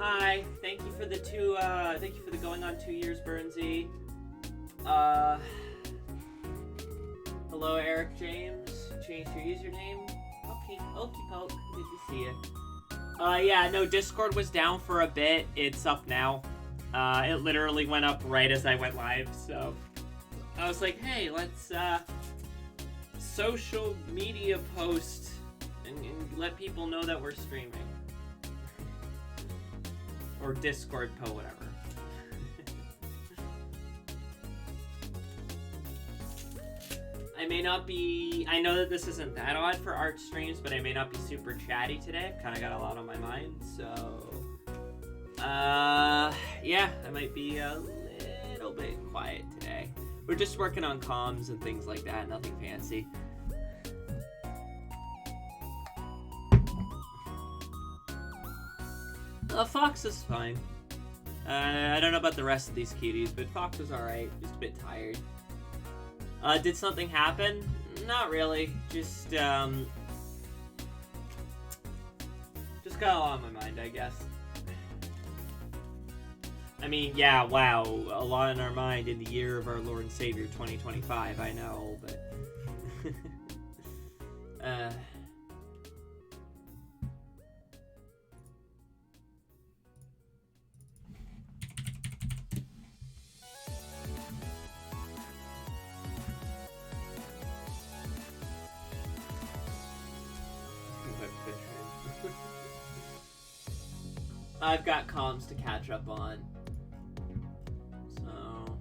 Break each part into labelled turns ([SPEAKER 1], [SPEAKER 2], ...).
[SPEAKER 1] Hi, thank you for the going on 2 years, Burnsy. Hello, Eric James. Change your username. Okay, okie poke. Good to see you. Yeah, no, Discord was down for a bit. It's up now. It literally went up right as I went live, so I was like, hey, let's, social media post and let people know that we're streaming. Or Discord whatever. I know that this isn't that odd for art streams, but I may not be super chatty today. I've kind of got a lot on my mind, so... yeah, I might be a little bit quiet today. We're just working on comms and things like that, nothing fancy. Fox is fine. I don't know about the rest of these cuties, but Fox was alright. Just a bit tired. Did something happen? Not really. Just got a lot on my mind, I guess. I mean, yeah, wow. A lot on our mind in the year of our Lord and Savior, 2025. I know, but... I've got comms to catch up on. So...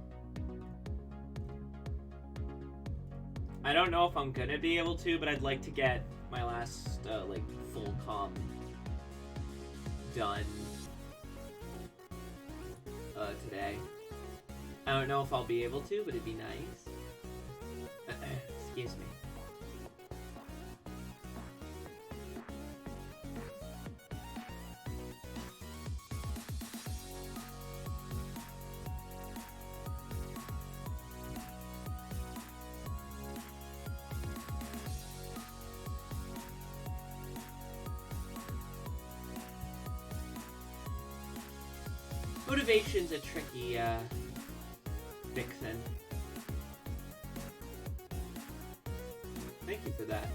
[SPEAKER 1] I don't know if I'm gonna be able to, but I'd like to get my last, like, full comm done today. I don't know if I'll be able to, but it'd be nice. Excuse me. Motivation's a tricky, vixen. Thank you for that.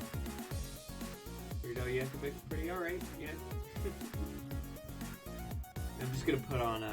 [SPEAKER 1] Weirdo, you have to be pretty alright, yeah. I'm just gonna put on,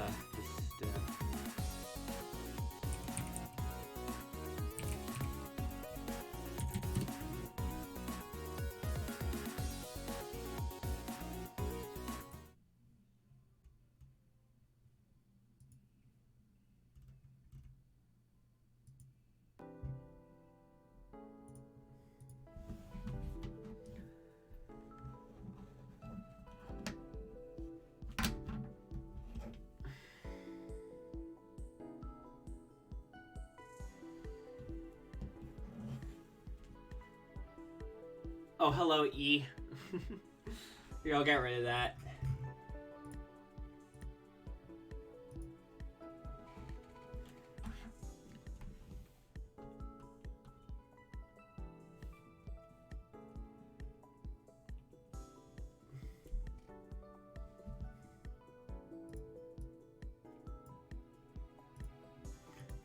[SPEAKER 1] Oh, hello, E. Here, I'll get rid of that.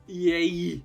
[SPEAKER 1] Yay!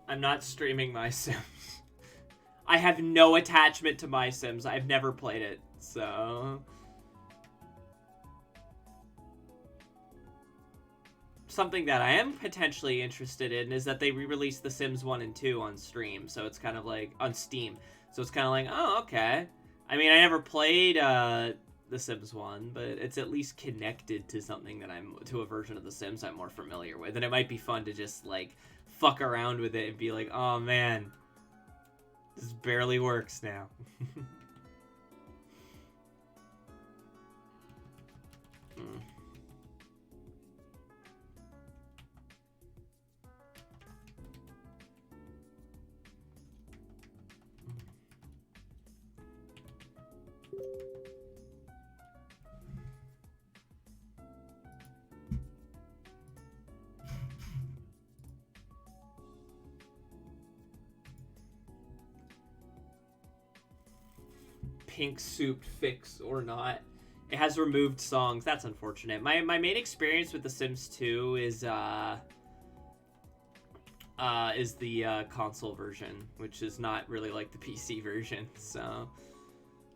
[SPEAKER 1] I'm not streaming My Sims. I have no attachment to My Sims. I've never played it, so... Something that I am potentially interested in is that they re-released The Sims 1 and 2 on stream, so it's kind of like... on Steam. So it's kind of like, oh, okay. I mean, I never played The Sims 1, but it's at least connected to something that to a version of The Sims I'm more familiar with. And it might be fun to just, like, fuck around with it and be like, oh, man, this barely works now. Pink Soup fix or not. It has removed songs. That's unfortunate. My main experience with The Sims 2 is the console version, which is not really like the PC version. So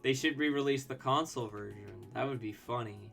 [SPEAKER 1] they should re-release the console version. That would be funny.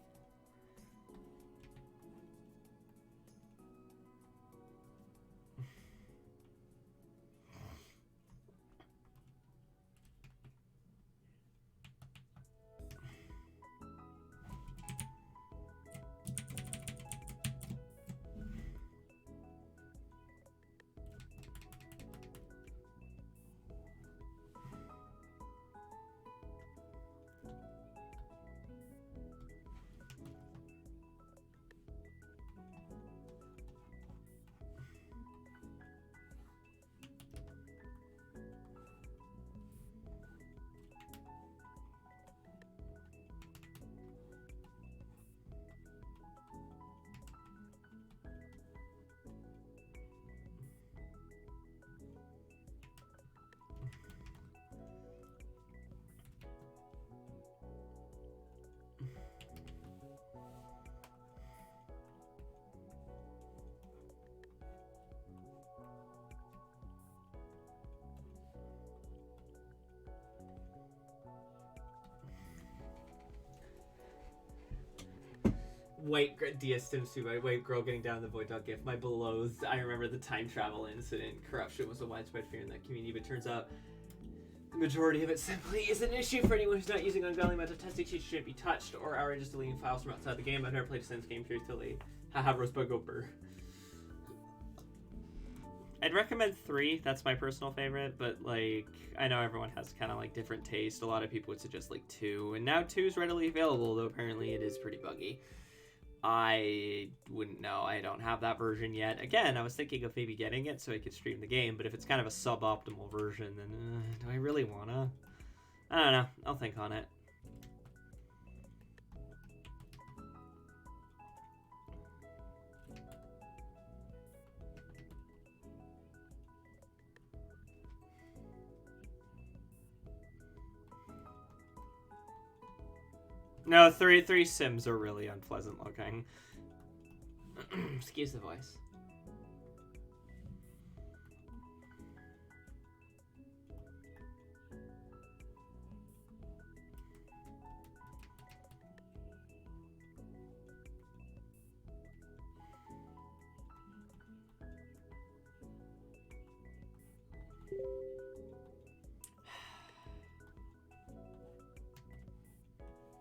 [SPEAKER 1] White Sims 2 by White Girl getting down the void dog gift. My beloathed. I remember the time travel incident. Corruption was a widespread fear in that community, but turns out the majority of it simply is an issue for anyone who's not using ungodly mental testing. She shouldn't be touched or outrageous deleting files from outside the game. I've never played a Sims game truthfully. Haha, Rosebud Goper. I'd recommend 3. That's my personal favorite, but like I know everyone has kind of like different taste. A lot of people would suggest like 2, and now 2 is readily available, though apparently it is pretty buggy. I wouldn't know. I don't have that version yet. Again, I was thinking of maybe getting it so I could stream the game, but if it's kind of a suboptimal version, then do I really wanna? I don't know. I'll think on it. No, three Sims are really unpleasant looking. Excuse the voice.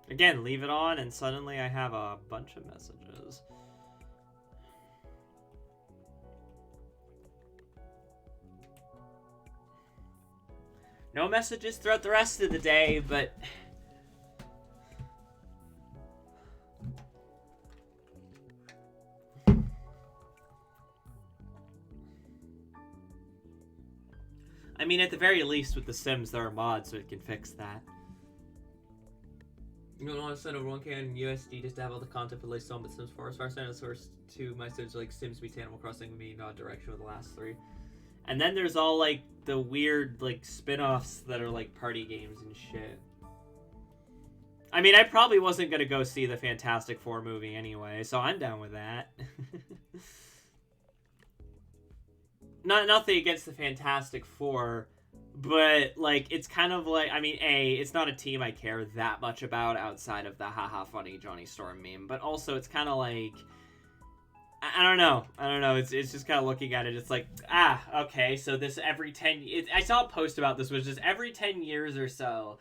[SPEAKER 1] Again, leave it on, and suddenly I have a bunch of messages. No messages throughout the rest of the day, but... I mean, at the very least, with The Sims, there are mods, so it can fix that. You don't want to send over 1K on USD just to have all the content for the latest but Sims 4. As far as I know, the source to my Sims like Sims meets Animal Crossing with me, not direction with the last 3. And then there's all like the weird like spin-offs that are like party games and shit. I mean, I probably wasn't gonna go see the Fantastic Four movie anyway, so I'm down with that. nothing against the Fantastic Four, but like it's kind of like, I mean, it's not a team I care that much about outside of the haha funny Johnny Storm meme, but also it's kind of like, I don't know. It's just kind of looking at it. It's like, okay. So this every 10. I saw a post about this, which is every 10 years or so,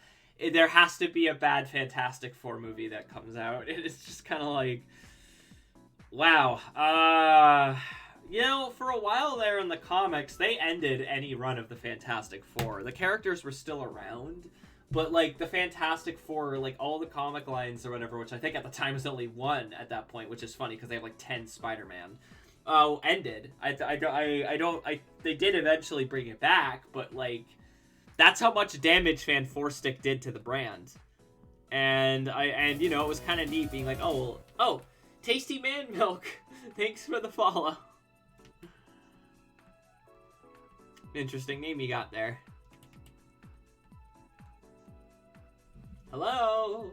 [SPEAKER 1] there has to be a bad Fantastic Four movie that comes out. It's just kind of like, wow. You know, for a while there in the comics, they ended any run of the Fantastic Four. The characters were still around, but, like, the Fantastic Four, like, all the comic lines or whatever, which I think at the time was only one at that point, which is funny because they have, like, 10 Spider-Man, ended. They did eventually bring it back, but, like, that's how much damage Fan Four Stick did to the brand. And, you know, it was kind of neat being like, oh, Tasty Man Milk, thanks for the follow. Interesting name you got there. Hello?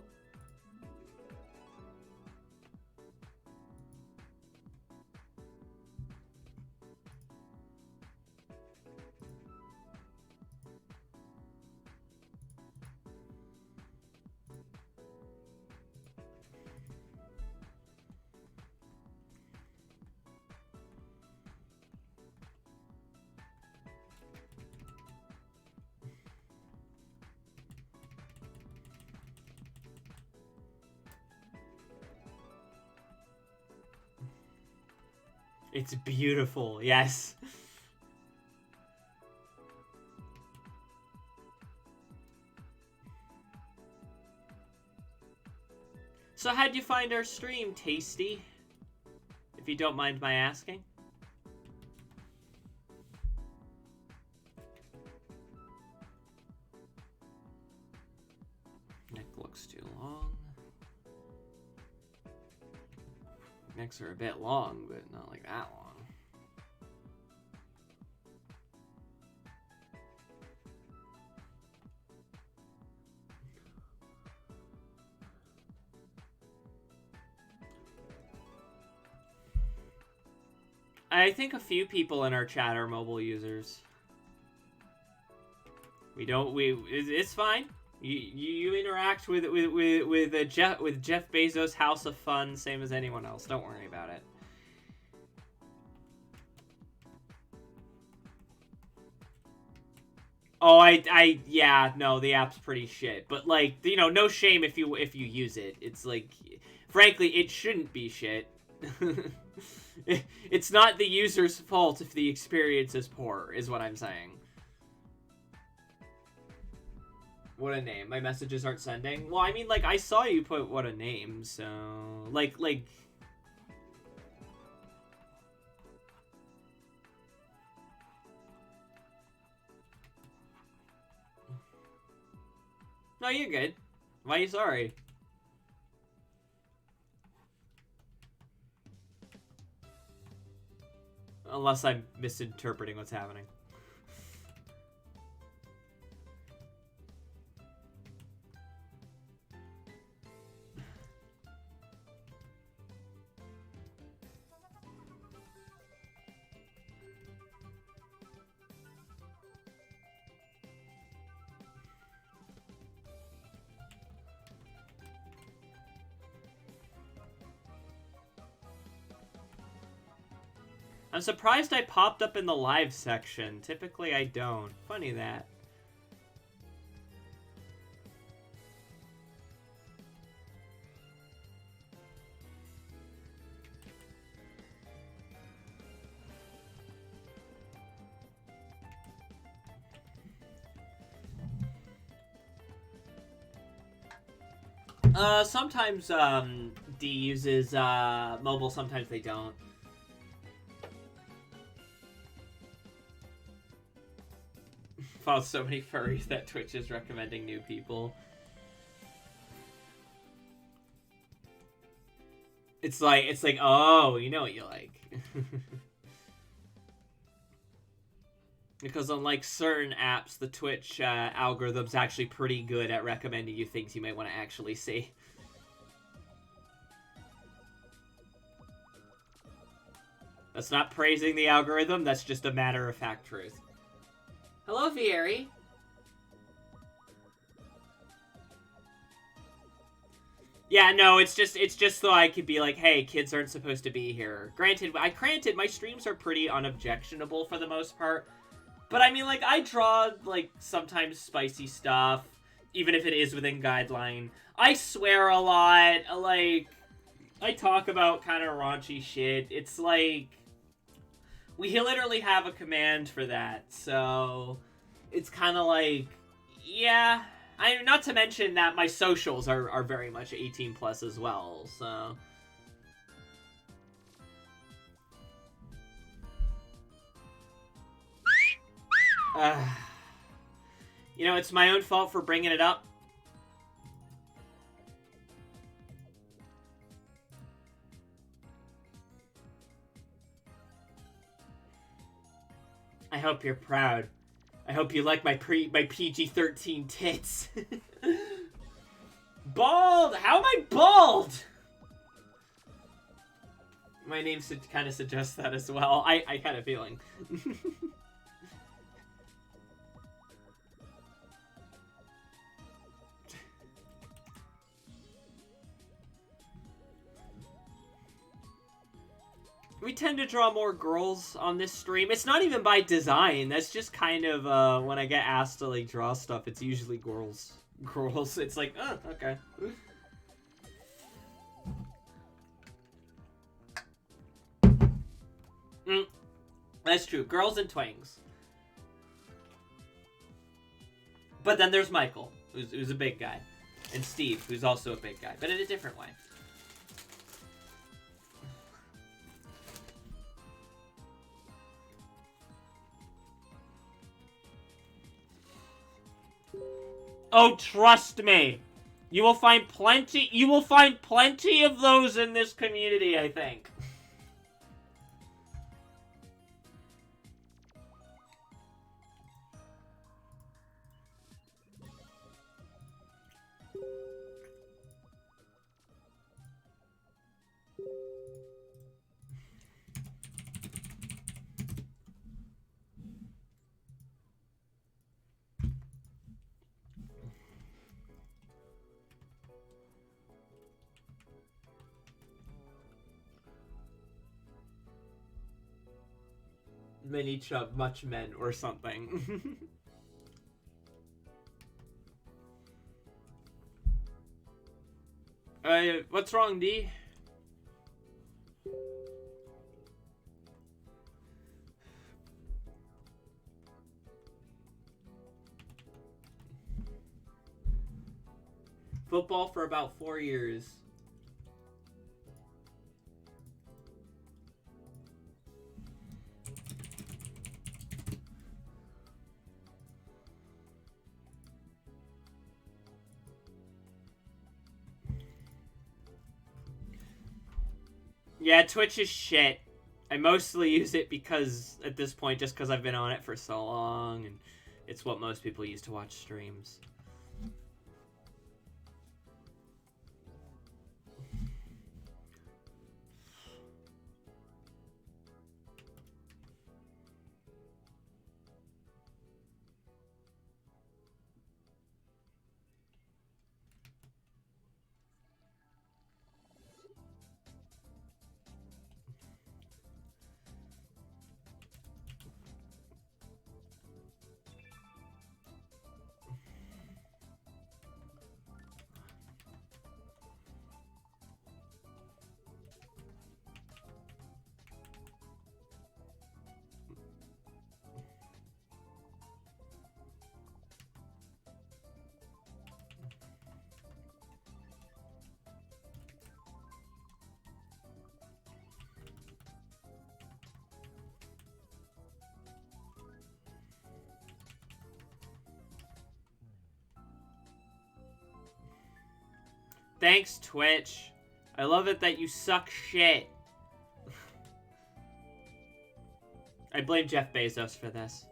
[SPEAKER 1] It's beautiful, yes. So how'd you find our stream, Tasty? If you don't mind my asking. Neck looks too long. Necks are a bit long, but not like that long. I think a few people in our chat are mobile users. It's fine. You interact with Jeff Bezos' House of Fun, same as anyone else. Don't worry about it. Oh, yeah, no, the app's pretty shit. But like, you know, no shame if you use it. It's like, frankly, it shouldn't be shit. It's not the user's fault if the experience is poor, is what I'm saying. What a name. My messages aren't sending. Well, I mean, like, I saw you put what a name, so... Like... No, you're good. Why are you sorry? Unless I'm misinterpreting what's happening. I'm surprised I popped up in the live section. Typically I don't. Funny that. Sometimes, D uses, mobile, sometimes they don't. Found so many furries that Twitch is recommending new people. It's like, oh, you know what you like. Because unlike certain apps, the Twitch algorithm's actually pretty good at recommending you things you might want to actually see. That's not praising the algorithm, that's just a matter-of-fact truth. Hello, Vieri. Yeah, no, it's just so I could be like, hey, kids aren't supposed to be here. Granted, my streams are pretty unobjectionable for the most part. But I mean, like, I draw, like, sometimes spicy stuff, even if it is within guideline. I swear a lot, like, I talk about kind of raunchy shit. It's like, we literally have a command for that, so it's kind of like, yeah. Not to mention that my socials are very much 18 plus as well, so. You know, it's my own fault for bringing it up. I hope you're proud. I hope you like my PG-13 tits. Bald! How am I bald? My name kind of suggests that as well. I had a feeling. We tend to draw more girls on this stream. It's not even by design. That's just kind of, when I get asked to, like, draw stuff, it's usually girls. Girls. It's like, oh, okay. That's true. Girls and twangs. But then there's Michael, who's a big guy. And Steve, who's also a big guy, but in a different way. Oh, trust me. You will find plenty of those in this community, I think. Many chub, much men, or something. What's wrong, D? Football for about 4 years. Yeah, Twitch is shit. I mostly use it because, at this point, just because I've been on it for so long, and it's what most people use to watch streams. Thanks, Twitch. I love it that you suck shit. I blame Jeff Bezos for this.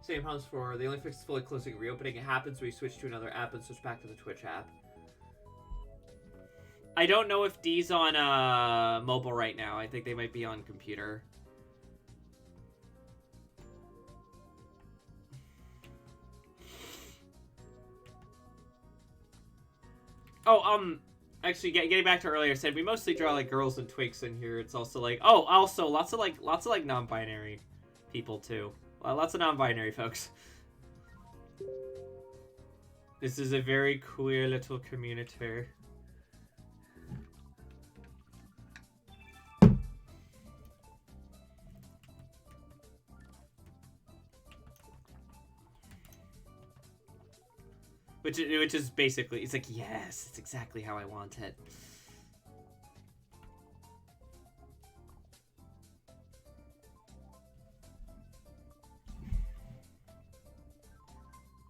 [SPEAKER 1] Same problems for the only fix is fully closing and reopening. It happens when you switch to another app and switch back to the Twitch app. I don't know if D's on mobile right now. I think they might be on computer. Oh, actually, getting back to earlier, I said we mostly draw like girls and twinks in here. It's also like, oh, also lots of like non-binary people too. Lots of non-binary folks. This is a very queer little community. Which is basically, it's like, yes, it's exactly how I want it.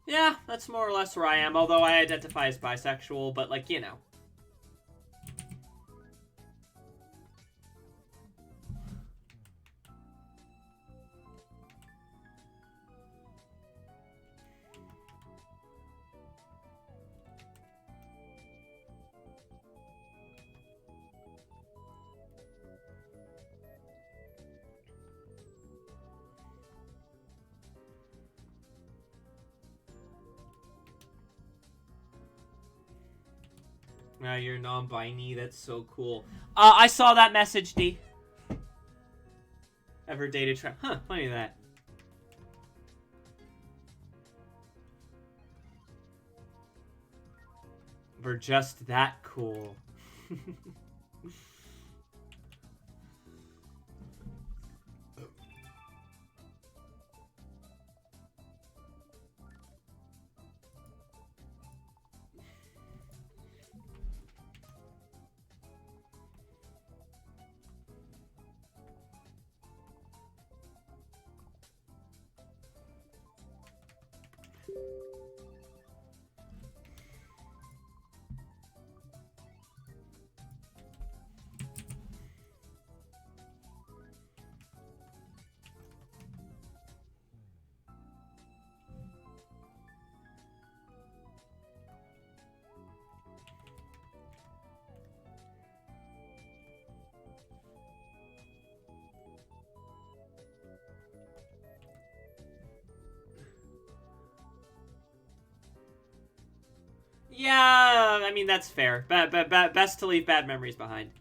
[SPEAKER 1] Yeah, that's more or less where I am, although I identify as bisexual, but like, you know. Now you're non-binary. That's so cool. I saw that message, D. Ever dated trap? Huh, funny that. We're just that cool. Yeah, I mean, that's fair. Best to leave bad memories behind.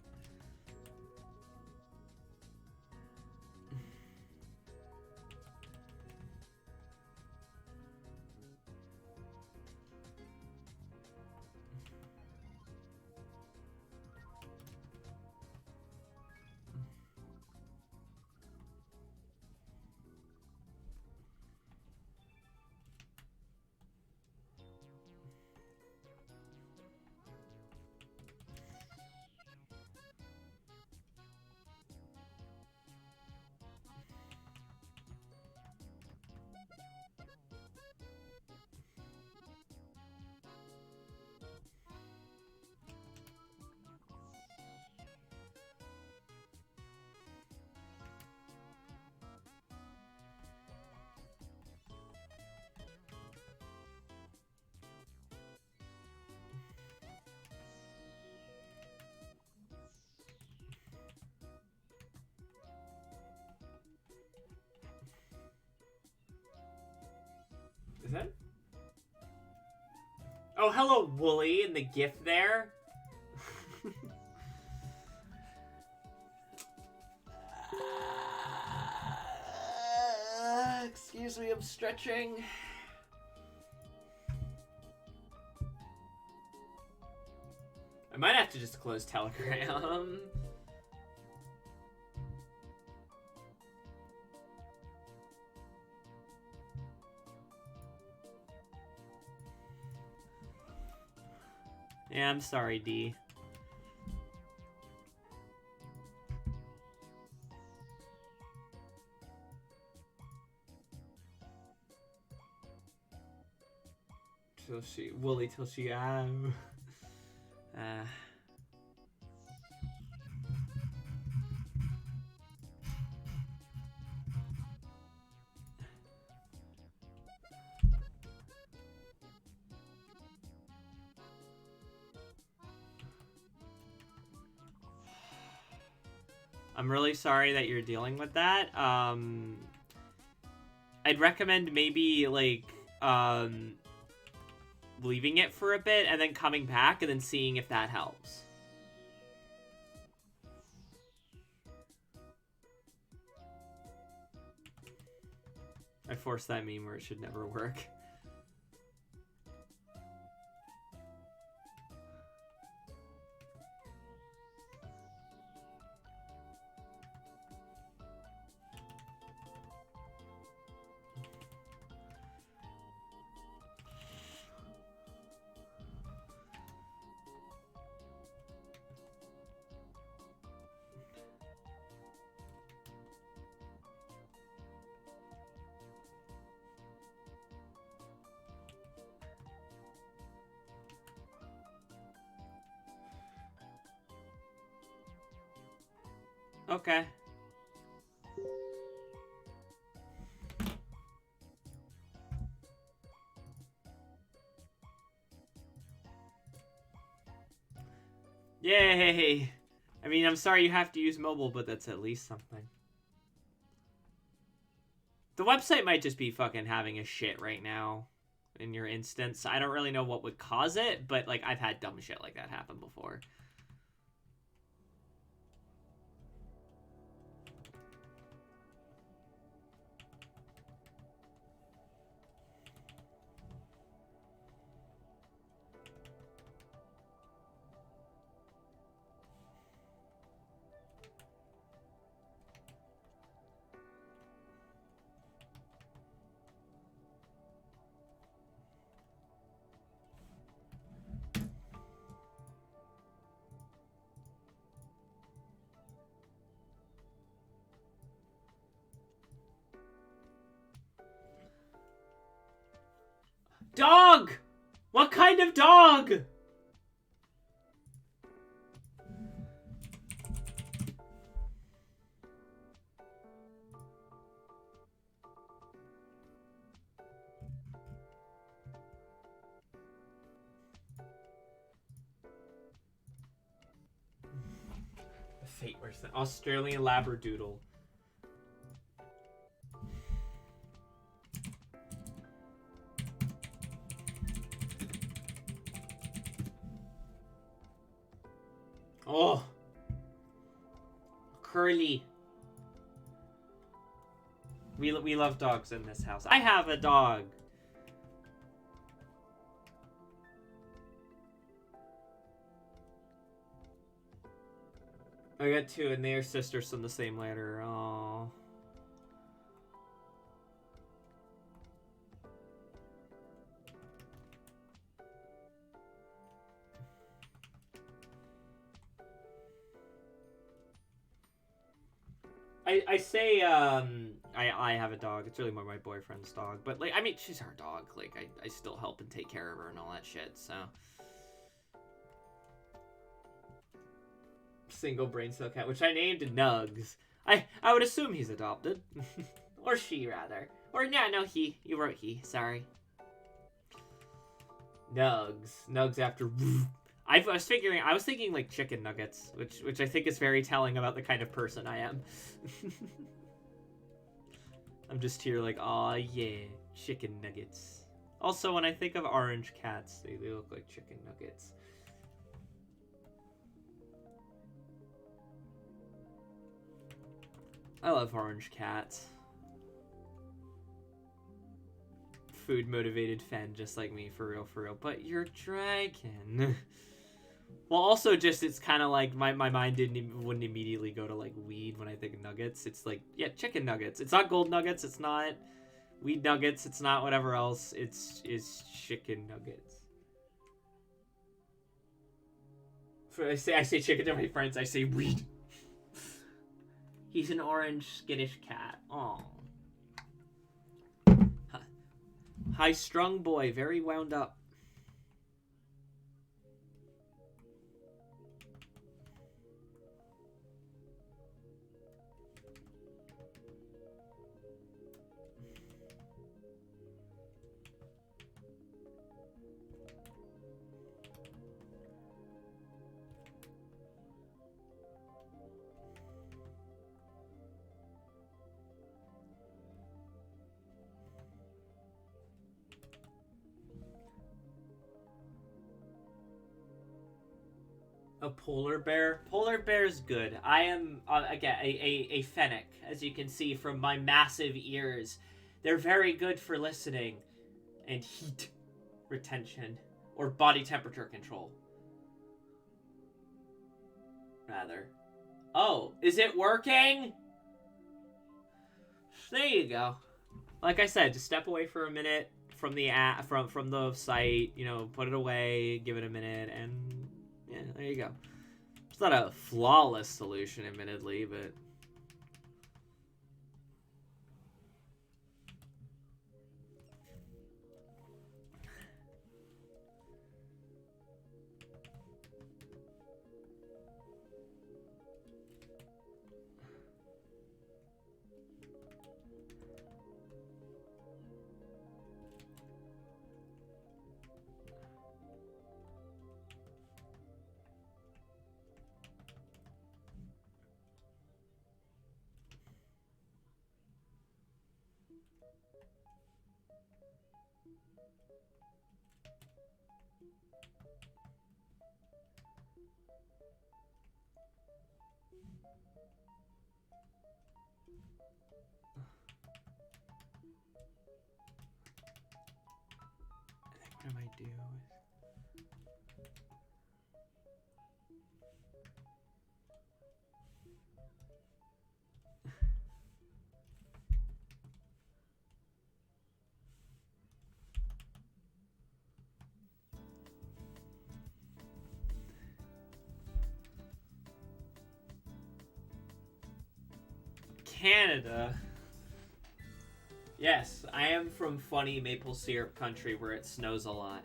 [SPEAKER 1] Is that? Oh, hello, Wooly, in the GIF there. Excuse me, I'm stretching. I might have to just close Telegram. Yeah, I'm sorry, D. Till she, Wooly, till she, I'm really sorry that you're dealing with that. I'd recommend maybe, like, leaving it for a bit and then coming back and then seeing if that helps. I forced that meme where it should never work. Okay. Yay! I mean, I'm sorry you have to use mobile, but that's at least something. The website might just be fucking having a shit right now in your instance. I don't really know what would cause it, but, like, I've had dumb shit like that happen before. Dog! What kind of dog? Fate worse than Australian Labradoodle. Oh. Curly. We love dogs in this house. I have a dog. I got two, and they are sisters from the same litter. Aww. I say, I have a dog. It's really more my boyfriend's dog. But, like, I mean, she's our dog. Like, I still help and take care of her and all that shit, so. Single brain cell cat, which I named Nugs. I would assume he's adopted. Or she, rather. Or, no, he. You wrote he. Sorry. Nugs. Nugs after... I was thinking like chicken nuggets, which I think is very telling about the kind of person I am. I'm just here like, aw, yeah, chicken nuggets. Also, when I think of orange cats, they look like chicken nuggets. I love orange cats. Food-motivated fan just like me, for real. But you're dragon. Well, also just it's kind of like my mind wouldn't immediately go to like weed when I think of nuggets. It's like, yeah, chicken nuggets. It's not gold nuggets. It's not weed nuggets. It's not whatever else. It's chicken nuggets. I say chicken to my friends. I say weed. He's an orange skittish cat. Aww. High-strung boy, very wound up. A polar bear? Polar bear's good. I am, again, a fennec, as you can see from my massive ears. They're very good for listening and heat retention, or body temperature control. Rather. Oh, is it working? There you go. Like I said, just step away for a minute from the from the site, you know, put it away, give it a minute, and yeah, there you go. It's not a flawless solution, admittedly, but what am I doing? Canada. Yes, I am from funny maple syrup country where it snows a lot.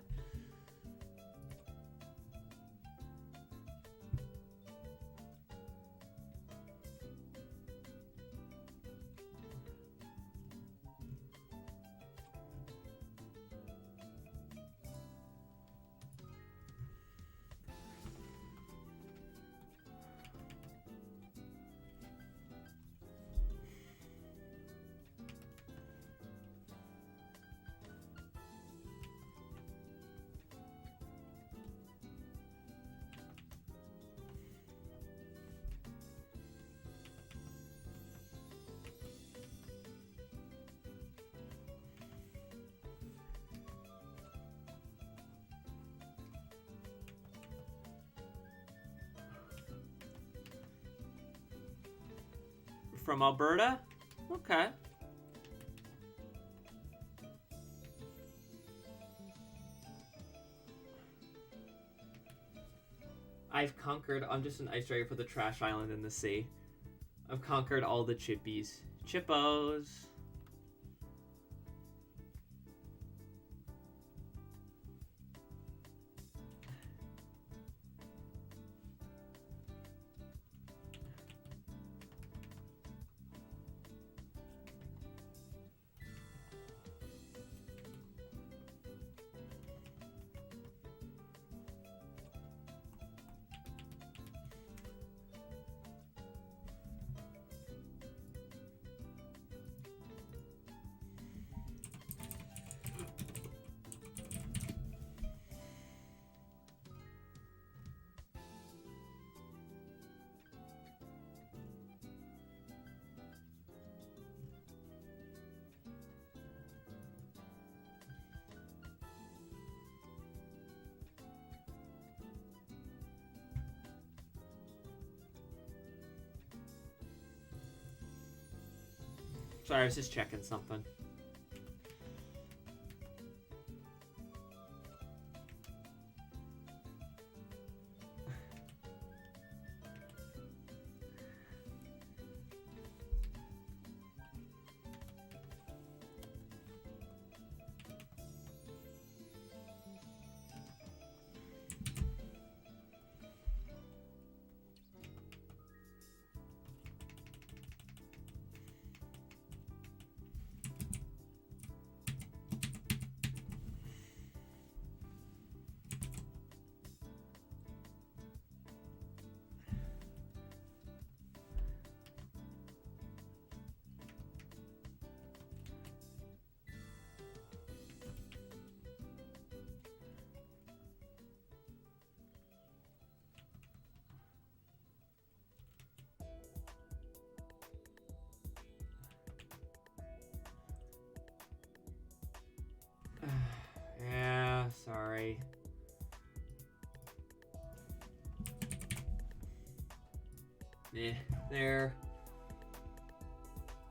[SPEAKER 1] From Alberta? Okay. I've conquered. I'm just an ice dragon for the trash island in the sea. I've conquered all the chippies. Chippos. Sorry, I was just checking something. They're...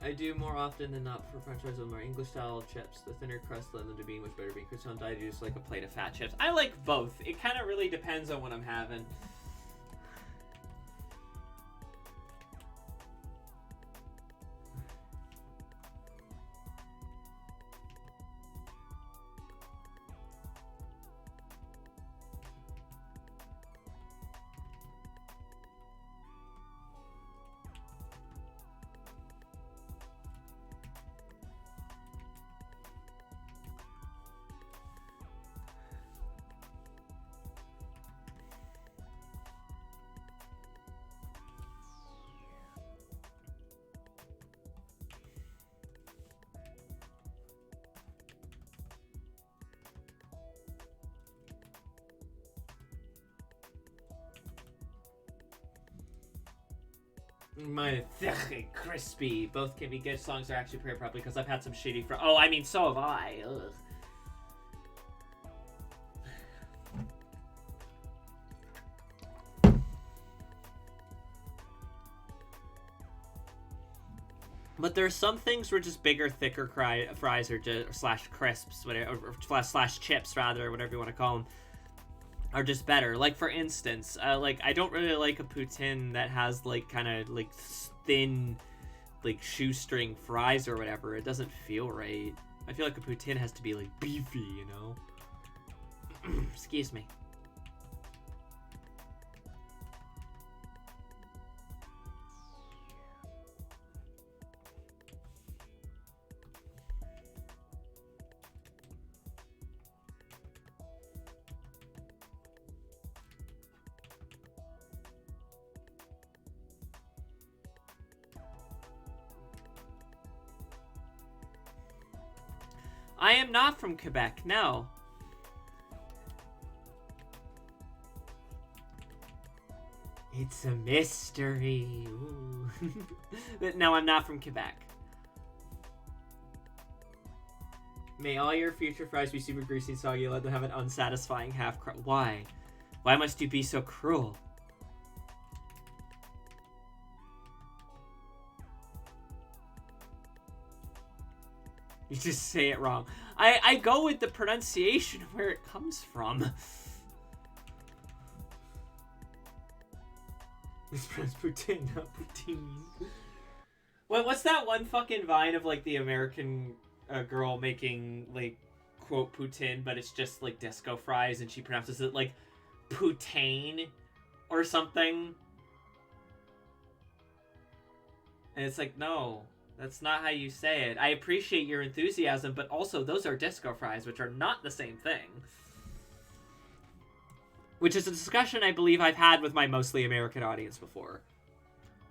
[SPEAKER 1] I do more often than not for french fries with more English style chips. The thinner crust led them to being much better being croissant diet. I just like a plate of fat chips. I like both. It kind of really depends on what I'm having. Mine is thick and crispy. Both can be good. Songs are actually prepared properly because I've had some shitty fries. Oh, I mean, so have I. Ugh. But there's some things where just bigger, thicker fries or just slash crisps, whatever, or slash chips rather, whatever you want to call them, are just better. Like for instance, like I don't really like a poutine that has like kind of like thin, like shoestring fries or whatever. It doesn't feel right. I feel like a poutine has to be like beefy, you know. Excuse me. I am not from Quebec, no. It's a mystery. But no, I'm not from Quebec. May all your future fries be super greasy and soggy. Let them have an unsatisfying half crust. Why? Why must you be so cruel? You just say it wrong. I go with the pronunciation of where it comes from. It's pronounced poutine, not poutine. What's that one fucking vine of like the American girl making like quote poutine, but it's just like disco fries and she pronounces it like poutine or something. And it's like, no. That's not how you say it. I appreciate your enthusiasm, but also those are disco fries, which are not the same thing. Which is a discussion I believe I've had with my mostly American audience before.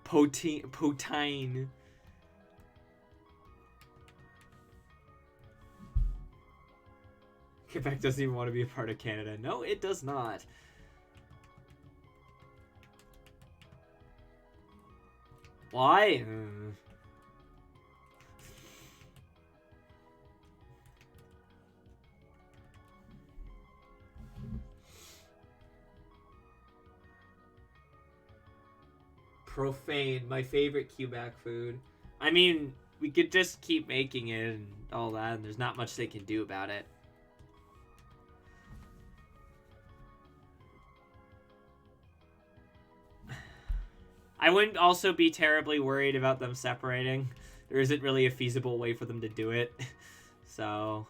[SPEAKER 1] Poutine. Quebec doesn't even want to be a part of Canada. No, it does not. Why? Profane, my favorite Quebec food. I mean, we could just keep making it and all that, and there's not much they can do about it. I wouldn't also be terribly worried about them separating. There isn't really a feasible way for them to do it. So...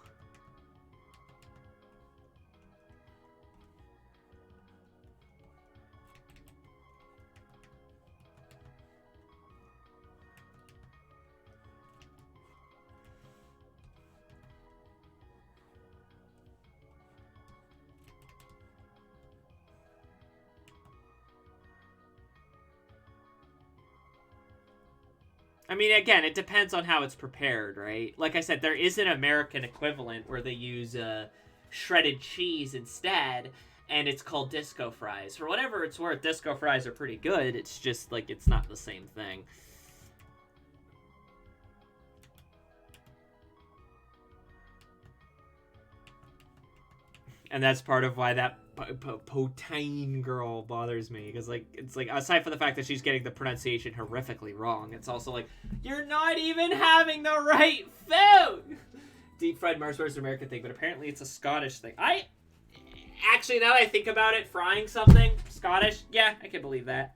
[SPEAKER 1] I mean, again, it depends on how it's prepared, right? Like I said, there is an American equivalent where they use shredded cheese instead, and it's called disco fries. For whatever it's worth, disco fries are pretty good. It's just, like, it's not the same thing. And that's part of why that Potine girl bothers me because like it's like aside from the fact that she's getting the pronunciation horrifically wrong, it's also like you're not even having the right food. Deep fried Mars versus American thing, but apparently it's a Scottish thing. I actually, now that I think about it, frying something Scottish, yeah, I can believe that.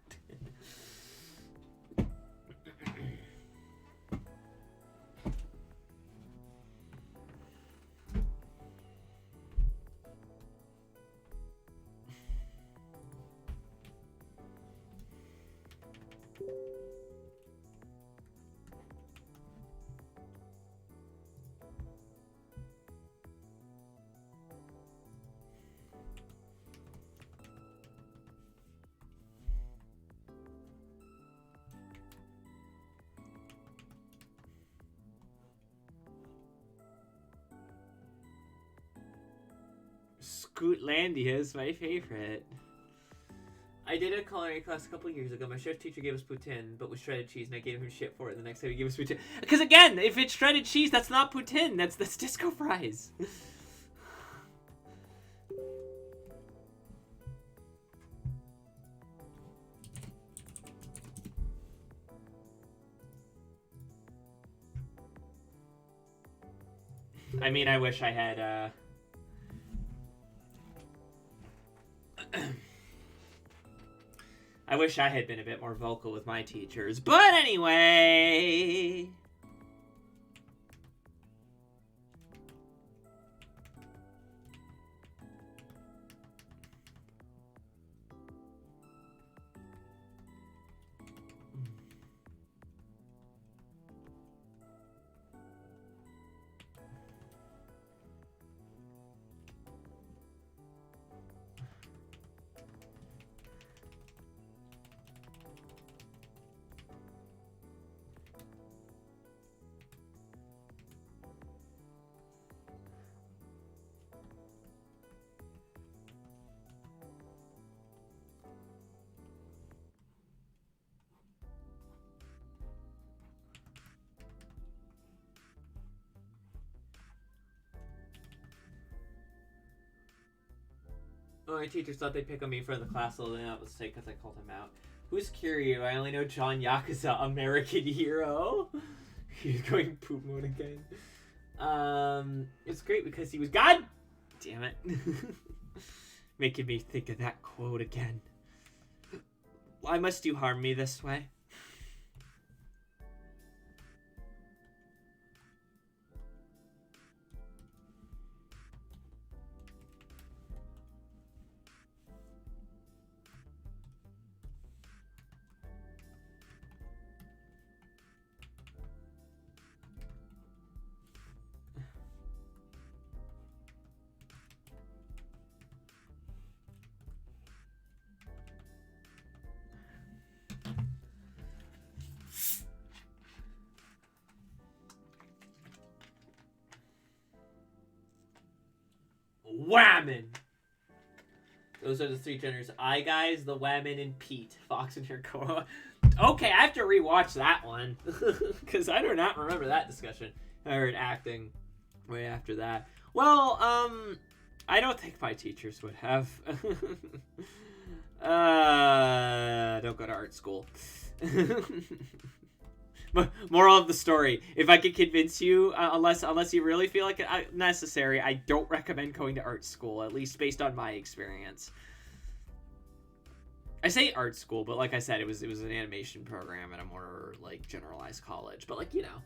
[SPEAKER 1] Scootlandia is my favorite. I did a culinary class a couple years ago. My chef teacher gave us poutine, but with shredded cheese, and I gave him shit for it. The next time he gave us poutine, because again, if it's shredded cheese, that's not poutine. That's disco fries. I mean, I wish I had. I wish I had been a bit more vocal with my teachers. But anyway... Oh, my teachers thought they'd pick on me for the class, although that was sick because I called him out. Who's Kiryu? I only know John Yakuza, American hero. He's going poop mode again. It's great because he was God damn it. Making me think of that quote again. Why must you harm me this way? Whammon! Those are the three genders. I guys, the Whammon, and Pete. Fox and your Cora. Okay, I have to rewatch that one. Because I do not remember that discussion. I heard acting way after that. Well, I don't think my teachers would have. Don't go to art school. Moral of the story: if I could convince you, unless you really feel like it necessary, I don't recommend going to art school. At least based on my experience. I say art school, but like I said, it was an animation program at a more like generalized college. But like you know.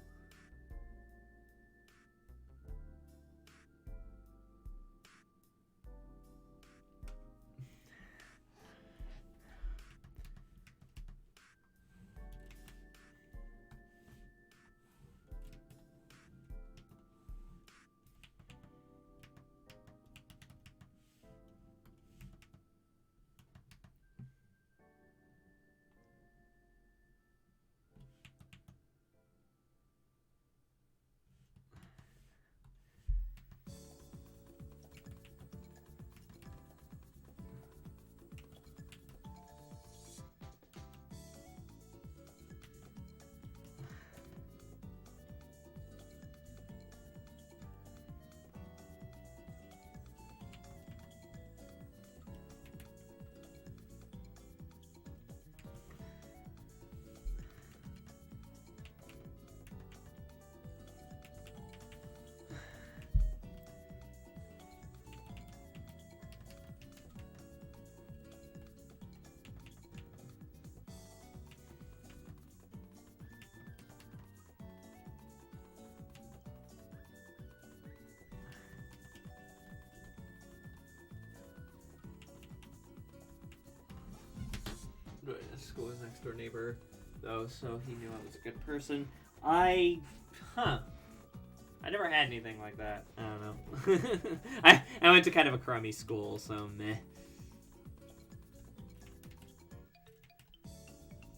[SPEAKER 1] school was next door neighbor, though, so he knew I was a good person. I never had anything like that. I don't know. I went to kind of a crummy school, so meh.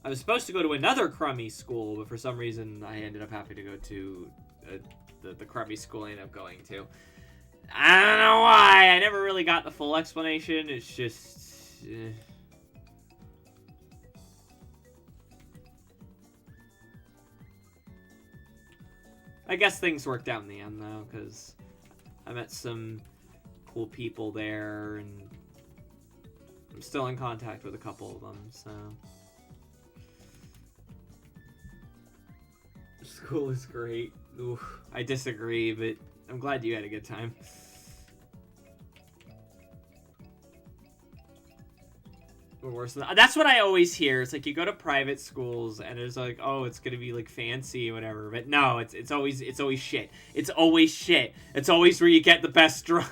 [SPEAKER 1] I was supposed to go to another crummy school, but for some reason I ended up having to go to the crummy school I ended up going to. I don't know why. I never really got the full explanation. It's just... I guess things worked out in the end, though, because I met some cool people there, and I'm still in contact with a couple of them, so... School is great. Oof, I disagree, but I'm glad you had a good time. Or worse than that. That's what I always hear. It's like you go to private schools and it's like, oh, it's gonna be like fancy or whatever. But no, it's always shit. It's always shit. It's always where you get the best drug.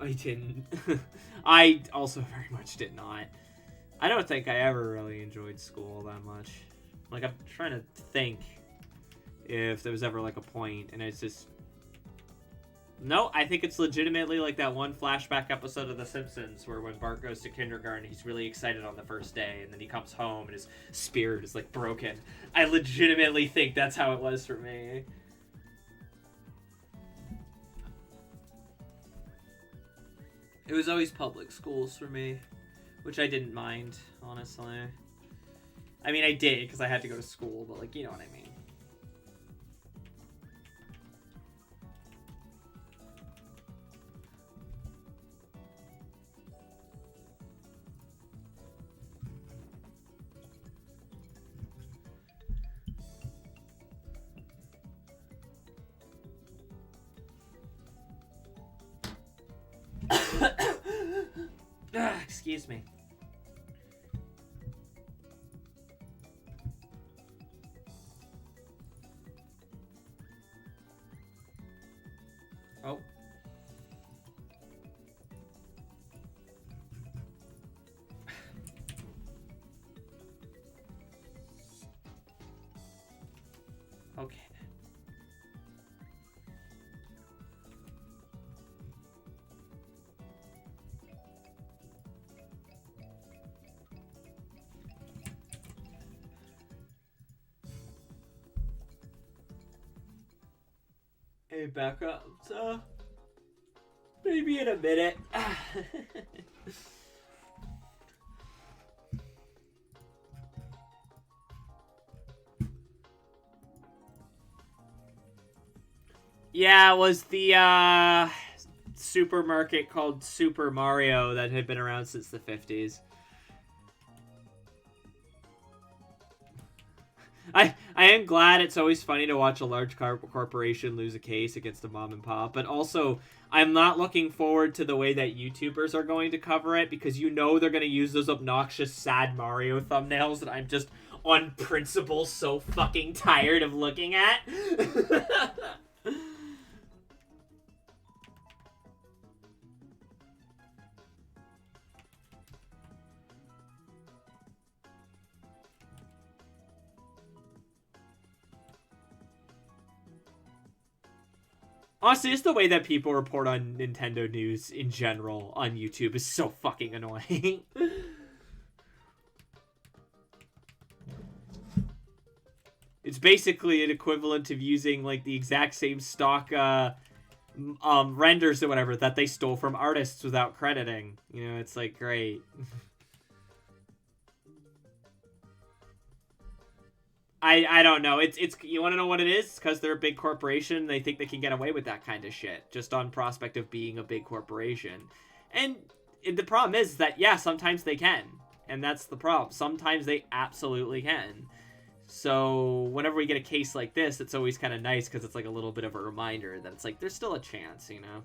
[SPEAKER 1] I didn't. I also very much did not. I don't think I ever really enjoyed school that much. Like, I'm trying to think if there was ever, like, a point, and it's just... No, I think it's legitimately like that one flashback episode of The Simpsons where when Bart goes to kindergarten, he's really excited on the first day, and then he comes home and his spirit is, like, broken. I legitimately think that's how it was for me. It was always public schools for me. Which I didn't mind, honestly. I mean, I did, because I had to go to school, but, like, you know what I mean. Excuse me. Oh. Okay. Hey, back up. So, maybe in a minute. Yeah, it was the supermarket called Super Mario that had been around since the 50s. I am glad. It's always funny to watch a large corporation lose a case against a mom and pop, but also I'm not looking forward to the way that YouTubers are going to cover it, because you know they're going to use those obnoxious sad Mario thumbnails that I'm just on principle so fucking tired of looking at. Honestly, just the way that people report on Nintendo news in general on YouTube is so fucking annoying. It's basically an equivalent of using, like, the exact same stock renders or whatever that they stole from artists without crediting. You know, it's like, great. I don't know. It's you want to know what it is? It's because they're a big corporation. They think they can get away with that kind of shit just on prospect of being a big corporation. And the problem is that, yeah, sometimes they can. And that's the problem. Sometimes they absolutely can. So whenever we get a case like this, it's always kind of nice because it's like a little bit of a reminder that it's like there's still a chance, you know?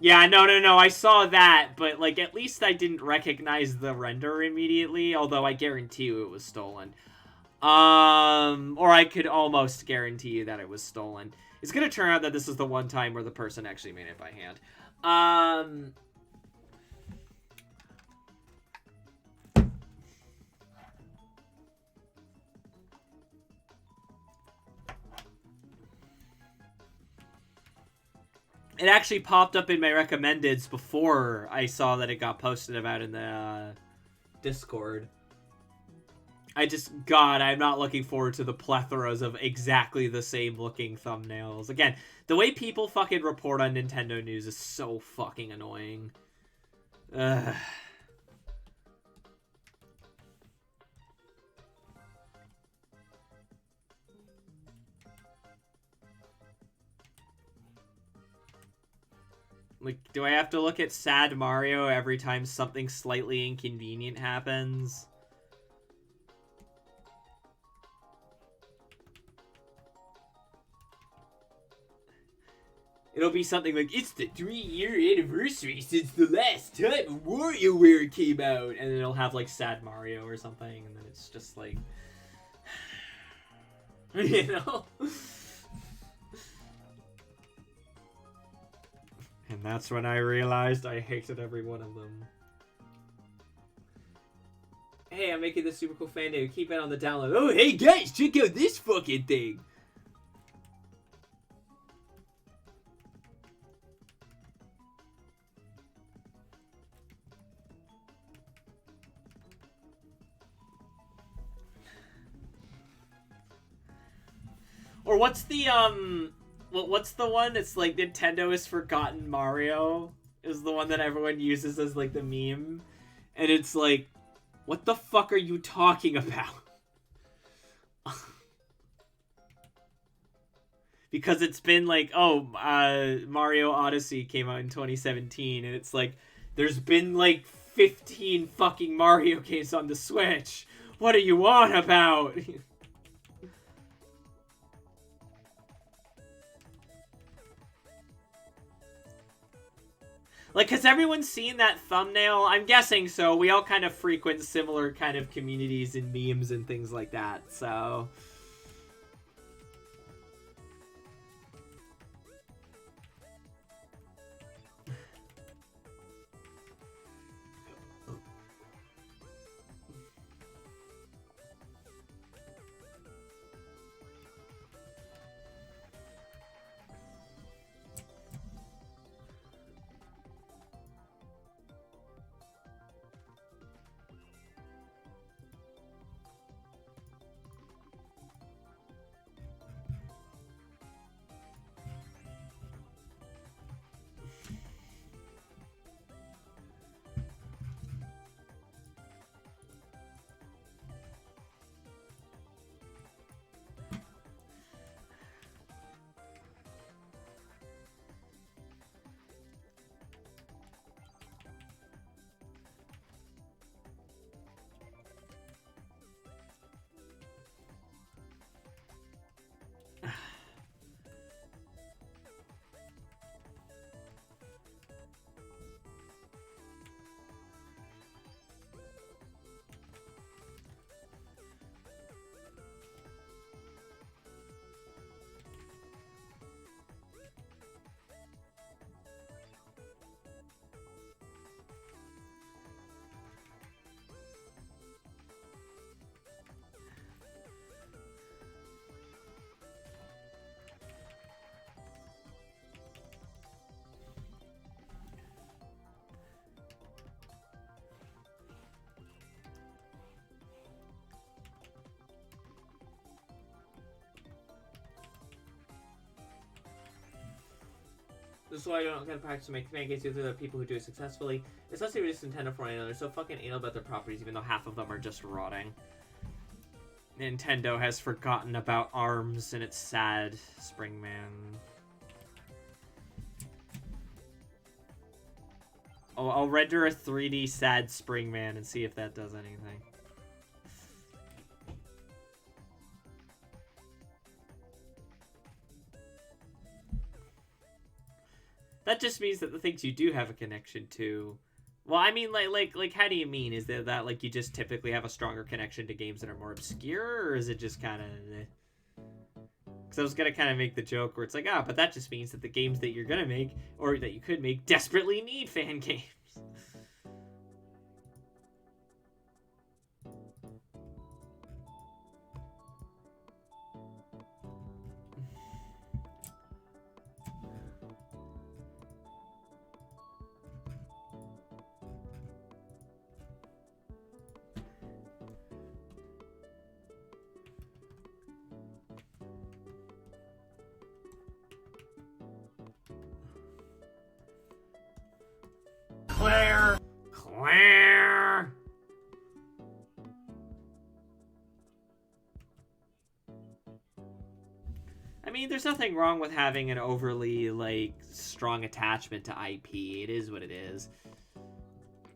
[SPEAKER 1] Yeah, no, I saw that, but, like, at least I didn't recognize the render immediately, although I guarantee you it was stolen. Or I could almost guarantee you that it was stolen. It's gonna turn out that this is the one time where the person actually made it by hand. Um... It actually popped up in my recommendeds before I saw that it got posted about in the Discord. God, I'm not looking forward to the plethoras of exactly the same looking thumbnails. Again, the way people fucking report on Nintendo news is so fucking annoying. Ugh. Like, do I have to look at sad Mario every time something slightly inconvenient happens? It'll be something like, it's the 3-year anniversary since the last time WarioWare came out. And then it'll have, like, sad Mario or something. And then it's just like... you know? And that's when I realized I hated every one of them. Hey, I'm making this super cool fan day. Keep it on the download. Oh, hey guys, check out this fucking thing. Or what's the, what's the one? It's like Nintendo has forgotten Mario is the one that everyone uses as like the meme. And it's like, what the fuck are you talking about? Because it's been like, oh, Mario Odyssey came out in 2017, and it's like, there's been like 15 fucking Mario games on the Switch. What are you on about? Like, has everyone seen that thumbnail? I'm guessing so. We all kind of frequent similar kind of communities and memes and things like that, so... This is why I don't get to practice to make fan games with other people who do it successfully. Especially with Nintendo for another. They're so fucking anal about their properties, even though half of them are just rotting. Nintendo has forgotten about ARMS, and it's sad, Springman. I'll render a 3D sad Springman and see if that does anything. That just means that the things you do have a connection to... Well, I mean, like, how do you mean? Is that, like, you just typically have a stronger connection to games that are more obscure, or is it just kind of... Because I was going to kind of make the joke where it's like, but that just means that the games that you're going to make, or that you could make, desperately need fan games. Claire! Claire! I mean, there's nothing wrong with having an overly, like, strong attachment to IP. It is what it is.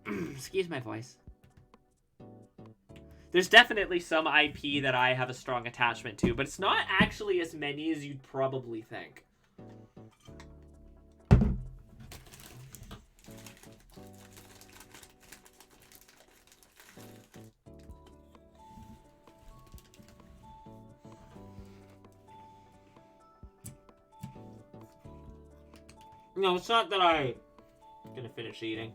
[SPEAKER 1] Excuse my voice. There's definitely some IP that I have a strong attachment to, but it's not actually as many as you'd probably think. No, it's not that I'm gonna finish eating.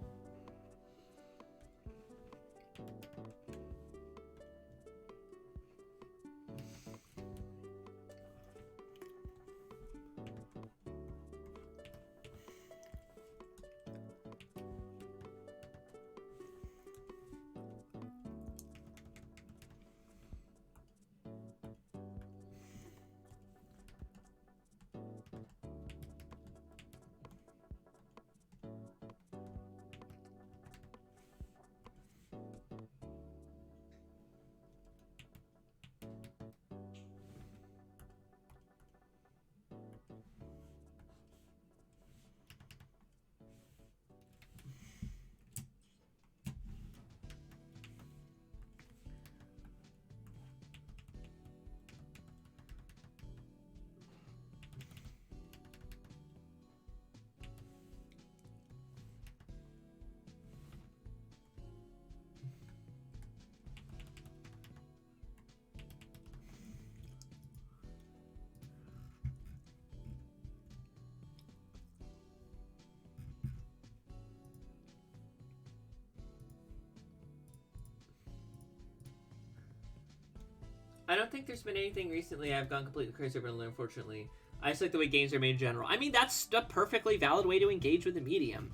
[SPEAKER 1] I don't think there's been anything recently I've gone completely crazy over, unfortunately. I just like the way games are made in general. I mean, that's a perfectly valid way to engage with the medium.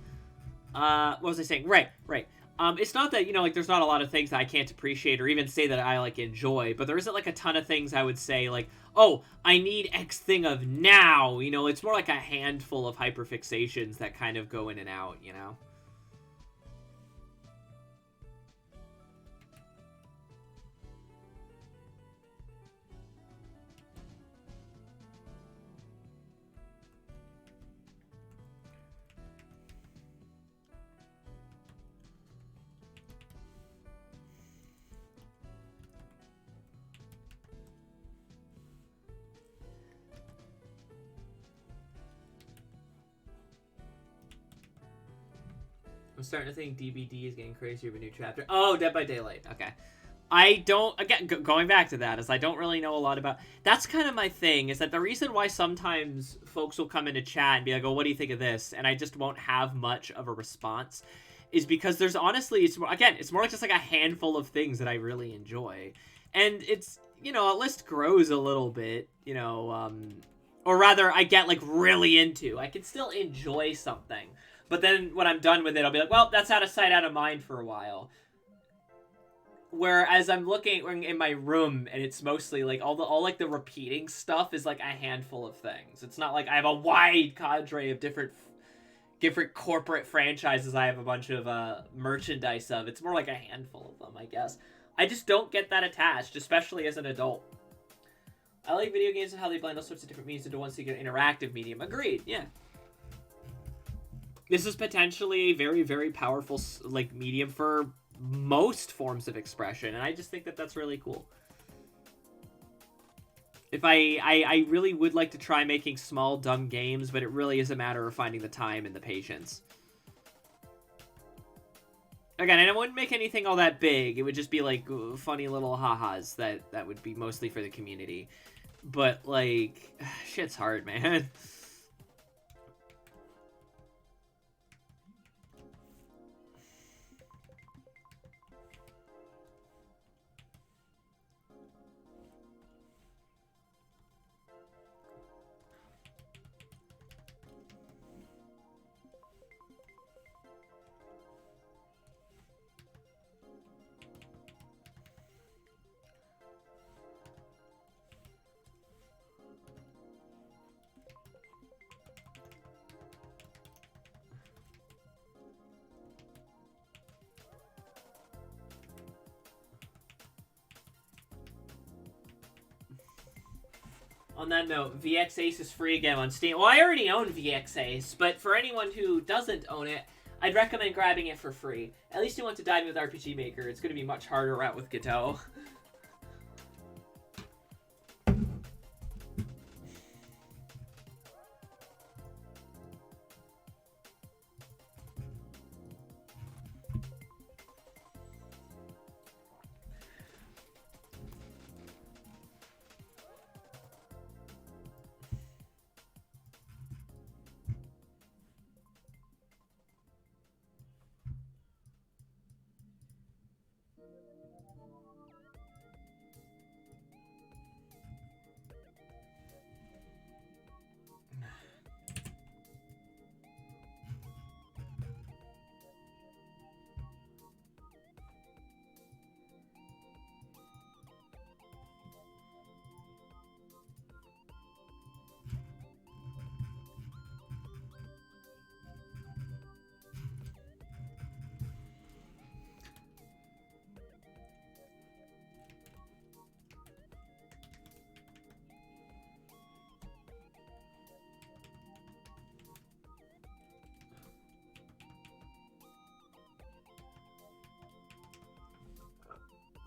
[SPEAKER 1] What was I saying? Right. It's not that, like, there's not a lot of things that I can't appreciate or even say that I, like, enjoy, but there isn't, like, a ton of things I would say, like, oh, I need X thing of now, it's more like a handful of hyperfixations that kind of go in and out, I'm starting to think DBD is getting crazier of a new chapter. Oh, Dead by Daylight. Okay. I don't, again, going back to that, is I don't really know a lot about, that's kind of my thing, is that the reason why sometimes folks will come into chat and be like, oh, what do you think of this? And I just won't have much of a response, is because there's honestly, it's more like just like a handful of things that I really enjoy. And it's, a list grows a little bit, or rather I get like really into. I can still enjoy something. But then when I'm done with it, I'll be like, well, that's out of sight, out of mind for a while. Whereas I'm looking in my room and it's mostly like all like the repeating stuff is like a handful of things. It's not like I have a wide cadre of different corporate franchises I have a bunch of merchandise of. It's more like a handful of them, I guess. I just don't get that attached, especially as an adult. I like video games and how they blend all sorts of different mediums into one so you get an interactive medium. Agreed, yeah. This is potentially a very, very powerful, like, medium for most forms of expression, and I just think that that's really cool. If I really would like to try making small, dumb games, but it really is a matter of finding the time and the patience. Again, and I wouldn't make anything all that big. It would just be, like, funny little ha-has that would be mostly for the community. But, like, shit's hard, man. On that note, VX Ace is free again on Steam. Well, I already own VX Ace, but for anyone who doesn't own it, I'd recommend grabbing it for free. At least you want to dive in with RPG Maker. It's going to be much harder route with Godot.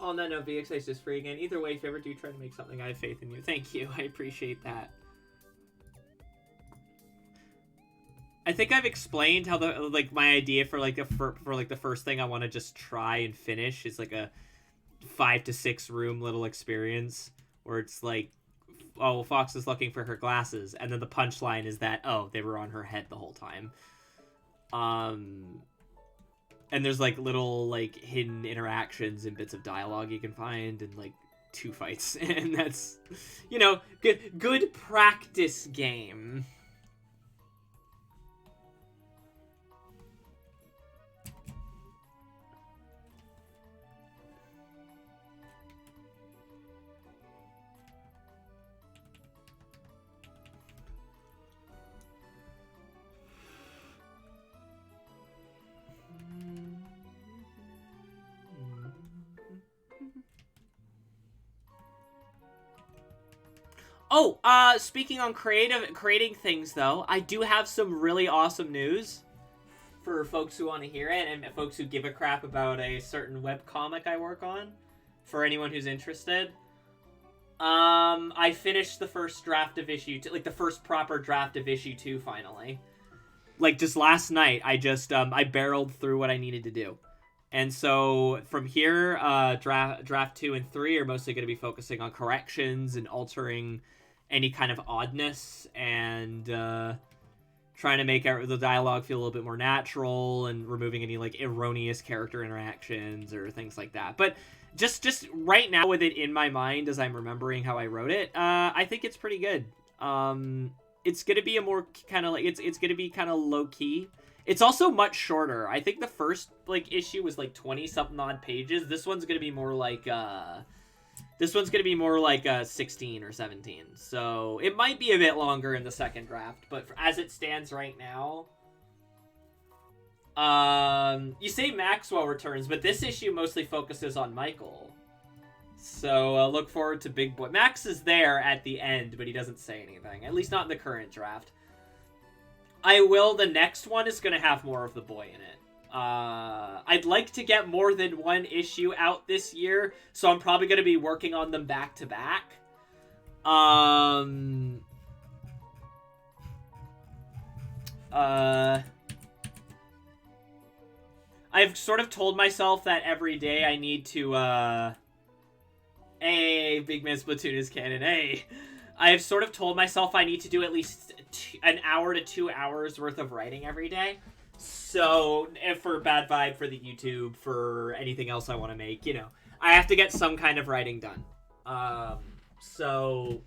[SPEAKER 1] On that note, VX Ace is free again. Either way, if you ever do try to make something, I have faith in you. Thank you. I appreciate that. I think I've explained how my idea for the first thing I want to just try and finish is like a 5 to 6 room little experience where it's like, oh, Fox is looking for her glasses, and then the punchline is that, oh, they were on her head the whole time. And there's like little like hidden interactions and bits of dialogue you can find, and like 2 fights, and that's, you know, good practice game. Oh, speaking on creating things, though, I do have some really awesome news for folks who want to hear it, and folks who give a crap about a certain webcomic I work on, for anyone who's interested. I finished the first draft of issue 2, like the first proper draft of issue 2, finally. Like, just last night, I just, I barreled through what I needed to do. And so, from here, draft 2 and 3 are mostly going to be focusing on corrections and altering any kind of oddness, and trying to make the dialogue feel a little bit more natural, and removing any like erroneous character interactions or things like that. But just right now, with it in my mind as I'm remembering how I wrote it, I think it's pretty good. It's gonna be a more kind of like it's gonna be kind of low key. It's also much shorter. I think the first like issue was like 20 something odd pages. This one's gonna be more like 16 or 17. So it might be a bit longer in the second draft, but as it stands right now, you say Maxwell returns, but this issue mostly focuses on Michael. So look forward to Big Boy. Max is there at the end, but he doesn't say anything. At least not in the current draft. The next one is going to have more of the boy in it. I'd like to get more than one issue out this year, so I'm probably going to be working on them back to back. I've sort of told myself that every day I need to, Big Man Splatoon is canon, I've sort of told myself I need to do at least an hour to 2 hours worth of writing every day. So, if for Bad Vibe, for the YouTube, for anything else I want to make, you know, I have to get some kind of writing done. So,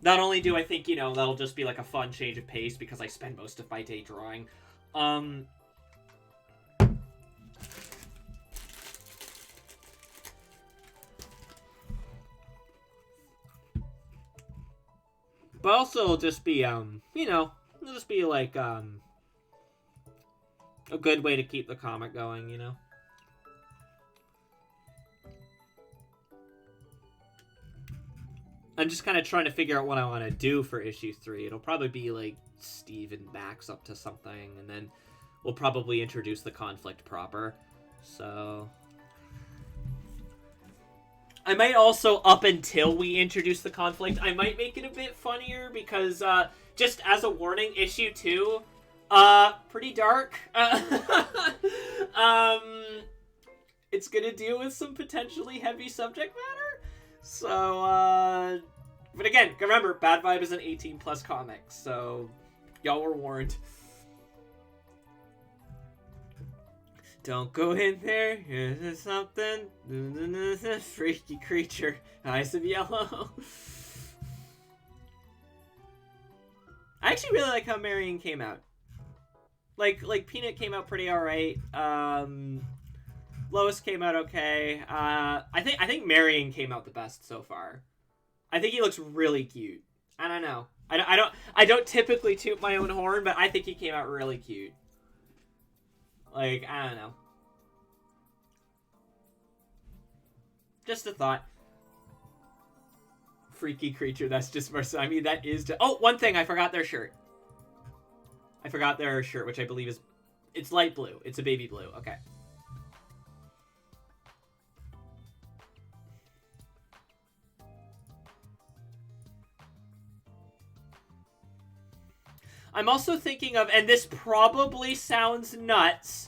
[SPEAKER 1] not only do I think, you know, that'll just be like a fun change of pace because I spend most of my day drawing, but also it'll just be, you know, it'll just be like, a good way to keep the comic going, you know? I'm just kind of trying to figure out what I want to do for issue 3. It'll probably be, like, Steve and Max up to something, and then we'll probably introduce the conflict proper. So I might also, up until we introduce the conflict, I might make it a bit funnier because, just as a warning, issue 2, pretty dark. It's gonna deal with some potentially heavy subject matter. So, but again, remember, Bad Vibe is an 18+ comic, so y'all were warned. Don't go in there, here's something, freaky creature, eyes of yellow. I actually really like how Marion came out. Like Peanut came out pretty alright, Lois came out okay, I think Marion came out the best so far. I think he looks really cute. I don't know. I don't typically toot my own horn, but I think he came out really cute. Like, I don't know. Just a thought. Freaky creature, that's just Marcel. I mean, that is just... Oh, one thing, I forgot their shirt. I forgot their shirt, which I believe is... It's light blue. It's a baby blue. Okay. I'm also thinking of, and this probably sounds nuts,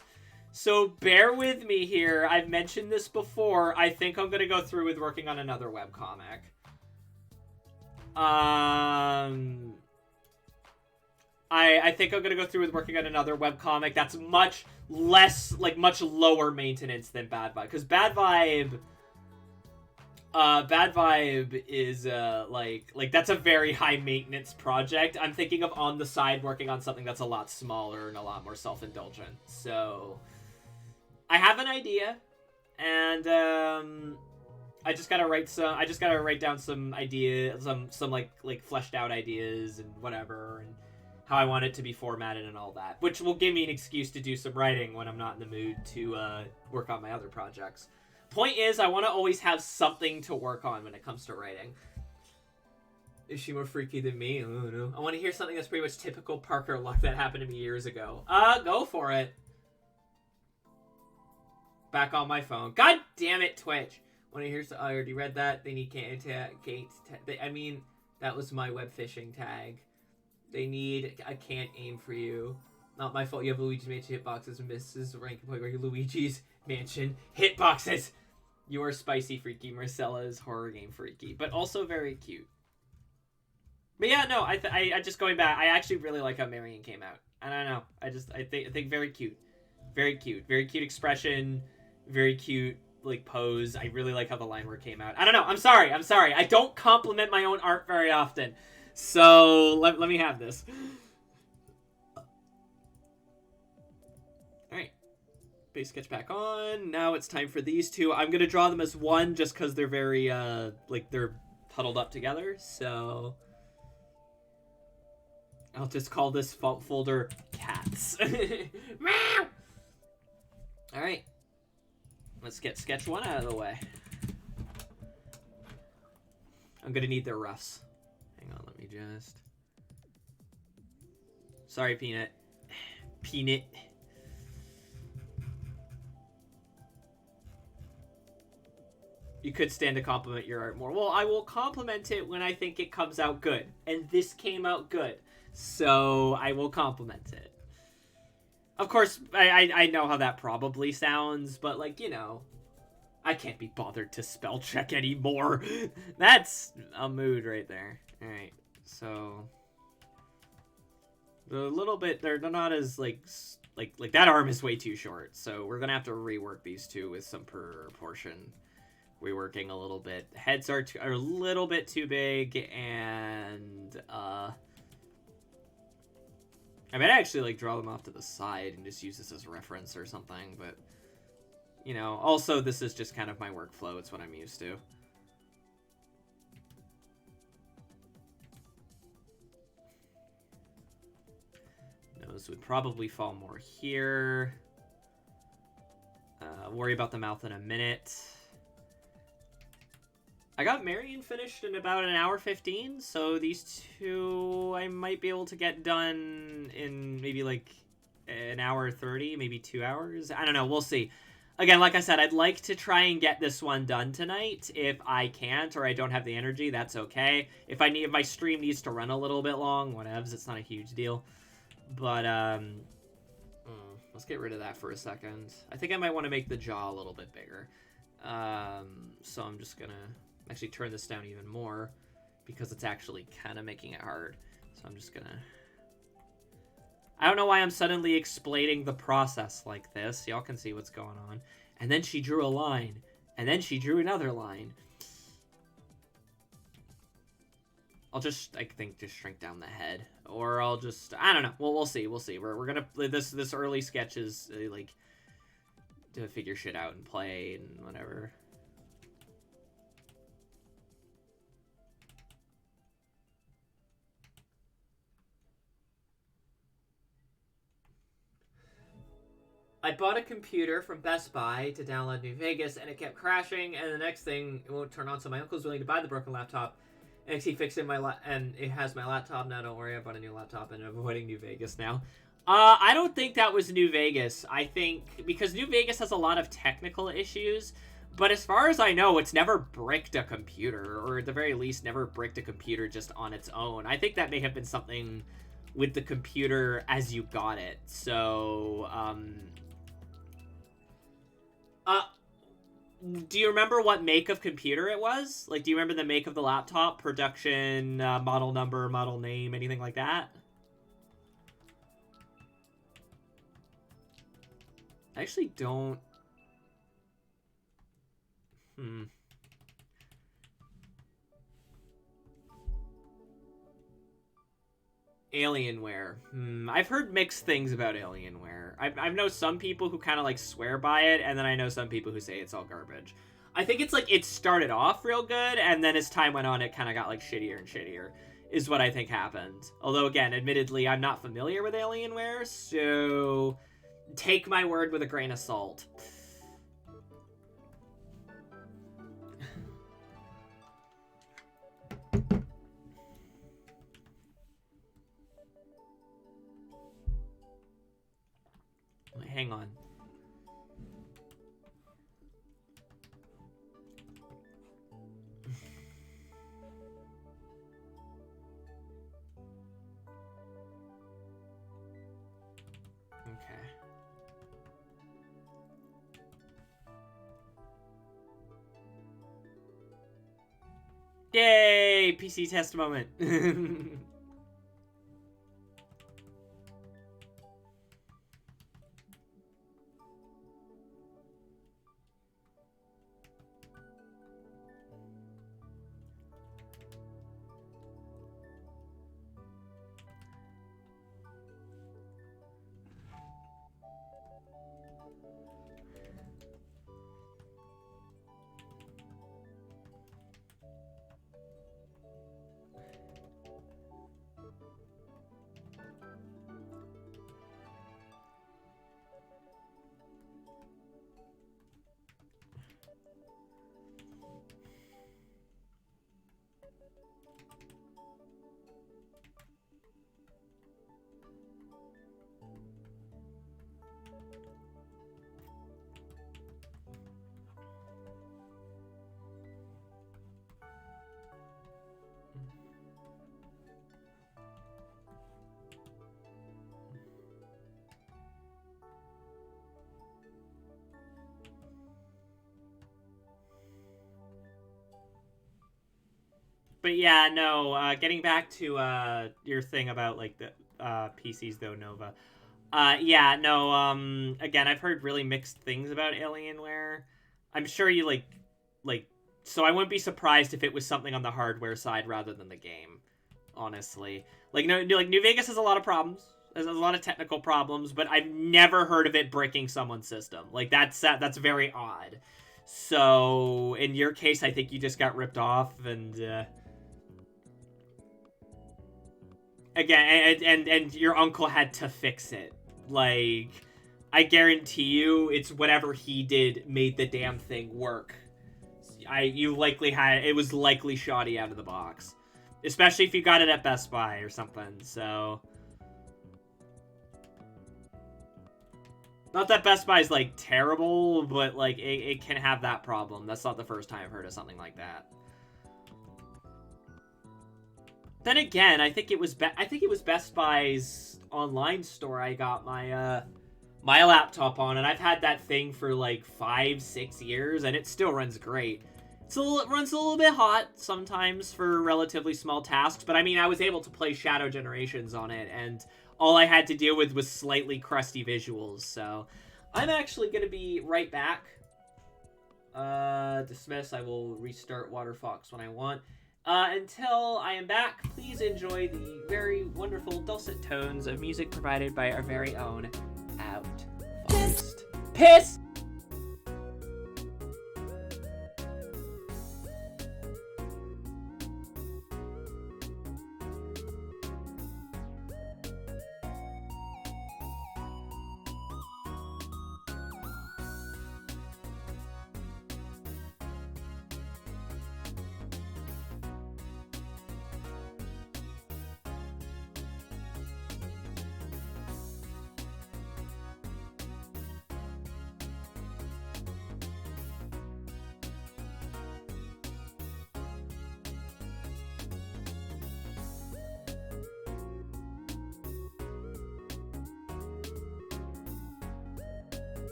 [SPEAKER 1] so bear with me here. I've mentioned this before. I think I'm going to go through with working on another webcomic. I think I'm going to go through with working on another webcomic that's much less, like, much lower maintenance than Bad Vibe. Because Bad Vibe is, like, that's a very high maintenance project. I'm thinking of on the side working on something that's a lot smaller and a lot more self-indulgent. So, I have an idea, and, I just gotta write down some ideas, some like fleshed out ideas and whatever, and how I want it to be formatted and all that, which will give me an excuse to do some writing when I'm not in the mood to, work on my other projects. Point is, I want to always have something to work on when it comes to writing. Is she more freaky than me? Oh, no. I want to hear something that's pretty much typical Parker luck that happened to me years ago. Go for it. Back on my phone. God damn it, Twitch. Want to hear I already read that. They need I mean, that was my web phishing tag. They need I can't aim for you. Not my fault you have Luigi's Mansion hitboxes and misses the ranking point where you Luigi's Mansion hitboxes. You are spicy freaky. Marcella is horror game freaky, but also very cute. But yeah, no, I just going back, I actually really like how Marion came out. I don't know. I think very cute. Very cute. Very cute expression. Very cute, like, pose. I really like how the line work came out. I don't know. I'm sorry. I don't compliment my own art very often. So, let me have this. Alright. Base sketch back on. Now it's time for these two. I'm going to draw them as one just because they're very, like, they're huddled up together. So, I'll just call this folder cats. Meow! Alright. Let's get sketch 1 out of the way. I'm going to need their roughs. Hang on, let me just... Sorry, Peanut. Peanut. You could stand to compliment your art more. Well, I will compliment it when I think it comes out good. And this came out good. So, I will compliment it. Of course, I know how that probably sounds, but, like, you know, I can't be bothered to spell check anymore. That's a mood right there. Alright, so... they're a little bit... They're not as, like, that arm is way too short. So we're gonna have to rework these two with some proportion. Reworking a little bit. Heads are a little bit too big, and, I might actually, like, draw them off to the side and just use this as reference or something, but... you know, also this is just kind of my workflow. It's what I'm used to. Nose would probably fall more here. Worry about the mouth in a minute. I got Marion finished in about an hour 15, so these two I might be able to get done in maybe like an hour 30, maybe 2 hours. I don't know. We'll see. Again, like I said, I'd like to try and get this one done tonight. If I can't or I don't have the energy, that's okay. If my stream needs to run a little bit long, whatevs, it's not a huge deal. But let's get rid of that for a second. I think I might want to make the jaw a little bit bigger. So I'm just gonna actually turn this down even more because it's actually kind of making it hard. So I'm just gonna... I don't know why I'm suddenly explaining the process like this. Y'all can see what's going on. And then she drew a line. And then she drew another line. I'll just, I think, just shrink down the head. Or I'll just, I don't know. Well, we'll see. We'll see. We're gonna, this early sketch is, like, to figure shit out and play and whatever. I bought a computer from Best Buy to download New Vegas, and it kept crashing, and the next thing, it won't turn on, so my uncle's willing to buy the broken laptop, and he fixed it and it has my laptop now. Don't worry, I bought a new laptop, and I'm avoiding New Vegas now. I don't think that was New Vegas. I think, because New Vegas has a lot of technical issues, but as far as I know, it's never bricked a computer, or at the very least, never bricked a computer just on its own. I think that may have been something with the computer as you got it, so, do you remember what make of computer it was? Like, do you remember the make of the laptop? Production, model number, model name, anything like that? I actually don't... Alienware. I've heard mixed things about Alienware. I know some people who kind of like swear by it, and then I know some people who say it's all garbage. I think it's like it started off real good, and then as time went on, it kind of got like shittier and shittier, is what I think happened. Although, again, admittedly, I'm not familiar with Alienware, so take my word with a grain of salt. Hang on. Okay. Yay! PC test moment. But yeah, no. Getting back to your thing about like the PCs though, Nova. Yeah, no. Again, I've heard really mixed things about Alienware. I'm sure you like. So I wouldn't be surprised if it was something on the hardware side rather than the game. Honestly, like no, like New Vegas has a lot of problems. There's a lot of technical problems, but I've never heard of it breaking someone's system. Like that's very odd. So in your case, I think you just got ripped off, and again, and your uncle had to fix it. Like, I guarantee you, it's whatever he did made the damn thing work. You likely had it was likely shoddy out of the box, especially if you got it at Best Buy or something. So, not that Best Buy is like terrible, but like it can have that problem. That's not the first time I've heard of something like that. Then again, I think it was Best Buy's online store I got my laptop on, and I've had that thing for like 5-6 years, and it still runs great. It runs a little bit hot sometimes for relatively small tasks, but I mean, I was able to play Shadow Generations on it, and all I had to deal with was slightly crusty visuals. So I'm actually gonna be right back. Dismiss. I will restart WaterFox when I want. Until I am back, please enjoy the very wonderful dulcet tones of music provided by our very own Outfoxed. Piss!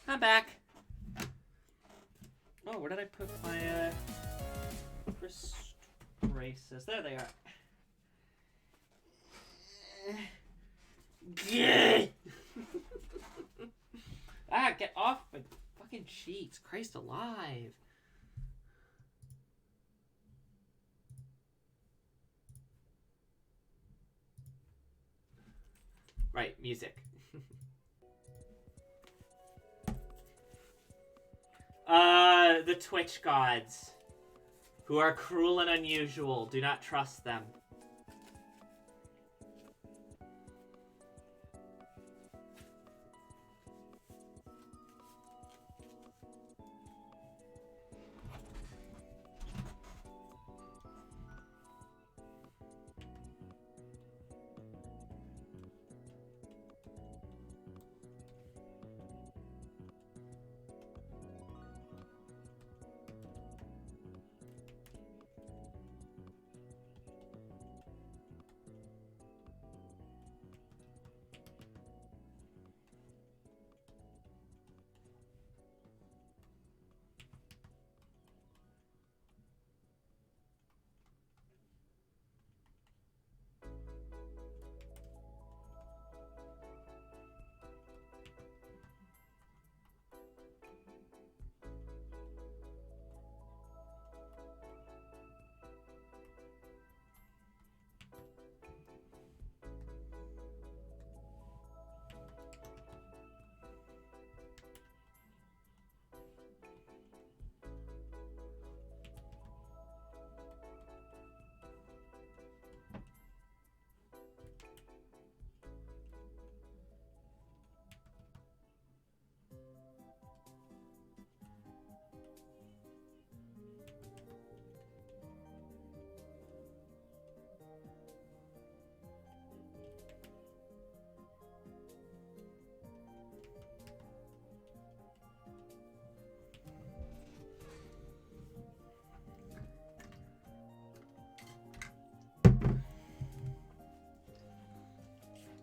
[SPEAKER 1] I'm back. Oh, where did I put my wrist braces? There they are. Ah, get off my fucking sheets. Christ alive. Right, music. The Twitch gods, who are cruel and unusual. Do not trust them.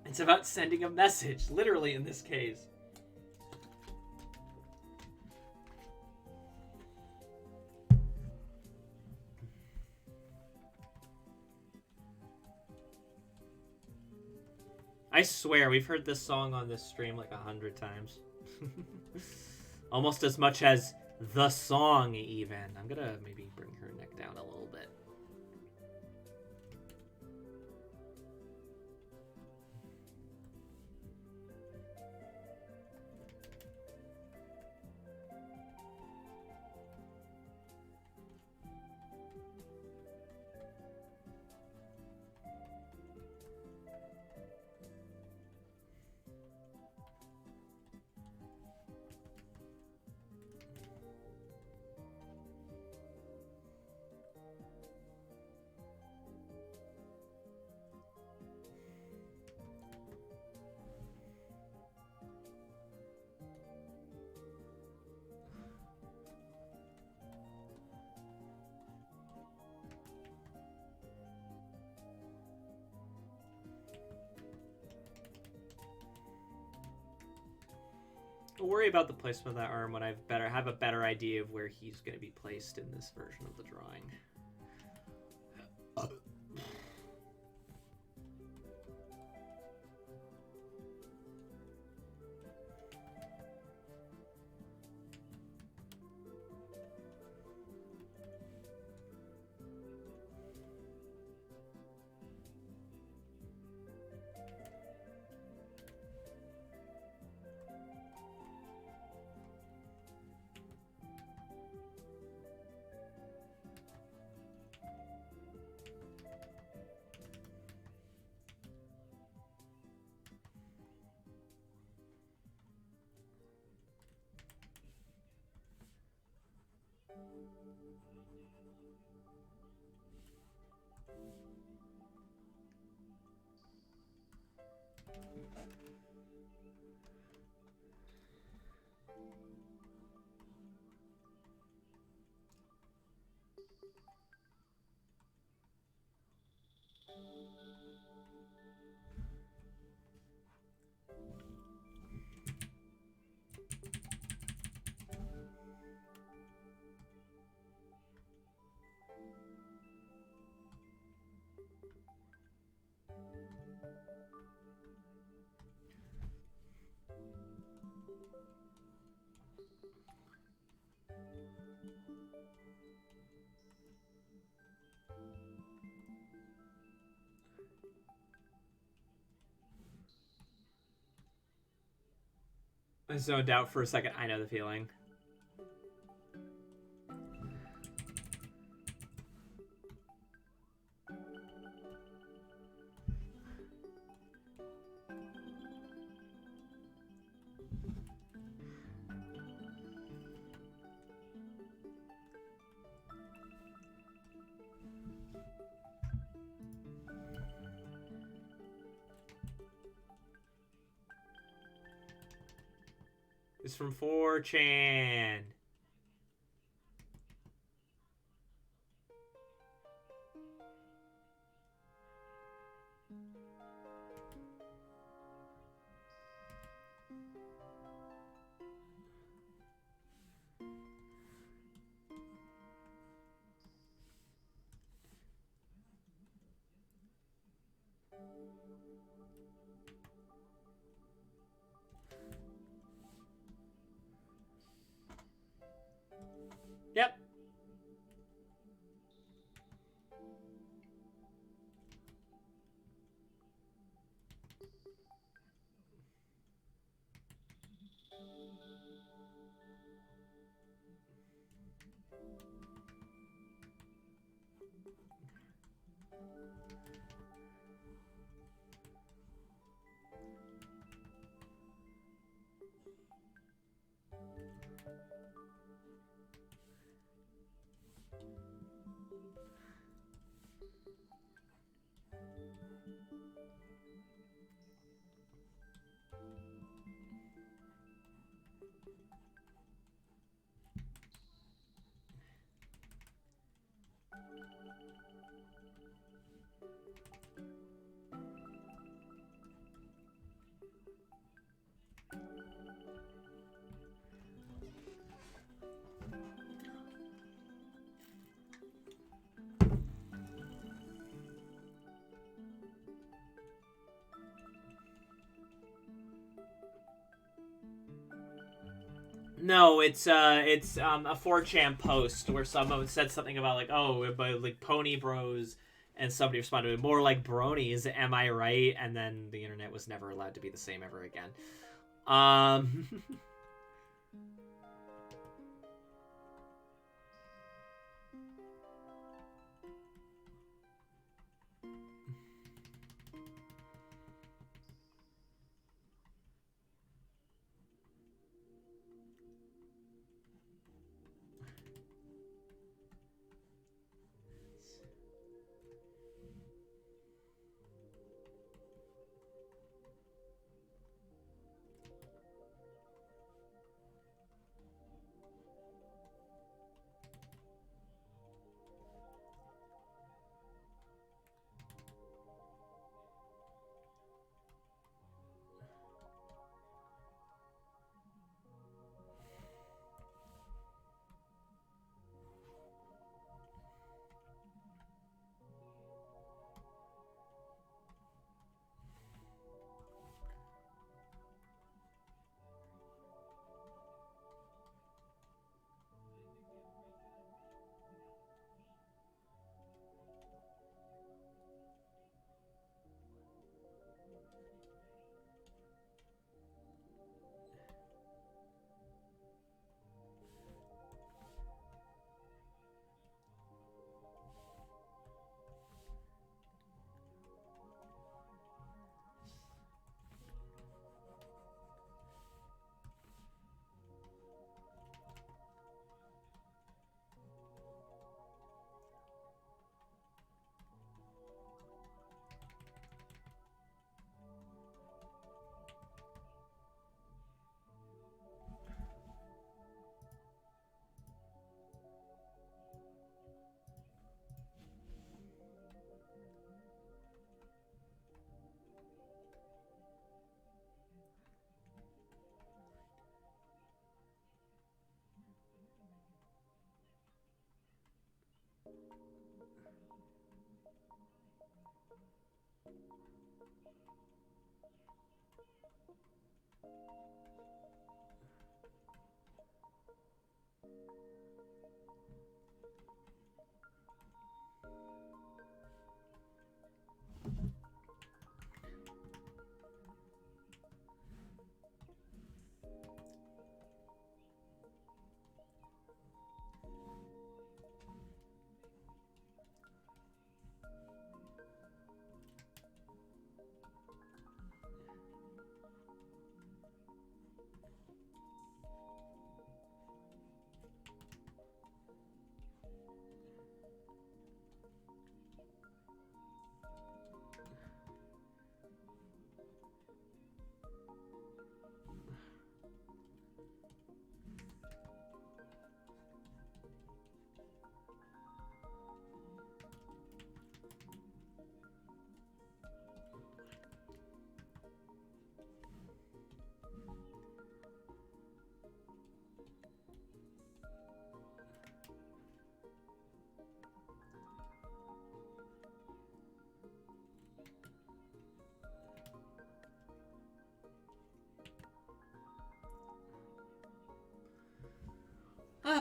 [SPEAKER 1] It's about sending a message, literally in this case. I swear, we've heard this song on this stream like 100 times. Almost as much as the song, even. I'm gonna maybe bring her neck down a little bit. I'll worry about the placement of that arm when I have a better idea of where he's going to be placed in this version of the drawing. I zoned out for a second. I know the feeling. It's from 4chan. Yep. No, it's a 4chan post where someone said something about like, oh, about like pony bros, and somebody responded more like bronies. Am I right? And then the internet was never allowed to be the same ever again.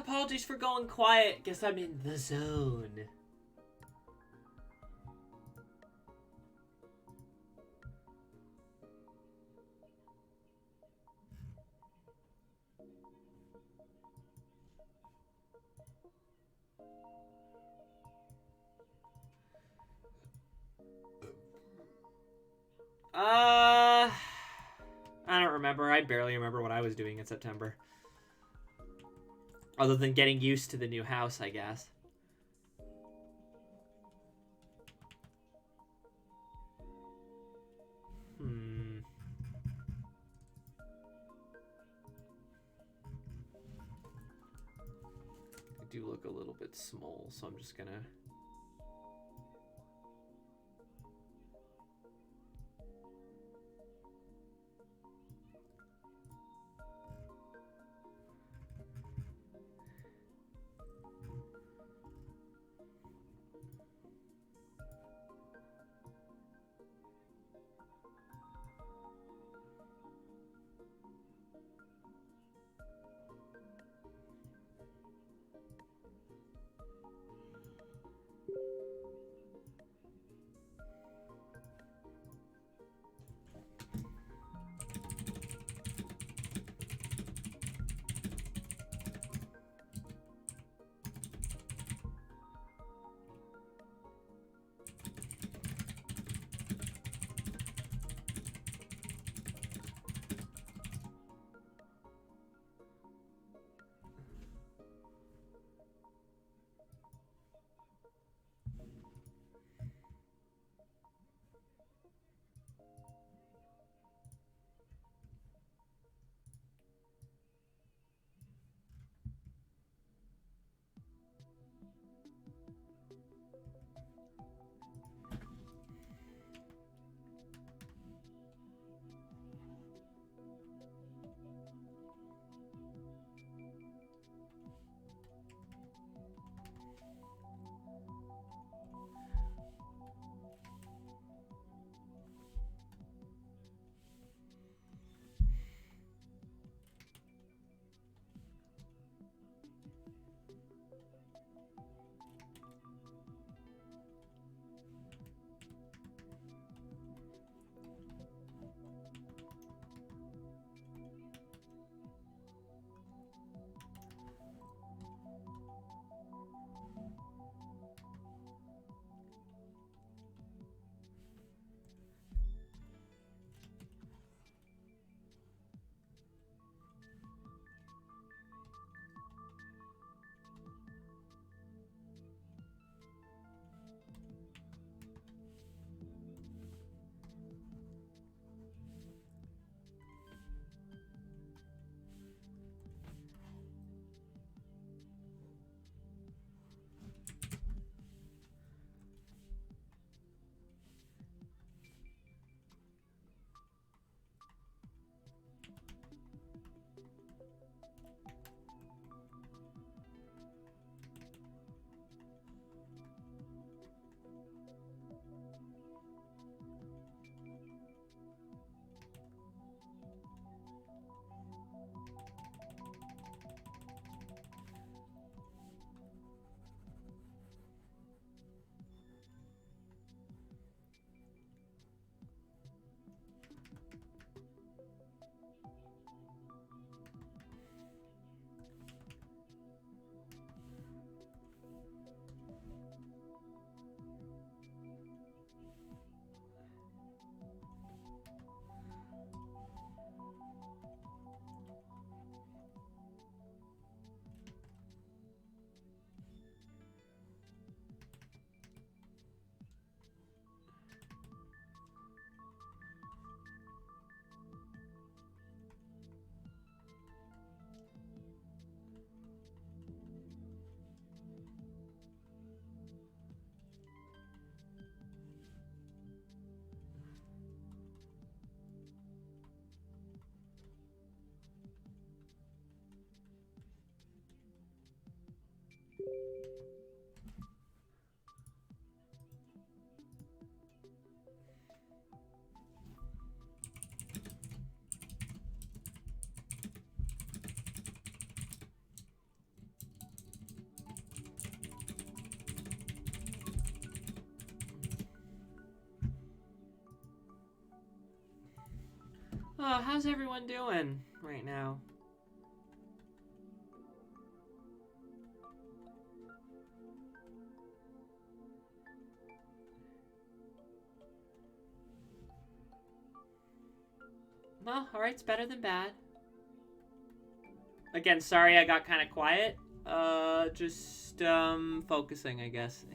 [SPEAKER 1] Apologies for going quiet. Guess I'm in the zone. I don't remember. I barely remember what I was doing in September. Other than getting used to the new house, I guess. I do look a little bit small, so I'm just gonna... How's everyone doing right now? Well, alright, it's better than bad. Again, sorry I got kind of quiet. Just, focusing, I guess.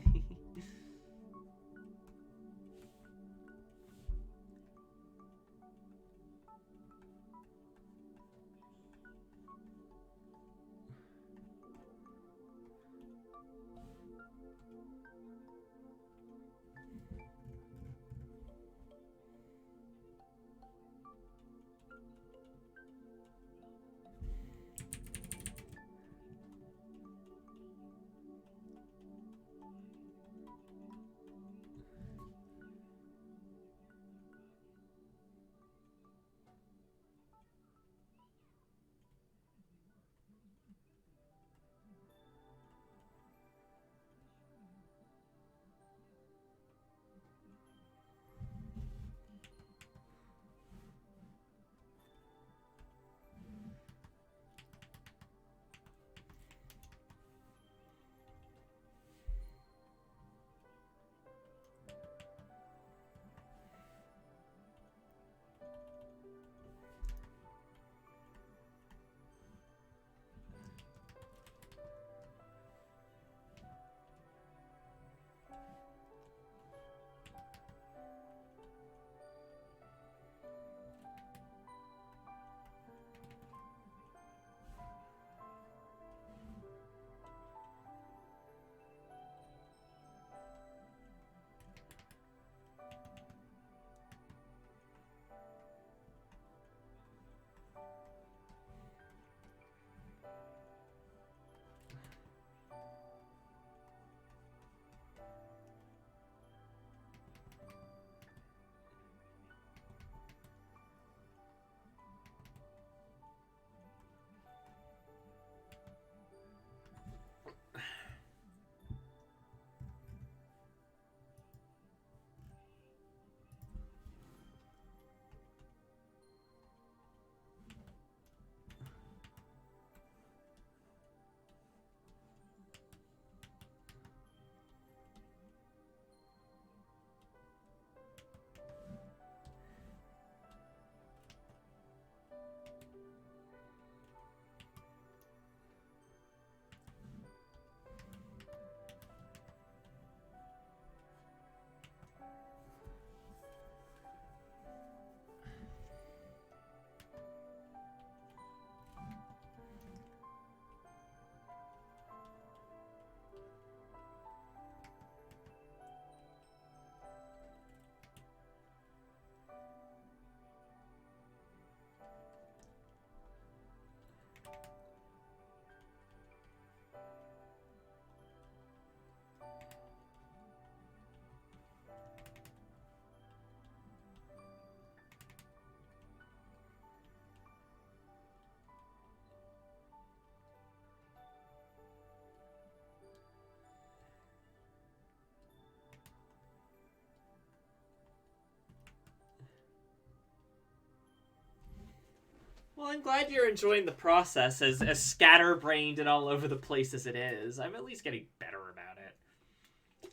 [SPEAKER 1] Well, I'm glad you're enjoying the process, as scatterbrained and all over the place as it is. I'm at least getting better about it.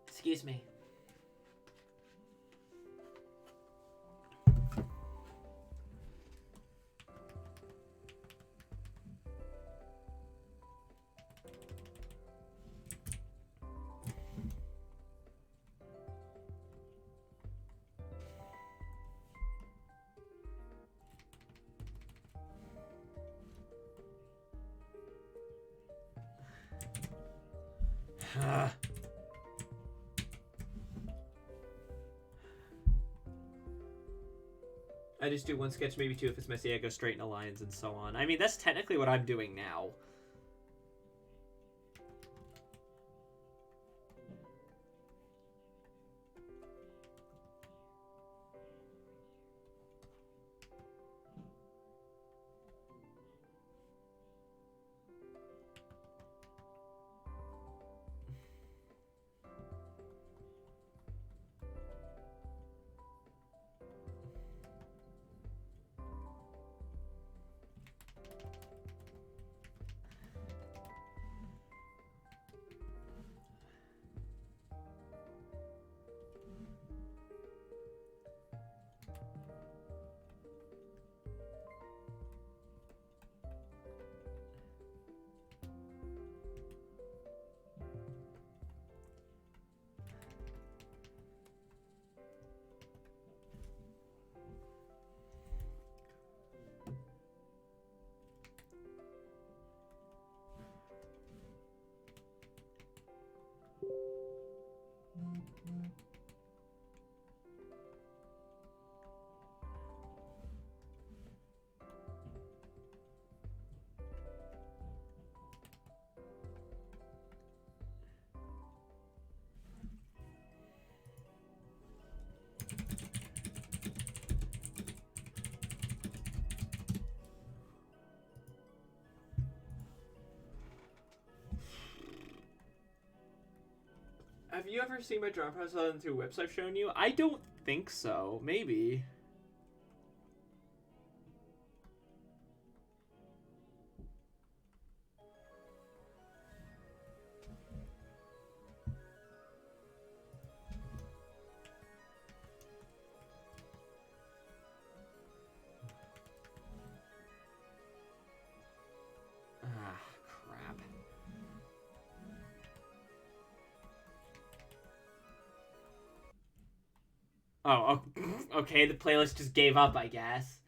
[SPEAKER 1] Excuse me. I just do one sketch, maybe two if it's messy. I go straight into lines and so on. I mean, that's technically what I'm doing now. Have you ever seen my drum press other than through whips I've shown you? I don't think so. Maybe. Ah, crap. Oh, okay, the playlist just gave up, I guess.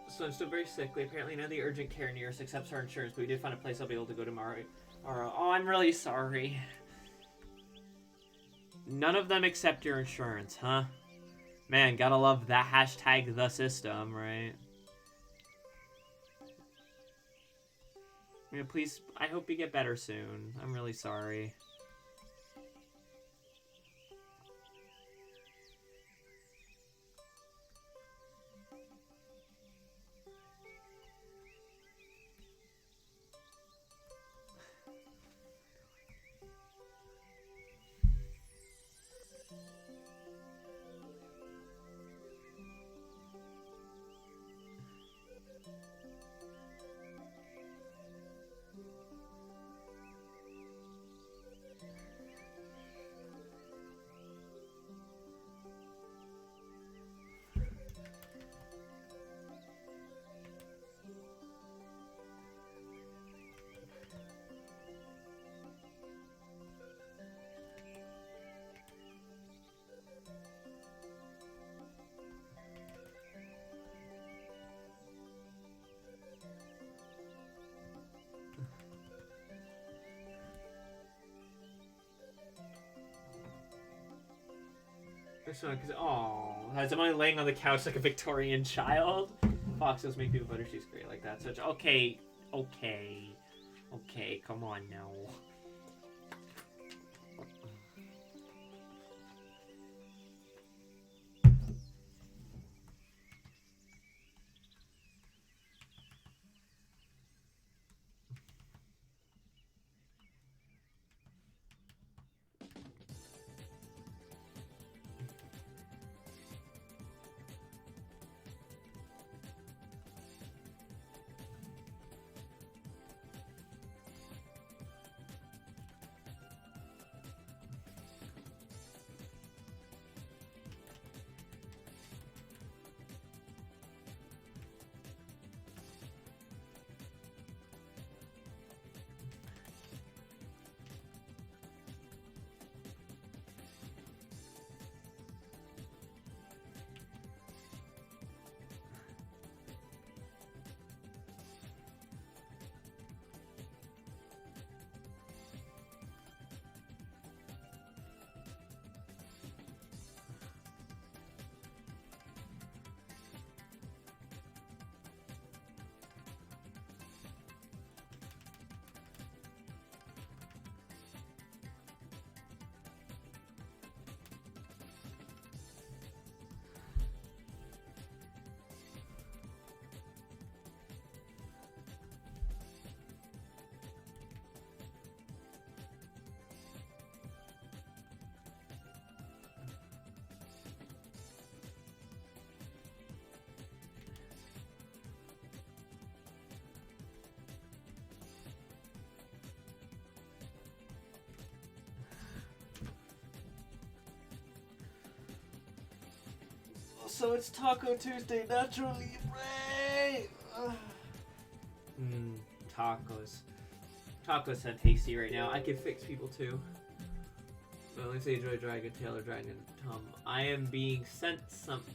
[SPEAKER 1] So I'm still very sickly. Apparently none of the urgent care near us accepts our insurance, but we did find a place I'll be able to go tomorrow. Oh, I'm really sorry. None of them accept your insurance, huh? Man, gotta love that hashtag the system, right? Yeah, please, I hope you get better soon. I'm really sorry. As I'm only laying on the couch like a Victorian child. Foxes make people better. She's great like that. So okay, come on now. So it's Taco Tuesday, Nacho Libre! Tacos. Tacos sound tasty right now. I could fix people too. Well, let's say enjoy Dragon Tail or Dragon Tom. I am being sent something.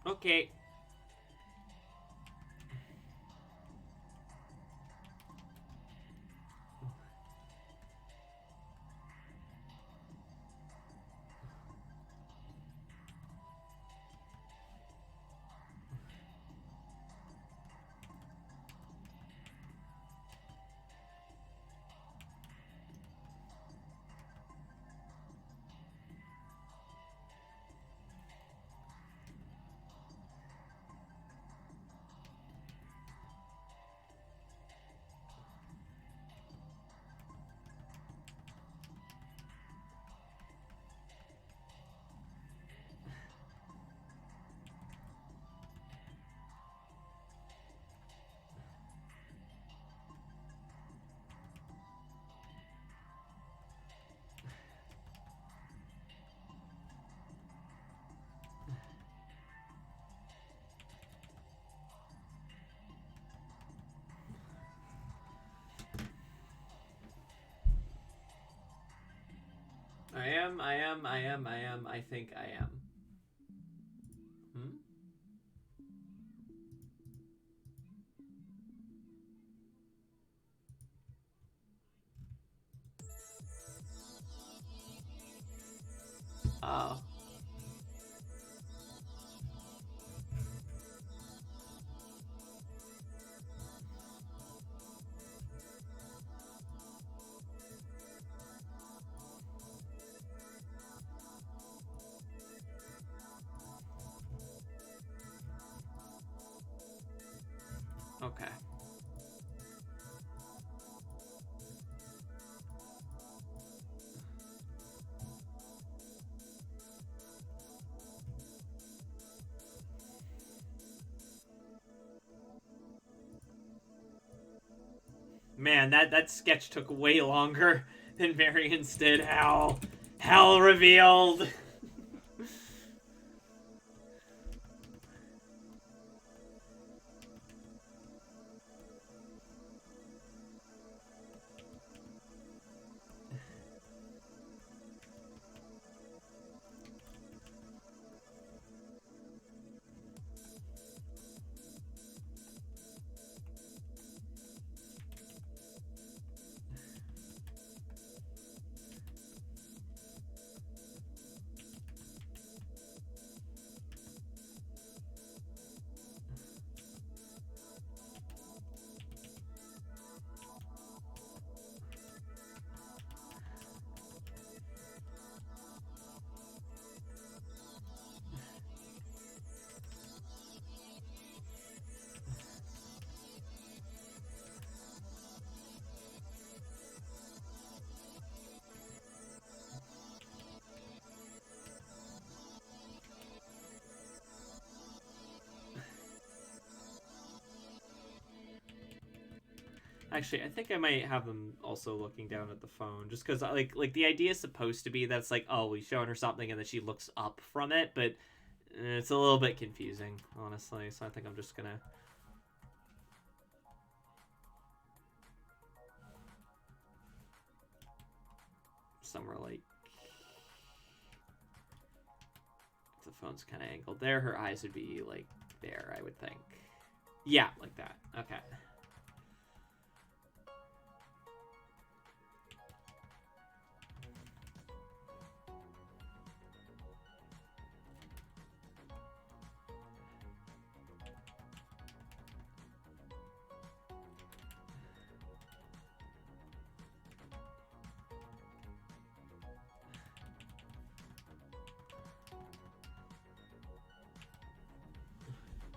[SPEAKER 1] Okay. I think I am. Oh. Okay. Man, that sketch took way longer than Variance did. Hell revealed. Actually, I think I might have them also looking down at the phone, just because like the idea is supposed to be that it's like, oh, we've shown her something and then she looks up from it, but it's a little bit confusing, honestly. So I think I'm just gonna somewhere like if the phone's kind of angled there, her eyes would be like there, I would think. Yeah, like that. Okay.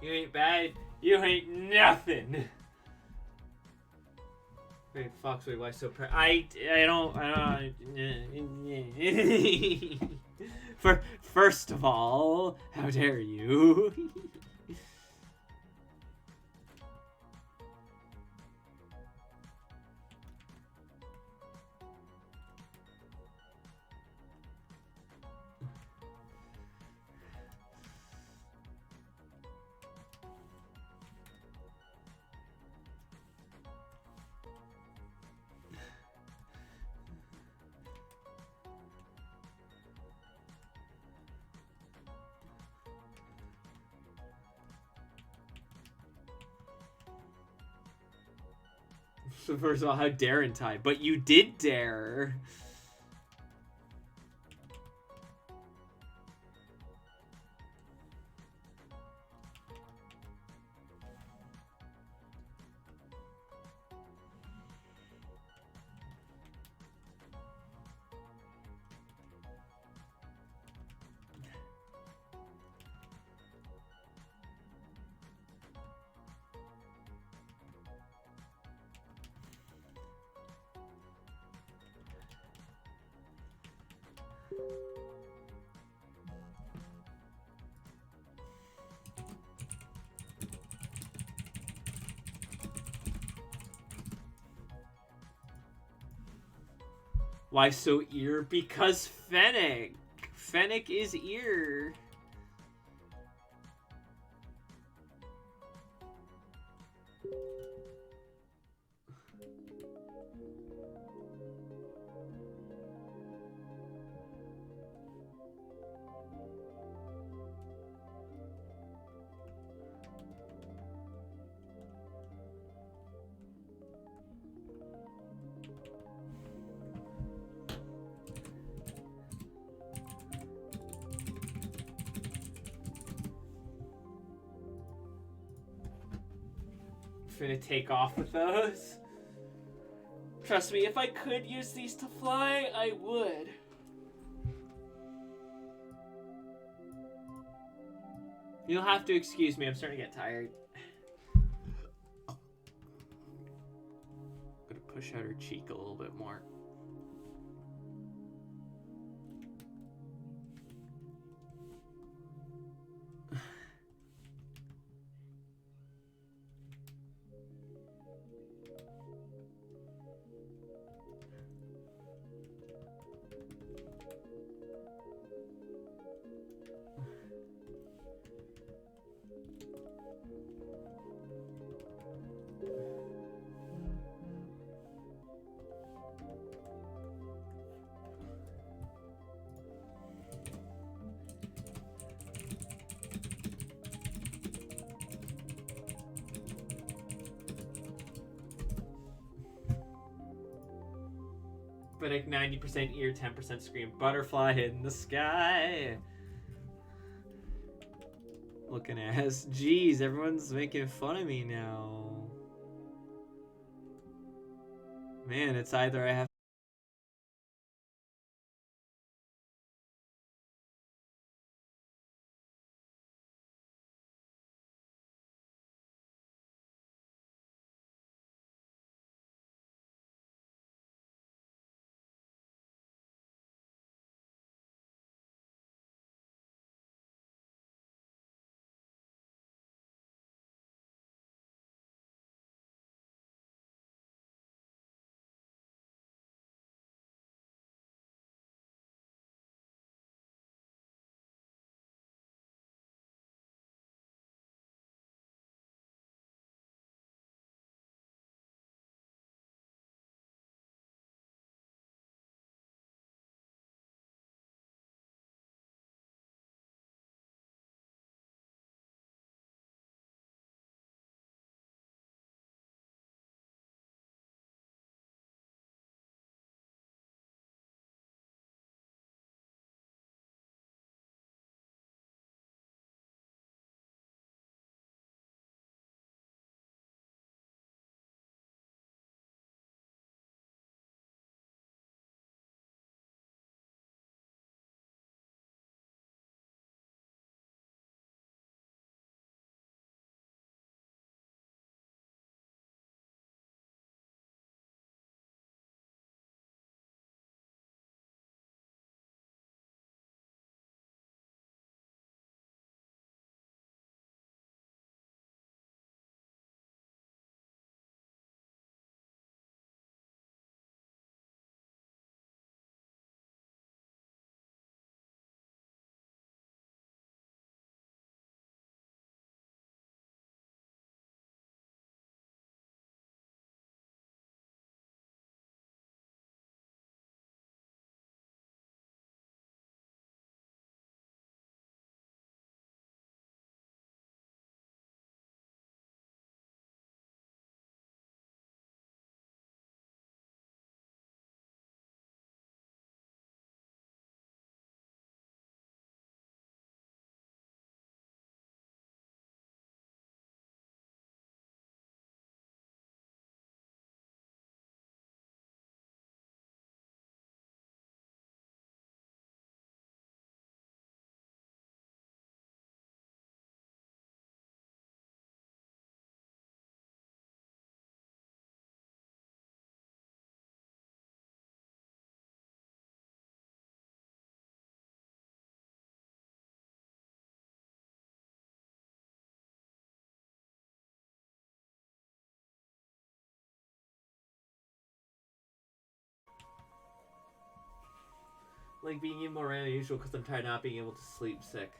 [SPEAKER 1] You ain't bad. You ain't nothing. Wait, FOXWAY, why so proud? I don't. First of all, how dare you? So first of all, how daren't I? But you did dare. Why so ear? Because Fennec. Fennec is ear. Finna take off with those. Trust me, if I could use these to fly, I would. You'll have to excuse me, I'm starting to get tired. I'm gonna push out her cheek a little bit more. But like 90% ear, 10% scream. Butterfly in the sky. Looking ass. Jeez, everyone's making fun of me now. Man, it's either I have Like being even more random than usual because I'm tired of not being able to sleep sick.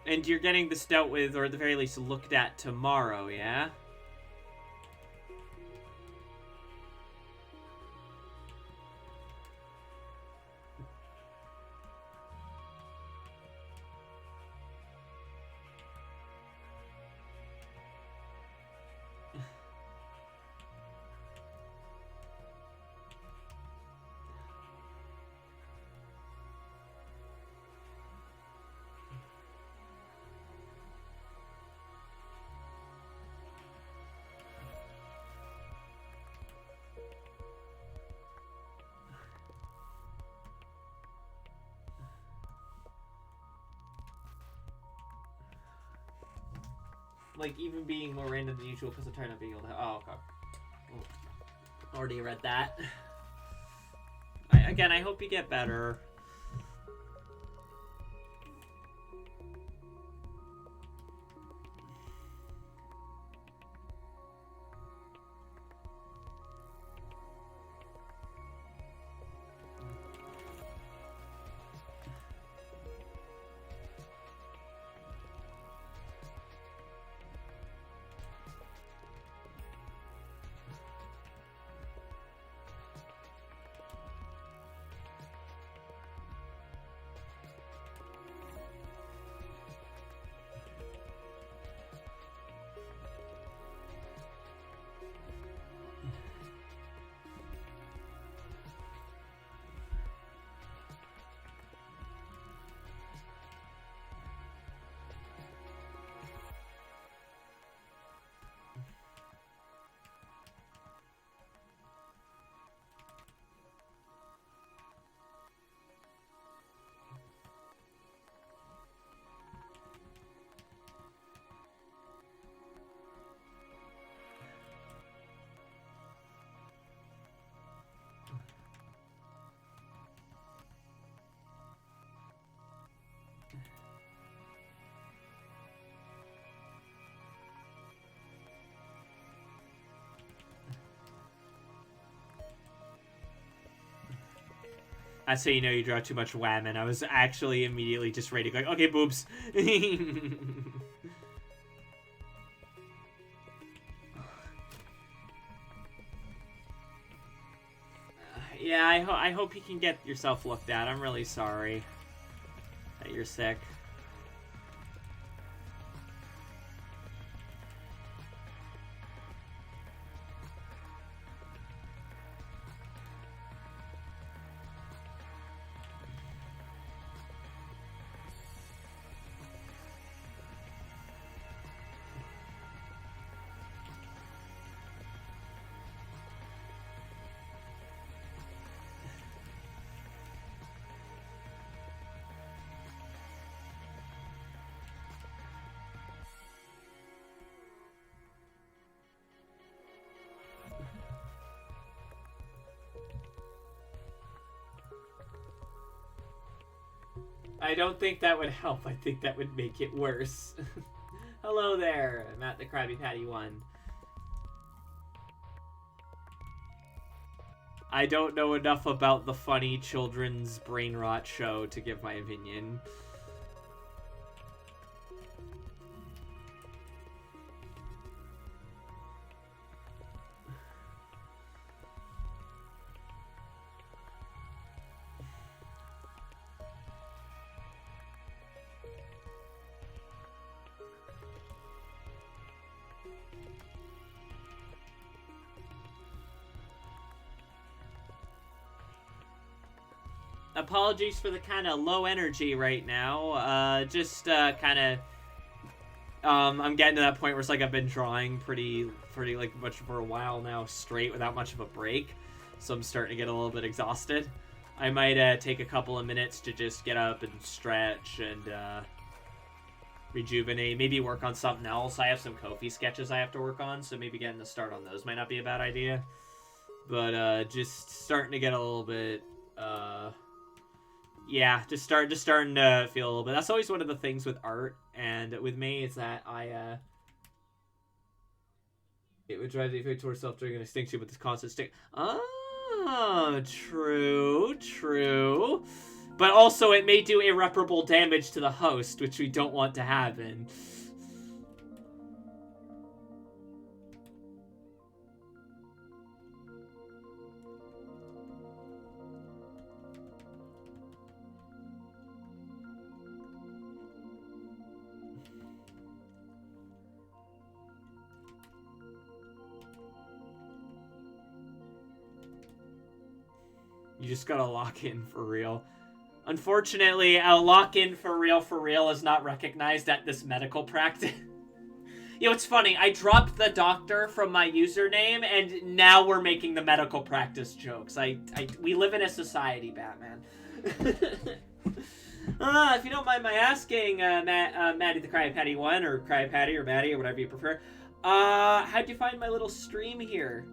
[SPEAKER 1] And you're getting this dealt with, or at the very least looked at tomorrow, yeah? Like, even being more random than usual because I'm tired of not being able to... Oh, okay. Oh, already read that. Again, I hope you get better. That's how you know you draw too much wham, and I was actually immediately just ready to go, okay, boobs. Yeah, I hope you can get yourself looked at. I'm really sorry that you're sick. I don't think that would help. I think that would make it worse. Hello there, Matt the Krabby Patty 1. I don't know enough about the funny children's brain rot show to give my opinion. Apologies for the kind of low energy right now. I'm getting to that point where it's like I've been drawing pretty like much for a while now straight without much of a break, so I'm starting to get a little bit exhausted. I might take a couple of minutes to just get up and stretch and rejuvenate. Maybe work on something else. I have some Ko-fi sketches I have to work on, so maybe getting a start on those might not be a bad idea. But just starting to get a little bit. Yeah, just starting to feel a little bit. That's always one of the things with art and with me is that It would drive the effect towards self during an extinction with this constant stick. Ah, true, true. But also, it may do irreparable damage to the host, which we don't want to happen. You just gotta lock in for real. Unfortunately, a lock-in for real is not recognized at this medical practice. You know, it's funny. I dropped the doctor from my username, and now we're making the medical practice jokes. We live in a society, Batman. If you don't mind my asking, Maddie the Cry Patty 1, or Cry Patty, or Maddie, or whatever you prefer, how'd you find my little stream here?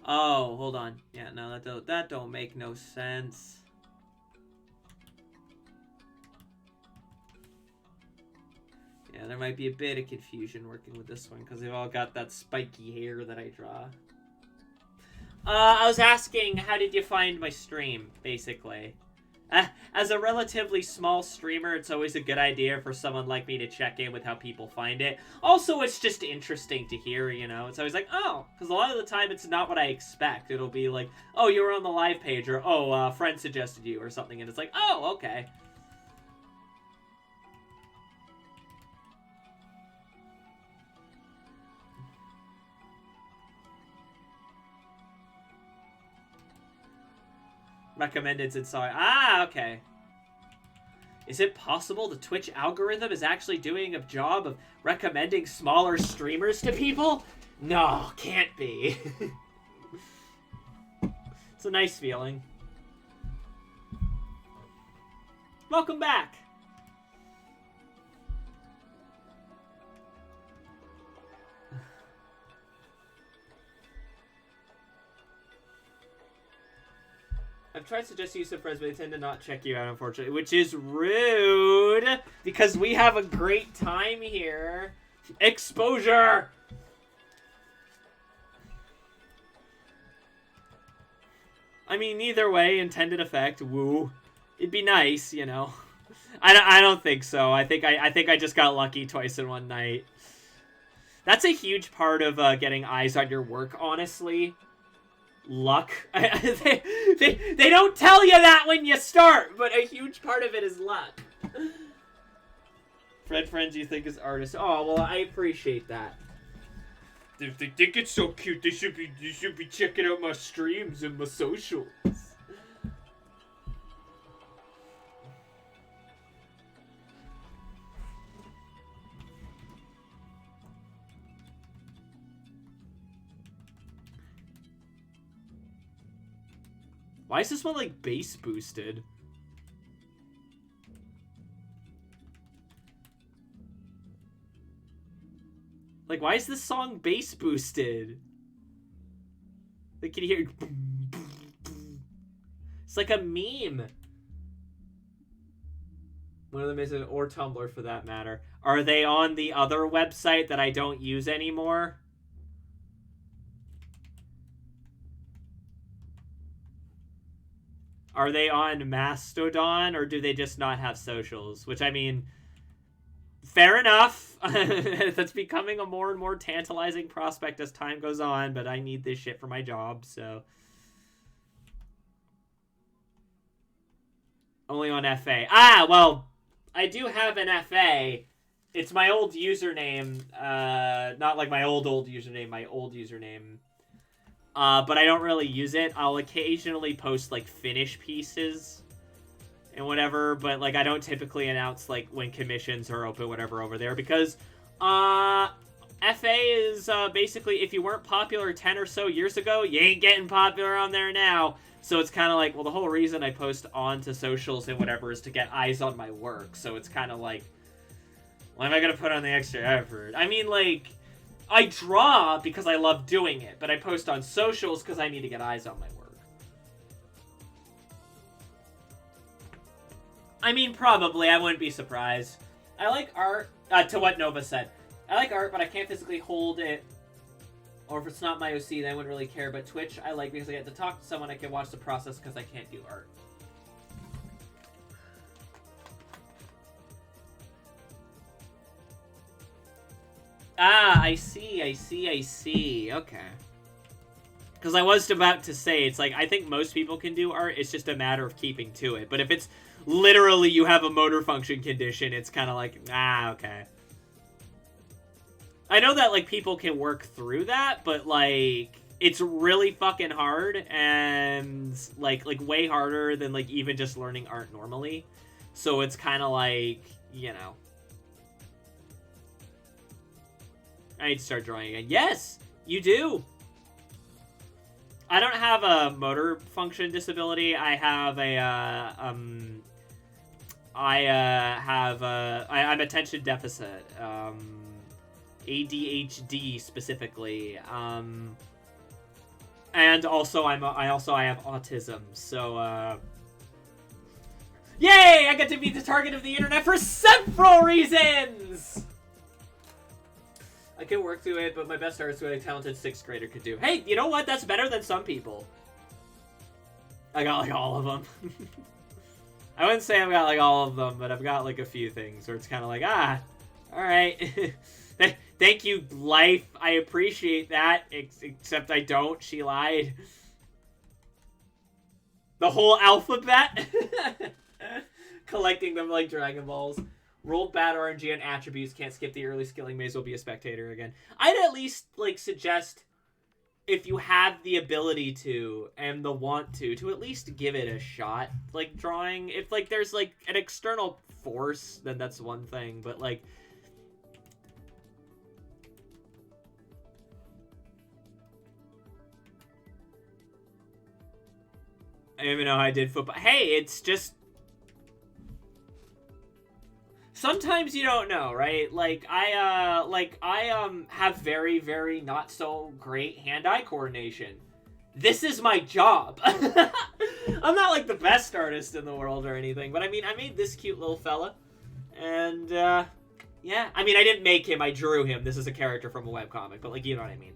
[SPEAKER 1] Oh, hold on. Yeah, no, that don't make no sense. Yeah, there might be a bit of confusion working with this one because they've all got that spiky hair that I draw. I was asking, how did you find my stream, basically? As a relatively small streamer, it's always a good idea for someone like me to check in with how people find it. Also, it's just interesting to hear, you know? It's always like, oh, because a lot of the time it's not what I expect. It'll be like, oh, you were on the live page, or oh, a friend suggested you, or something, and it's like, oh, okay. Recommended since sorry. Ah, okay. Is it possible the Twitch algorithm is actually doing a job of recommending smaller streamers to people? No, can't be. It's a nice feeling. Welcome back. I've tried to suggest use of friends, but they tend to not check you out, unfortunately, which is rude, because we have a great time here. Exposure! I mean, either way, intended effect, woo. It'd be nice, you know. I don't think so. I think I just got lucky twice in one night. That's a huge part of getting eyes on your work, honestly. Luck. They don't tell you that when you start, but a huge part of it is luck. Friends you think is artists. Oh, well, I appreciate that. If they think it's so cute, they should be checking out my streams and my socials. Why is this one, like, bass boosted? Like, why is this song bass boosted? Like, can you hear... It's like a meme. One of them is or Tumblr, for that matter. Are they on the other website that I don't use anymore? Are they on Mastodon, or do they just not have socials? Which, I mean, fair enough. That's becoming a more and more tantalizing prospect as time goes on, but I need this shit for my job, so... Only on FA. Ah, well, I do have an FA. It's my old username. Not like my old username, my old username. But I don't really use it. I'll occasionally post, like, finish pieces and whatever, but, like, I don't typically announce, like, when commissions are open, whatever, over there, because, FA is basically if you weren't popular 10 or so years ago, you ain't getting popular on there now. So it's kind of like, well, the whole reason I post onto socials and whatever is to get eyes on my work. So it's kind of like, why am I going to put on the extra effort? I mean, like, I draw because I love doing it, but I post on socials because I need to get eyes on my work. I mean, probably. I wouldn't be surprised. I like art, to what Nova said. I like art, but I can't physically hold it. Or if it's not my OC, then I wouldn't really care. But Twitch, I like because I get to talk to someone. I can watch the process because I can't do art. Ah, I see. Okay. Because I was about to say, it's like, I think most people can do art. It's just a matter of keeping to it. But if it's literally you have a motor function condition, it's kind of like, okay. I know that, like, people can work through that, but, like, it's really fucking hard and, like way harder than, like, even just learning art normally. So it's kind of like, you know. I need to start drawing again. Yes, you do. I don't have a motor function disability. I have a, I'm attention deficit, ADHD specifically, and also I have autism, so, yay! I get to be the target of the internet for several reasons! I can work through it, but my best art is what a talented 6th grader could do. Hey, you know what? That's better than some people. I got, like, all of them. I wouldn't say I've got, like, all of them, but I've got, like, a few things where it's kind of like, alright. Thank you, life. I appreciate that, except I don't. She lied. The whole alphabet? Collecting them like Dragon Balls. Rolled bad RNG and attributes, can't skip the early skilling, may as well be a spectator again. I'd at least, like, suggest, if you have the ability to, and the want to at least give it a shot, like, drawing. If, like, there's, like, an external force, then that's one thing, but, like... I don't even know how I did football. Hey, it's just... Sometimes you don't know, right? Like, I have very, very not so great hand-eye coordination. This is my job. I'm not, like, the best artist in the world or anything, but I mean, I made this cute little fella. And, yeah. I mean, I didn't make him, I drew him. This is a character from a webcomic, but, like, you know what I mean.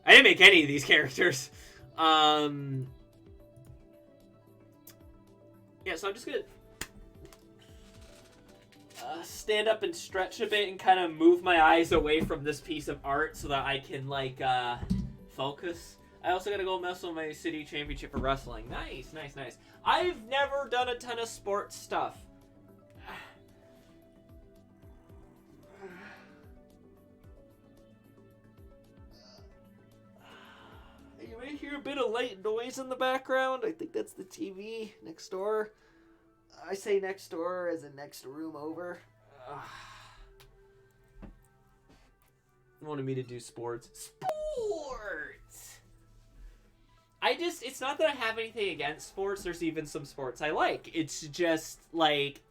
[SPEAKER 1] I didn't make any of these characters. Yeah, so I'm just gonna... stand up and stretch a bit and kind of move my eyes away from this piece of art so that I can, like, focus. I also gotta go mess with my city championship for wrestling. Nice. I've never done a ton of sports stuff. You may hear a bit of light noise in the background. I think that's the TV next door. I say next door as in next room over. Wanted me to do sports. Sports! It's not that I have anything against sports. There's even some sports I like. It's just, like,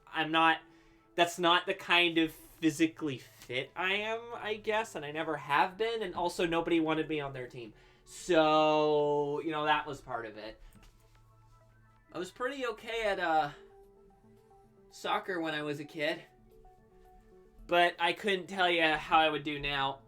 [SPEAKER 1] that's not the kind of physically fit I am, I guess, and I never have been, and also nobody wanted me on their team. So, you know, that was part of it. I was pretty okay at, soccer when I was a kid. But I couldn't tell you how I would do now.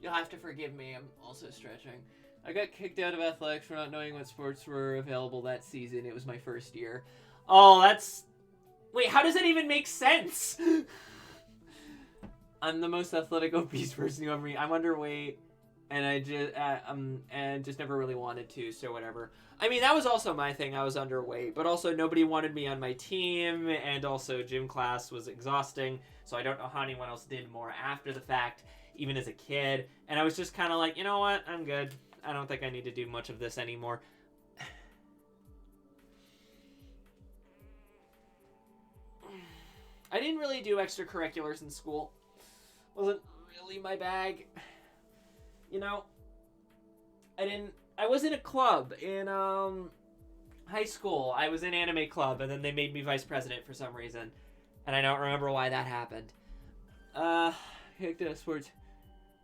[SPEAKER 1] You'll have to forgive me, I'm also stretching. I got kicked out of athletics for not knowing what sports were available that season. It was my first year. Oh, that's... Wait, how does that even make sense? I'm the most athletic obese person you ever meet. I'm underweight. And I just, and just never really wanted to, so whatever. I mean, that was also my thing. I was underweight, but also nobody wanted me on my team, and also gym class was exhausting, so I don't know how anyone else did more after the fact, even as a kid. And I was just kind of like, you know what? I'm good. I don't think I need to do much of this anymore. I didn't really do extracurriculars in school. Wasn't really my bag. You know, I was in a club in high school. I was in anime club, and then they made me vice president for some reason, and I don't remember why that happened. Sports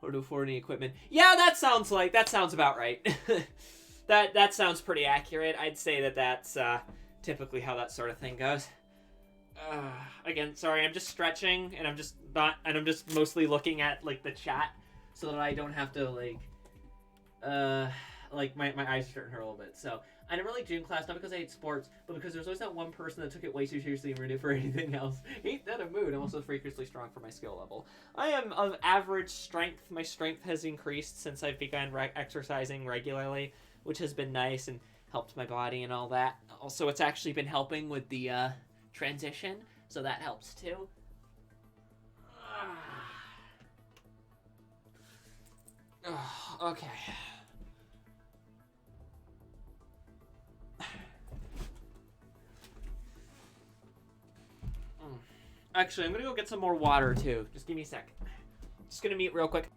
[SPEAKER 1] or to afford any equipment. Yeah, that sounds about right. that sounds pretty accurate. I'd say that's typically how that sort of thing goes. Again, sorry, I'm just stretching, and I'm just mostly looking at like the chat so that I don't have to my eyes are starting to hurt a little bit. So I never liked gym class, not because I hate sports, but because there's always that one person that took it way too seriously and ruined it for anything else. Ain't that a mood? I'm also freakishly strong for my skill level. I am of average strength. My strength has increased since I've begun exercising regularly, which has been nice and helped my body and all that. Also, it's actually been helping with the transition, so that helps too. Okay. Actually, I'm gonna go get some more water too. Just give me a sec. Just gonna mute real quick.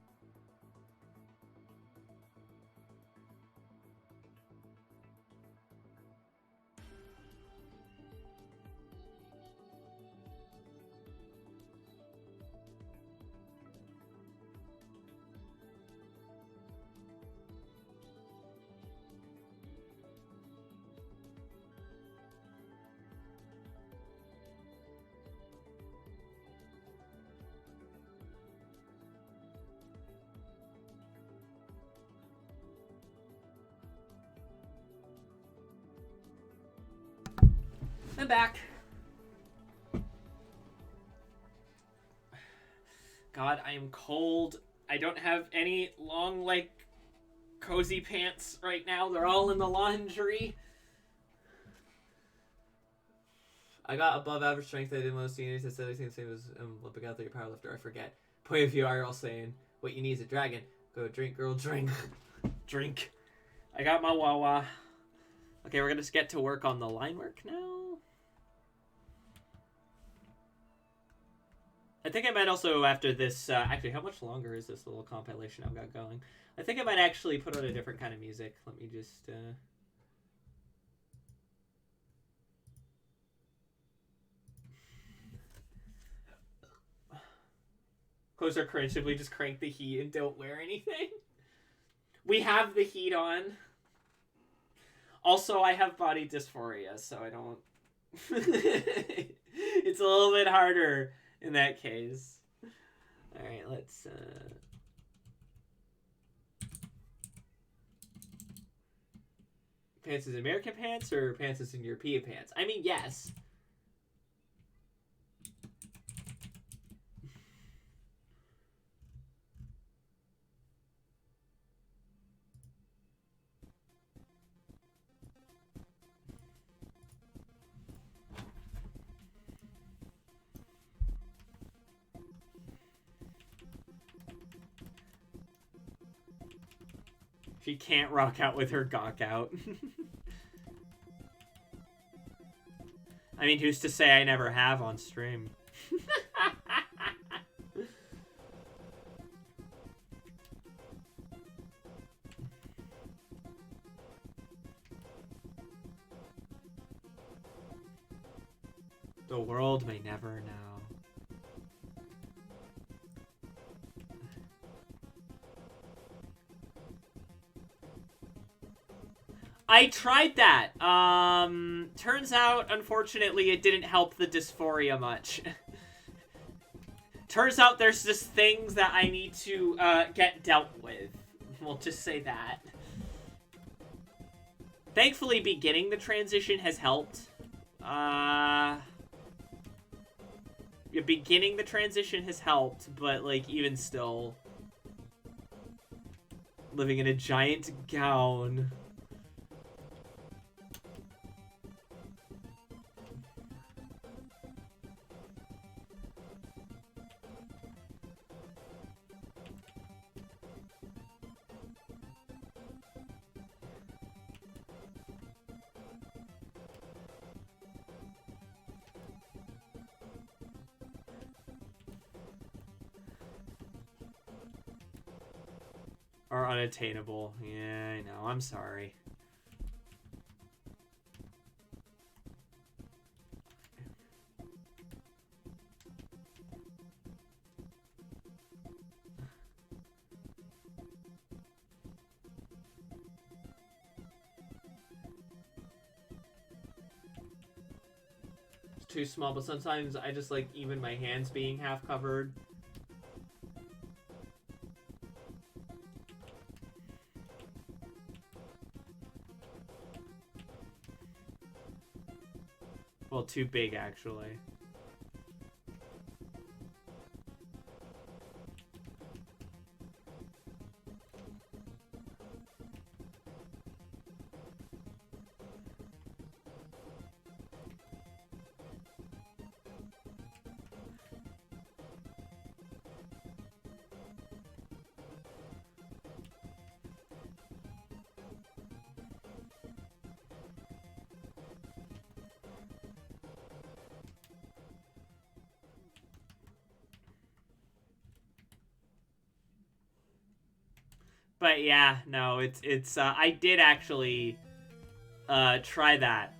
[SPEAKER 1] I'm back. God, I am cold. I don't have any long, cozy pants right now. They're all in the laundry. I got above average strength. I didn't want to see anything. Said the same as Olympic athlete or powerlifter. I forget. Point of view IRL saying, what you need is a dragon. Go drink, girl, drink. Drink. I got my Wawa. Okay, we're going to get to work on the line work now. I think I might also, after this, actually, how much longer is this little compilation I've got going? I think I might actually put on a different kind of music. Let me just, Clothes are cringe. Should we just crank the heat and don't wear anything? We have the heat on. Also, I have body dysphoria, so I don't... It's a little bit harder in that case. Alright, let's... Pants is American pants or pants is in European pants? I mean, yes. She can't rock out with her gawk out. I mean, who's to say I never have on stream? The world may never know. I tried that. Turns out, unfortunately, it didn't help the dysphoria much. Turns out there's just things that I need to get dealt with. We'll just say that. Thankfully, beginning the transition has helped. Yeah, beginning the transition has helped, but, even still... Living in a giant gown... are unattainable. Yeah, I know. I'm sorry. It's too small, but sometimes I just like even my hands being half covered. Well, too big, actually. But yeah, no, it's I did actually try that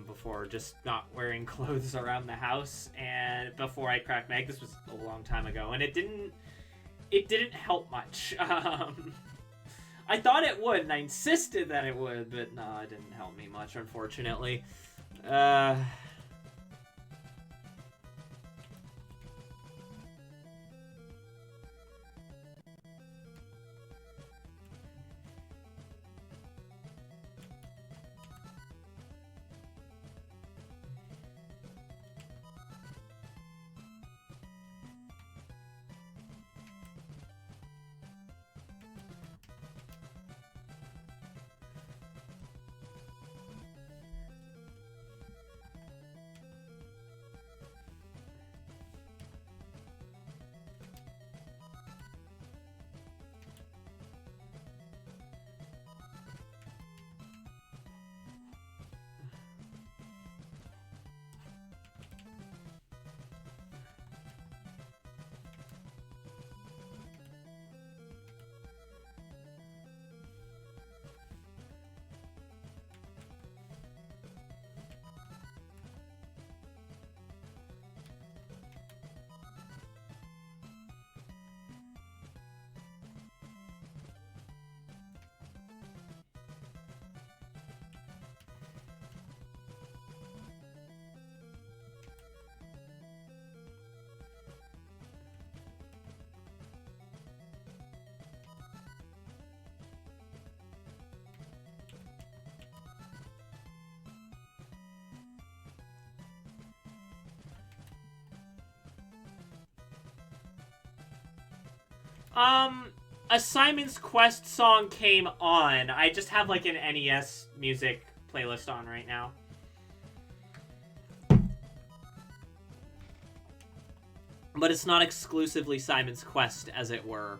[SPEAKER 1] before, just not wearing clothes around the house, and before I cracked my egg. This was a long time ago, and it didn't help much. I thought it would, and I insisted that it would, but no, it didn't help me much, unfortunately. A Simon's Quest song came on. I just have like an NES music playlist on right now. But it's not exclusively Simon's Quest, as it were.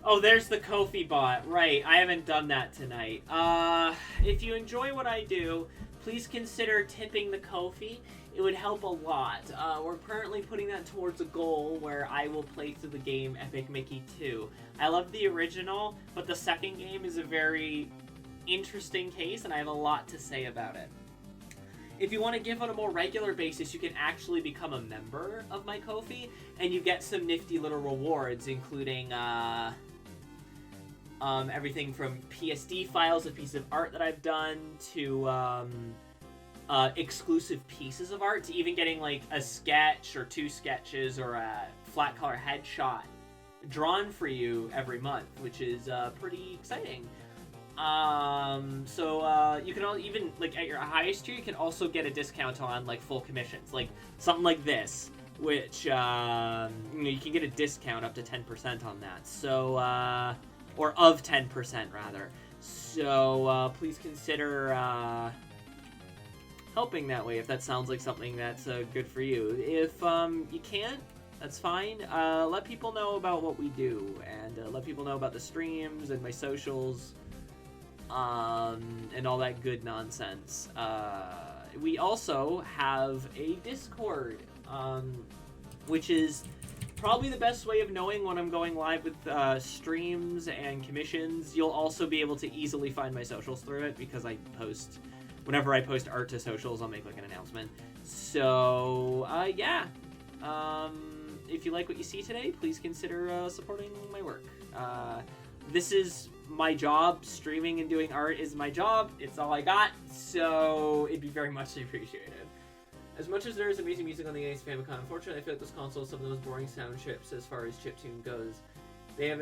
[SPEAKER 1] Oh, there's the Ko-fi bot. Right, I haven't done that tonight. If you enjoy what I do, please consider tipping the Ko-fi. It would help a lot. We're currently putting that towards a goal where I will play through the game Epic Mickey 2. I love the original, but the second game is a very interesting case, and I have a lot to say about it. If you want to give on a more regular basis, you can actually become a member of my Ko-fi, and you get some nifty little rewards, including Everything from PSD files of pieces of art that I've done to exclusive pieces of art to even getting like a sketch or 2 sketches or a flat color headshot drawn for you every month, which is pretty exciting. So you can even like at your highest tier, you can also get a discount on like full commissions, like something like this, which you know, you can get a discount up to 10% on that. So or of 10% rather. So please consider helping that way if that sounds like something that's good for you. If you can't, that's fine. Let people know about what we do, and let people know about the streams and my socials, and all that good nonsense. We also have a Discord, which is probably the best way of knowing when I'm going live with streams and commissions. You'll also be able to easily find my socials through it, because I post, whenever I post art to socials, I'll make like an announcement. So, yeah. If you like what you see today, please consider supporting my work. This is my job. Streaming and doing art is my job. It's all I got, so it'd be very much appreciated. As much as there is amazing music on the NES Famicom, unfortunately, I feel like this console has some of the most boring sound chips as far as chiptune goes. They are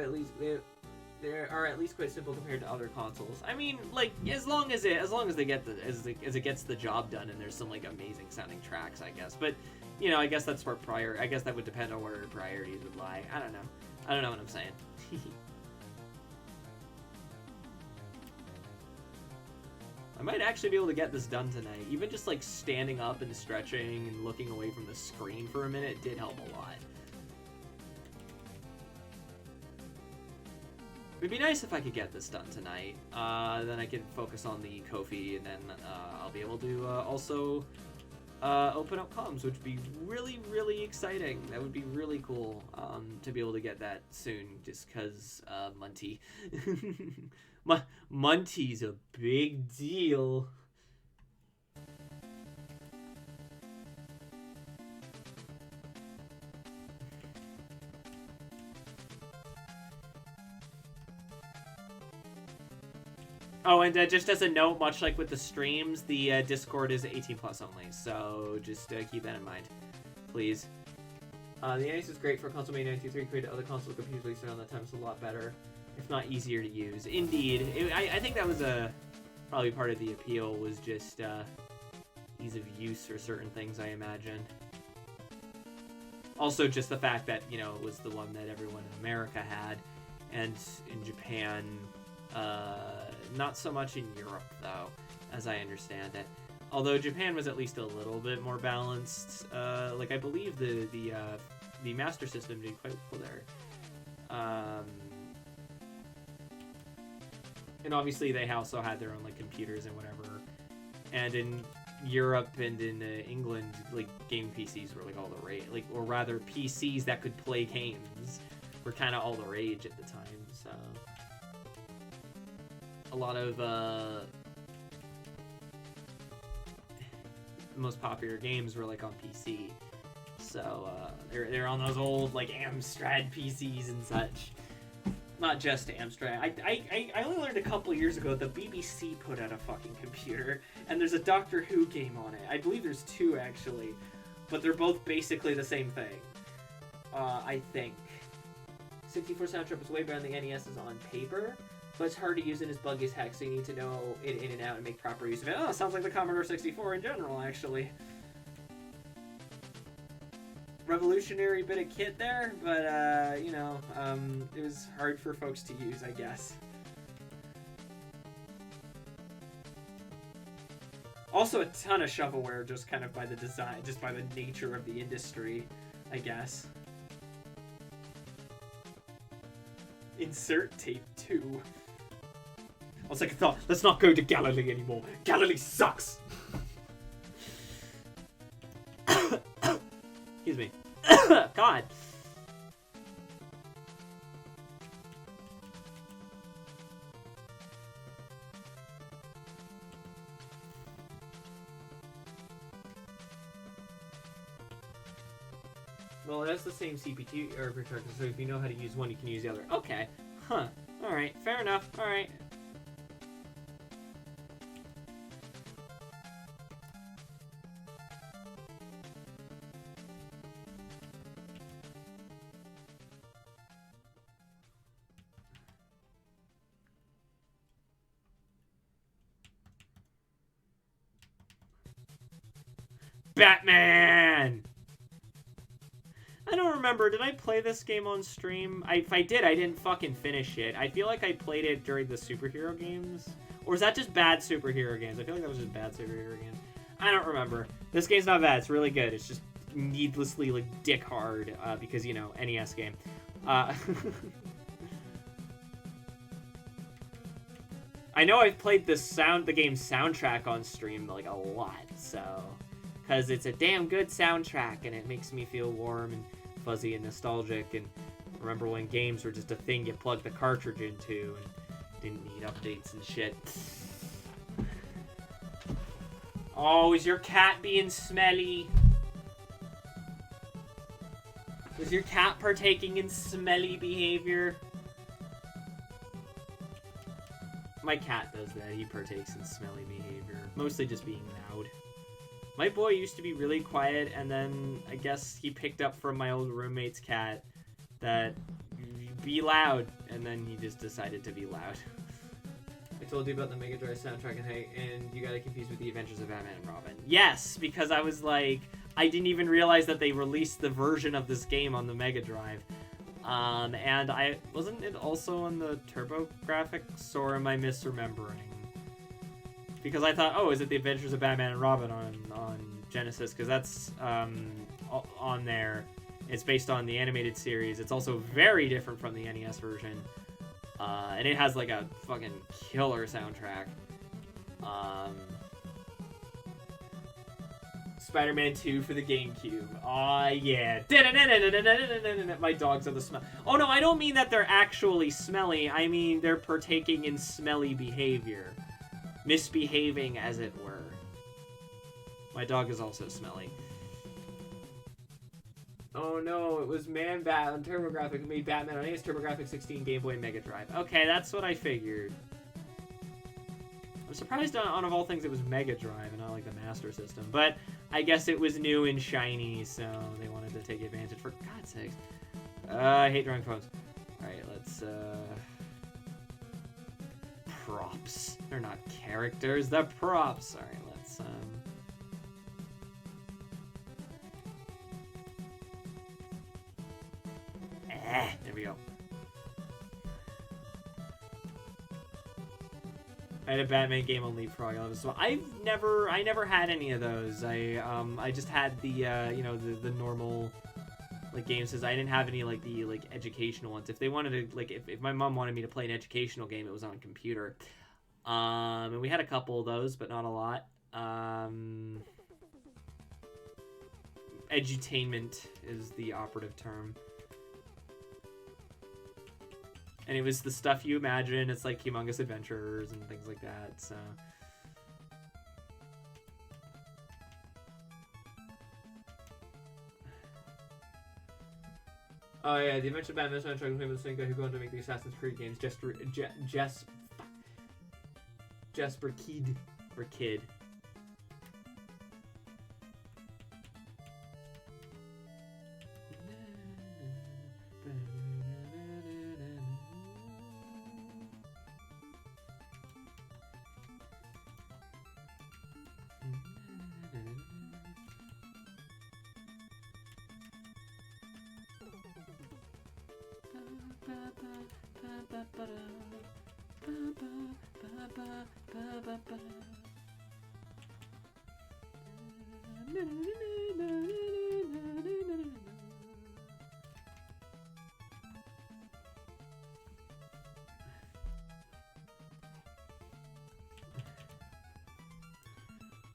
[SPEAKER 1] at least quite simple compared to other consoles. I mean, like, as long as they get as it gets the job done, and there's some like amazing sounding tracks, I guess. But you know, I guess that's where I guess that would depend on where priorities would lie. I don't know what I'm saying. I might actually be able to get this done tonight. Even just like standing up and stretching and looking away from the screen for a minute did help a lot. It'd be nice if I could get this done tonight. Then I could focus on the Ko-fi, and then I'll be able to also open up comms, which would be really, really exciting. That would be really cool to be able to get that soon, just because Munty. Munty's a big deal. Oh, and just as a note, much like with the streams, the Discord is 18 plus only, so just keep that in mind, please. The NES is great for console Mania 93, compared to other console computers released around that time. It's a lot better, if not easier to use. Indeed, I think that was probably part of the appeal, was just ease of use for certain things, I imagine. Also, just the fact that, you know, it was the one that everyone in America had, and in Japan, not so much in Europe, though, as I understand it. Although Japan was at least a little bit more balanced. Like, I believe the Master System did quite well there. And obviously they also had their own, like, computers and whatever. And in Europe and in England, like, game PCs were, like, all the rage. Like, or rather, PCs that could play games were kind of all the rage at the time, so... A lot of the most popular games were like on PC, so they're on those old like Amstrad PCs and such. Not just Amstrad. I only learned a couple years ago the BBC put out a fucking computer, and there's a Doctor Who game on it. I believe there's 2 actually, but they're both basically the same thing. I think 64 sound trip is way better than the NES is on paper. But it's hard to use it as buggy as heck, so you need to know it in and out and make proper use of it. Oh, sounds like the Commodore 64 in general, actually. Revolutionary bit of kit there, but, you know, it was hard for folks to use, I guess. Also a ton of shovelware, just kind of by the design, just by the nature of the industry, I guess. Insert tape 2. I was like, I thought, let's not go to Galilee anymore. Galilee sucks! Excuse me. God. Well, that's the same CPT or protector, so if you know how to use one, you can use the other. Okay. Huh. Alright, fair enough. Alright. Batman! I don't remember. Did I play this game on stream? If I did, I didn't fucking finish it. I feel like I played it during the superhero games. Or is that just bad superhero games? I feel like that was just bad superhero games. I don't remember. This game's not bad. It's really good. It's just needlessly, like, dick hard. Because, you know, NES game. I know I've played the game's soundtrack on stream, like, a lot, so... Because it's a damn good soundtrack, and it makes me feel warm and fuzzy and nostalgic, and remember when games were just a thing you plugged the cartridge into, and didn't need updates and shit. Oh, is your cat being smelly? Is your cat partaking in smelly behavior? My cat does that. He partakes in smelly behavior. Mostly just being loud. My boy used to be really quiet, and then I guess he picked up from my old roommate's cat that be loud, and then he just decided to be loud. I told you about the Mega Drive soundtrack, and you got it confused with the Adventures of Batman and Robin. Yes, because I was like, I didn't even realize that they released the version of this game on the Mega Drive. And wasn't it also on the TurboGrafx, or am I misremembering? Because I thought, oh, is it the Adventures of Batman and Robin on Genesis? Because that's on there. It's based on the animated series. It's also very different from the NES version. And it has like a fucking killer soundtrack. Spider-Man 2 for the GameCube. Aw, yeah. My dogs are the smell. Oh, no, I don't mean that they're actually smelly. I mean they're partaking in smelly behavior. Misbehaving, as it were. My dog is also smelly. Oh no, it was Man-Bat on TurboGrafx. Made Batman on NES, TurboGrafx 16, Game Boy, and Mega Drive. Okay, that's what I figured. I'm surprised on of all things it was Mega Drive and not like the Master System. But I guess it was new and shiny, so they wanted to take advantage. For God's sakes. I hate drawing phones. Alright, let's props. They're not characters, they're props. Alright, let's there we go. I had a Batman game on Leapfrog. So I never had any of those. I just had the you know, the normal like games. I didn't have any like the like educational ones. If they wanted to, like, if my mom wanted me to play an educational game, it was on a computer. And we had a couple of those, but not a lot. Edutainment is the operative term. And it was the stuff you imagine. It's like Humongous Adventures and things like that, so... Oh yeah, the Adventure of Batman soundtrack was the same guy who going to make the Assassin's Creed games. Jesper Kid. Or Kid.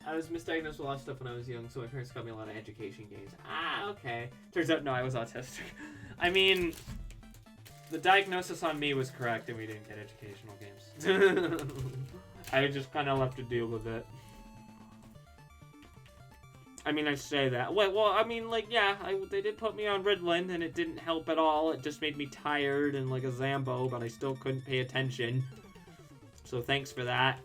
[SPEAKER 1] I was misdiagnosed with a lot of stuff when I was young, so my parents got me a lot of education games. Ah, okay. Turns out, no, I was autistic. I mean, the diagnosis on me was correct, and we didn't get educational games. I just kind of left to deal with it. I mean, I say that. Well, I mean, like, yeah, they did put me on Ritalin, and it didn't help at all. It just made me tired and like a Zambo, but I still couldn't pay attention. So thanks for that.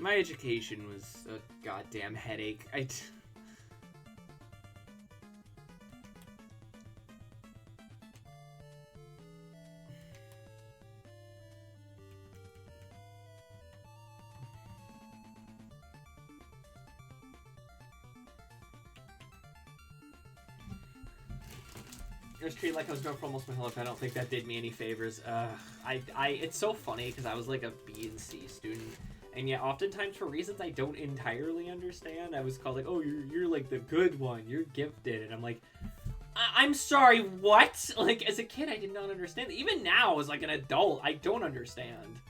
[SPEAKER 1] My education was a goddamn headache. I was treated like I was going for almost my whole life. I don't think that did me any favors. It's so funny because I was like a B and C student, and yet oftentimes for reasons I don't entirely understand, I was called like, oh, you're like the good one, you're gifted, and I'm like, I'm sorry, what? Like as a kid, I did not understand. Even now, as like an adult, I don't understand.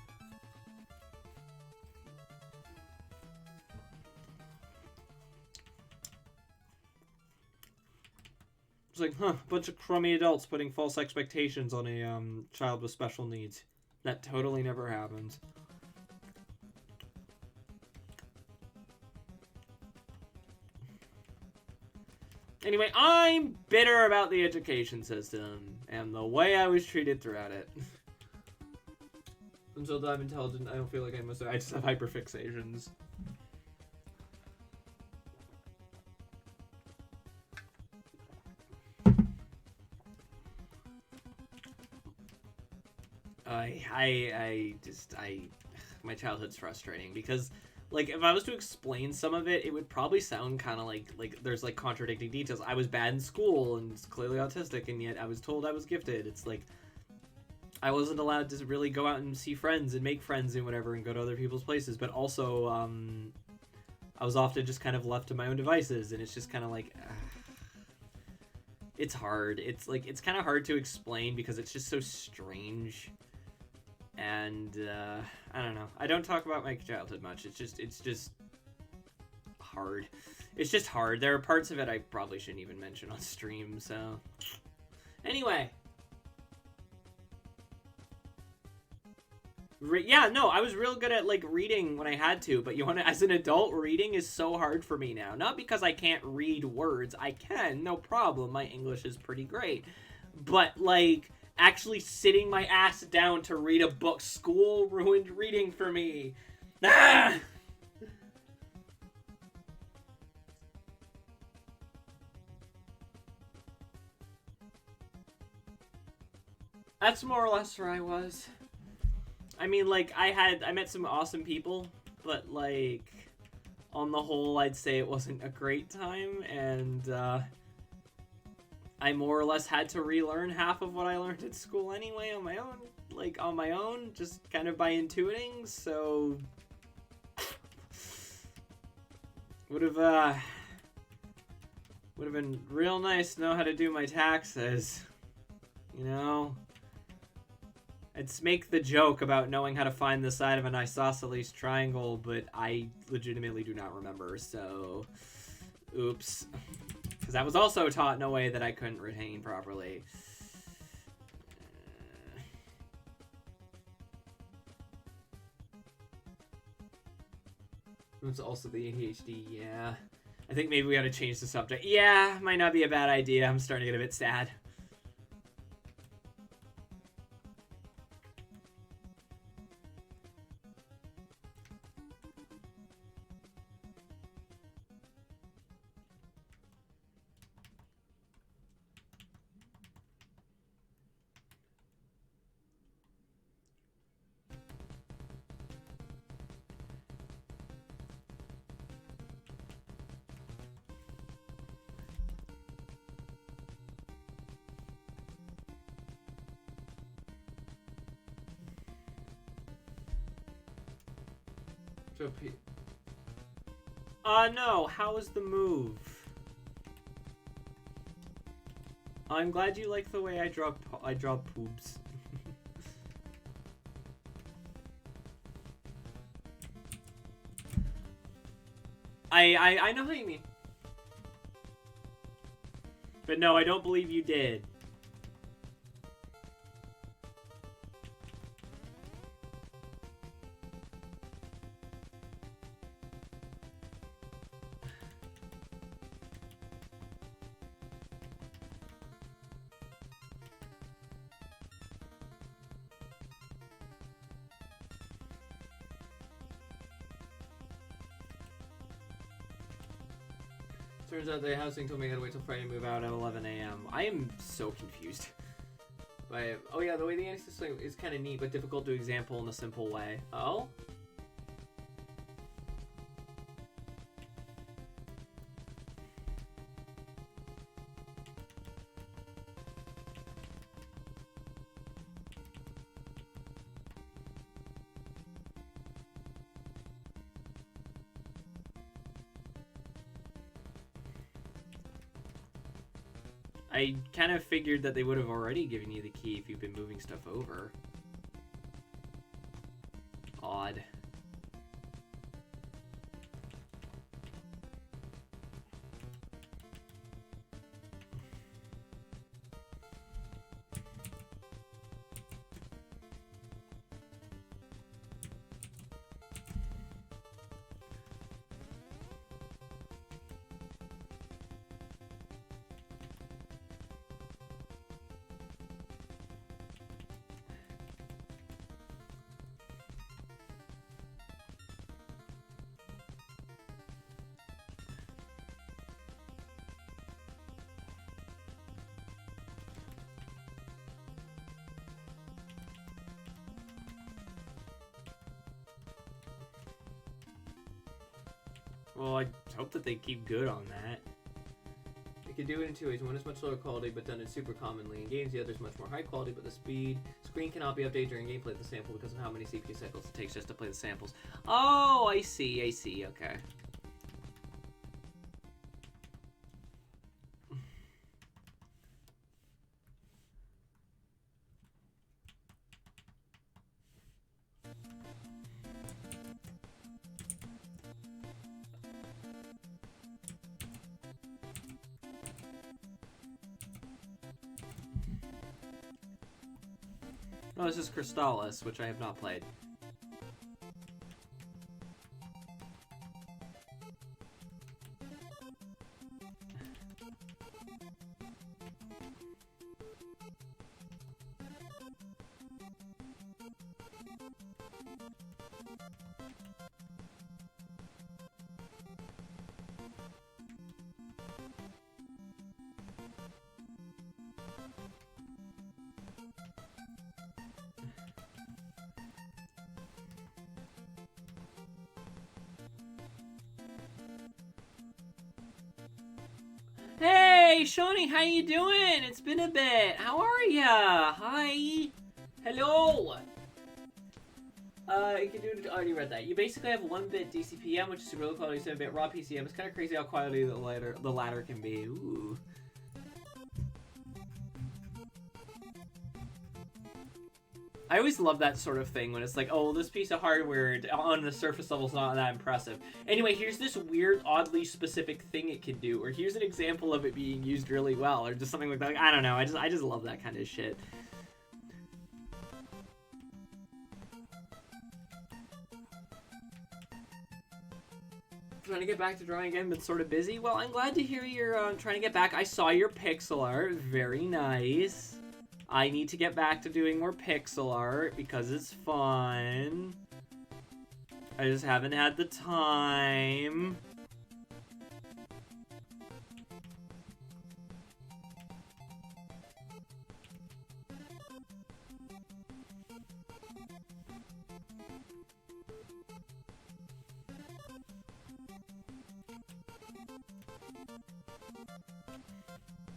[SPEAKER 1] It's like, huh, bunch of crummy adults putting false expectations on a child with special needs. That totally never happens. Anyway, I'm bitter about the education system and the way I was treated throughout it. Until I'm intelligent, I don't feel like I just have hyperfixations. My childhood's frustrating because, like, if I was to explain some of it, it would probably sound kind of like there's, like, contradicting details. I was bad in school and clearly autistic, and yet I was told I was gifted. It's like, I wasn't allowed to really go out and see friends and make friends and whatever and go to other people's places, but also, I was often just kind of left to my own devices, and it's just kind of like, it's hard. It's, like, it's kind of hard to explain because it's just so strange. And, I don't know. I don't talk about my childhood much. It's just hard. It's just hard. There are parts of it I probably shouldn't even mention on stream, so. Anyway. Yeah, no, I was real good at, like, reading when I had to, but as an adult, reading is so hard for me now. Not because I can't read words. I can, no problem. My English is pretty great. But, like, actually sitting my ass down to read a book. School ruined reading for me. Ah! That's more or less where I was. I mean, like, I met some awesome people, but, like, on the whole, I'd say it wasn't a great time, and, I more or less had to relearn half of what I learned at school anyway on my own, just kind of by intuiting, so would have been real nice to know how to do my taxes, you know? I'd make the joke about knowing how to find the side of an isosceles triangle, but I legitimately do not remember, so oops. Because that was also taught in a way that I couldn't retain properly. It's also the ADHD, yeah. I think maybe we gotta change the subject. Yeah, might not be a bad idea. I'm starting to get a bit sad. No, how was the move? I'm glad you like the way I draw poops. I know how you mean. But no, I don't believe you did. Turns out the housing told me I gotta wait till Friday to move out at 11 a.m. I am so confused. But, oh yeah, the way the anti-system is kind of neat, but difficult to example in a simple way. Oh? I kind of figured that they would have already given you the key if you've been moving stuff over. Odd. Well, I hope that they keep good on that. They can do it in two ways. One is much lower quality, but done it super commonly in games. The other is much more high quality, but the screen cannot be updated during gameplay of the sample because of how many CPU cycles it takes just to play the samples. Oh, I see, okay. No, this is Crystallis, which I have not played. Hey, Shoni, how you doing? It's been a bit. How are ya? Hi. Hello. You can do it. I already read that. You basically have 1-bit DCPM, which is super low quality, 7-bit raw PCM. It's kind of crazy how quality the latter can be. Ooh. I always love that sort of thing when it's like, oh, this piece of hardware on the surface level is not that impressive. Anyway, here's this weird, oddly specific thing it can do, or here's an example of it being used really well, or just something like that. Like, I don't know. I just love that kind of shit. Trying to get back to drawing again, been sort of busy. Well, I'm glad to hear you're trying to get back. I saw your pixel art. Very nice. I need to get back to doing more pixel art because it's fun. I just haven't had the time.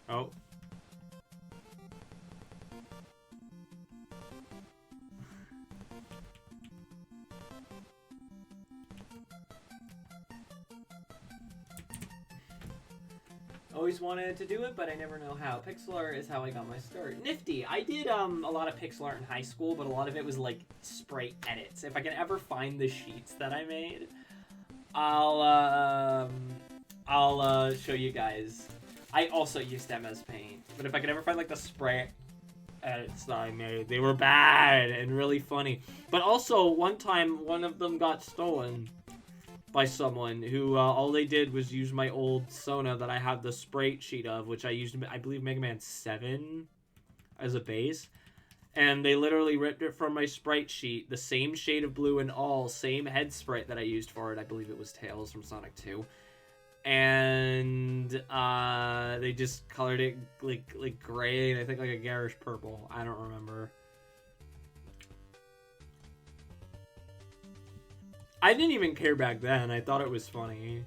[SPEAKER 1] Oh. Always wanted to do it, but I never know how. Pixel art is how I got my start. Nifty. I did a lot of pixel art in high school, but a lot of it was like sprite edits. If I can ever find the sheets that I made. I'll show you guys. I also used MS Paint, but if I could ever find like the spray edits that I made, they were bad and really funny. But also, one time, one of them got stolen by someone who all they did was use my old Sona that I have the spray sheet of, which I used, I believe, Mega Man 7 as a base. And they literally ripped it from my sprite sheet, the same shade of blue and all, same head sprite that I used for it. I believe it was Tails from Sonic 2. And they just colored it like gray and I think like a garish purple. I don't remember. I didn't even care back then. I thought it was funny.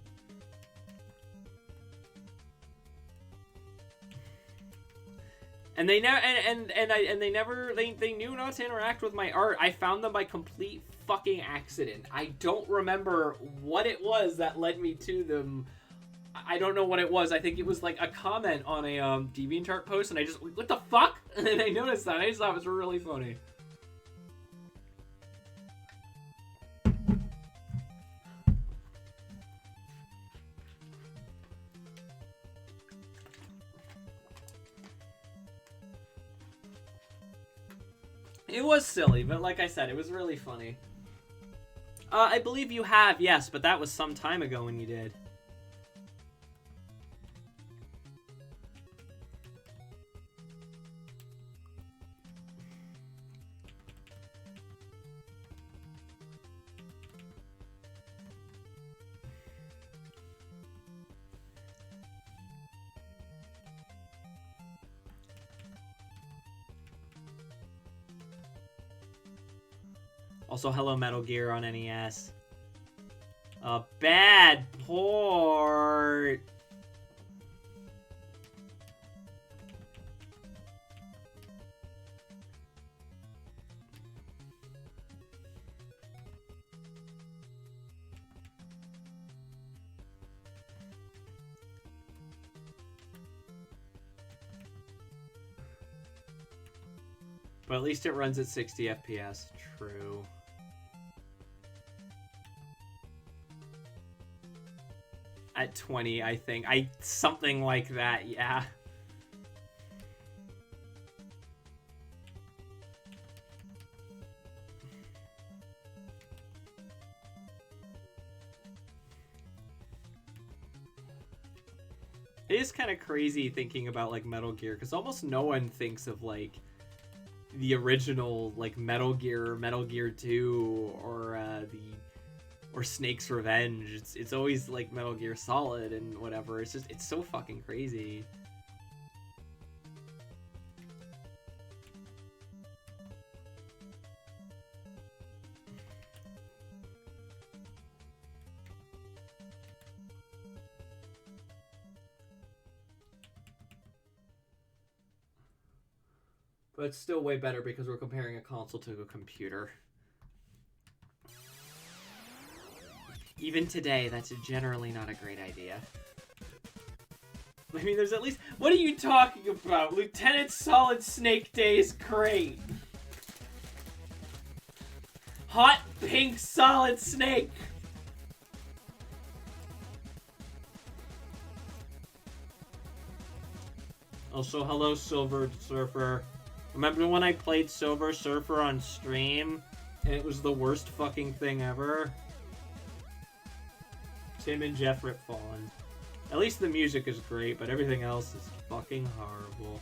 [SPEAKER 1] And they never they knew not to interact with my art. I found them by complete fucking accident. I don't remember what it was that led me to them. I don't know what it was. I think it was like a comment on a DeviantArt post, and I just, what the fuck? And then I noticed that. I just thought it was really funny. It was silly, but like I said, it was really funny. I believe you have, yes, but that was some time ago when you did. Also, hello Metal Gear on NES. A bad port. But at least it runs at 60 FPS. True. At 20, I think. Something like that, yeah. It is kind of crazy thinking about, like, Metal Gear, because almost no one thinks of, like, the original, like, Metal Gear 2, or Snake's Revenge. It's always like Metal Gear Solid and whatever. It's so fucking crazy. But it's still way better because we're comparing a console to a computer. Even today, that's generally not a great idea. I mean, there's at least... What are you talking about? Lieutenant Solid Snake Day is great. Hot pink Solid Snake. Also, hello Silver Surfer. Remember when I played Silver Surfer on stream? And it was the worst fucking thing ever? Tim and Jeff Rip Fallen. At least the music is great, but everything else is fucking horrible.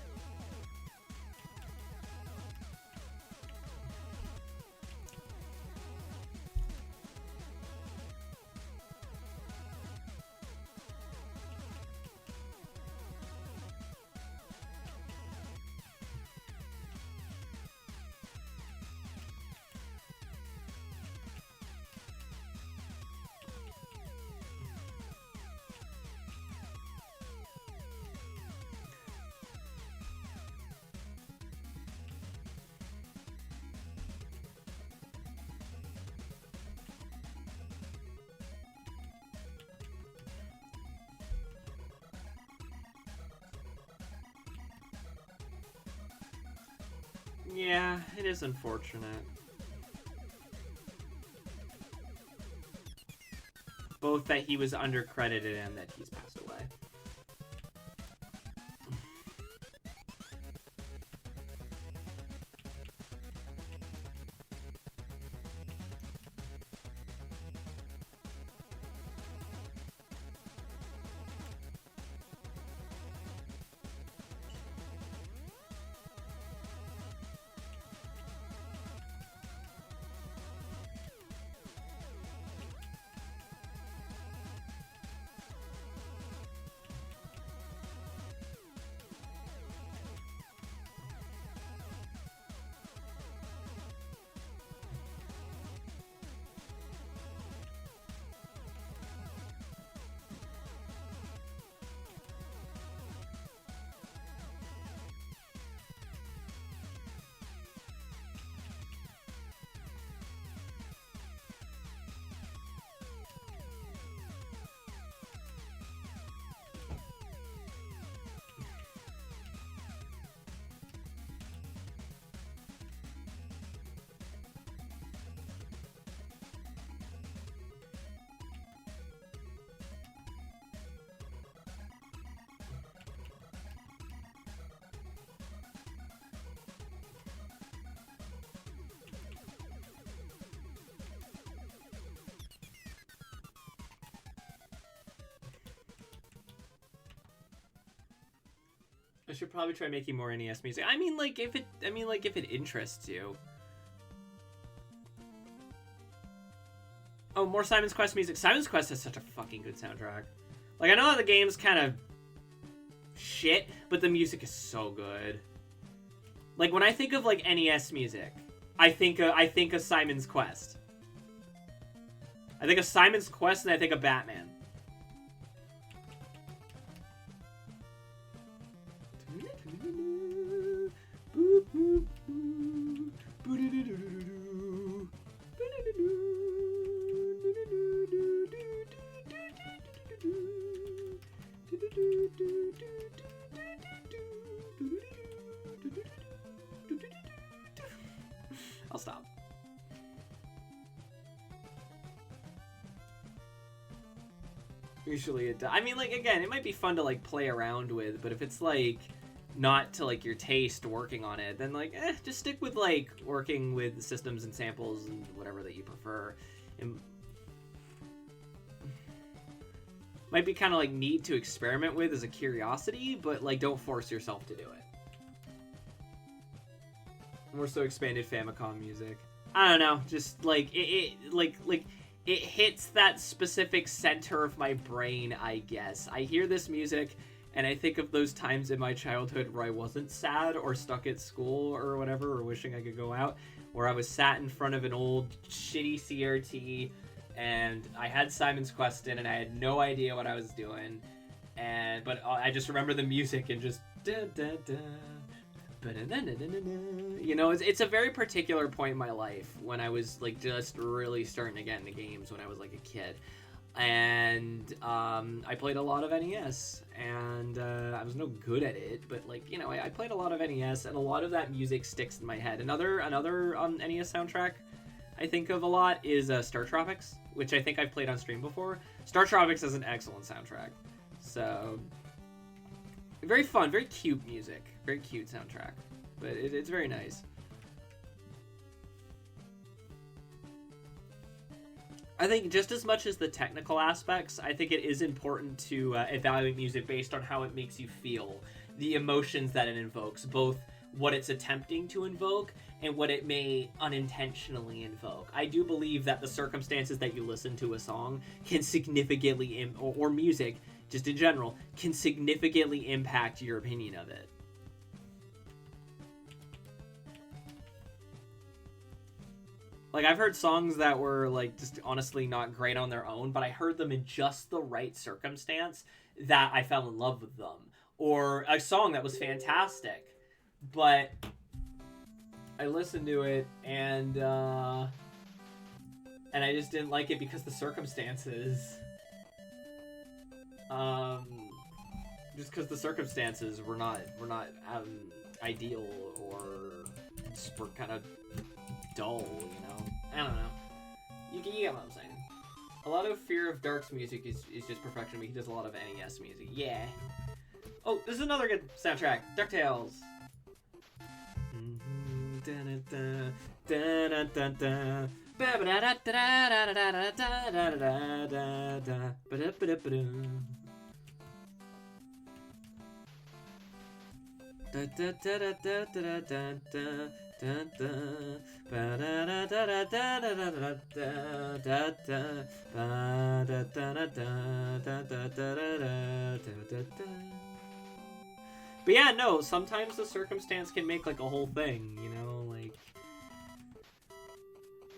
[SPEAKER 1] Yeah, it is unfortunate. But both that he was undercredited and that he's passed away. I should probably try making more NES music. I mean, like, if it interests you. Oh, more Simon's Quest music. Simon's Quest has such a fucking good soundtrack. Like, I know the game's kind of shit, but the music is so good. Like, when I think of, like, NES music, I think of Simon's Quest. I think of Simon's Quest and I think of Batman. I'll stop. Usually it does. I mean, like, again, it might be fun to, like, play around with, but if it's, like, not to, like, your taste working on it, then, like, just stick with, like, working with systems and samples and whatever that you prefer. It might be kind of, like, neat to experiment with as a curiosity, but, like, don't force yourself to do it. More so expanded Famicom music. I don't know, just, like, it hits that specific center of my brain, I guess. I hear this music, and I think of those times in my childhood where I wasn't sad or stuck at school or whatever, or wishing I could go out, where I was sat in front of an old shitty CRT, and I had Simon's Quest in, and I had no idea what I was doing, but I just remember the music and just you know, it's a very particular point in my life when I was, like, just really starting to get into games when I was, like, a kid. And I played a lot of NES, and I was no good at it, but, like, you know, I played a lot of NES, and a lot of that music sticks in my head. Another NES soundtrack I think of a lot is Star Tropics, which I think I've played on stream before. Star Tropics is an excellent soundtrack. So, very fun, very cute music. Very cute soundtrack, but it's very nice. I think just as much as the technical aspects, I think it is important to evaluate music based on how it makes you feel, the emotions that it invokes, both what it's attempting to invoke and what it may unintentionally invoke. I do believe that the circumstances that you listen to a song can significantly, or music, just in general, can significantly impact your opinion of it. Like, I've heard songs that were, like, just honestly not great on their own, but I heard them in just the right circumstance that I fell in love with them. Or a song that was fantastic, but I listened to it and I just didn't like it because the circumstances. Just because the circumstances were not ideal, or just were kind of dull, you know? I don't know. You get what I'm saying. A lot of Fear of Dark's music is just perfection, but he does a lot of NES music. Yeah. Oh, this is another good soundtrack. DuckTales. But yeah, no, sometimes the circumstance can make like a whole thing, you know, like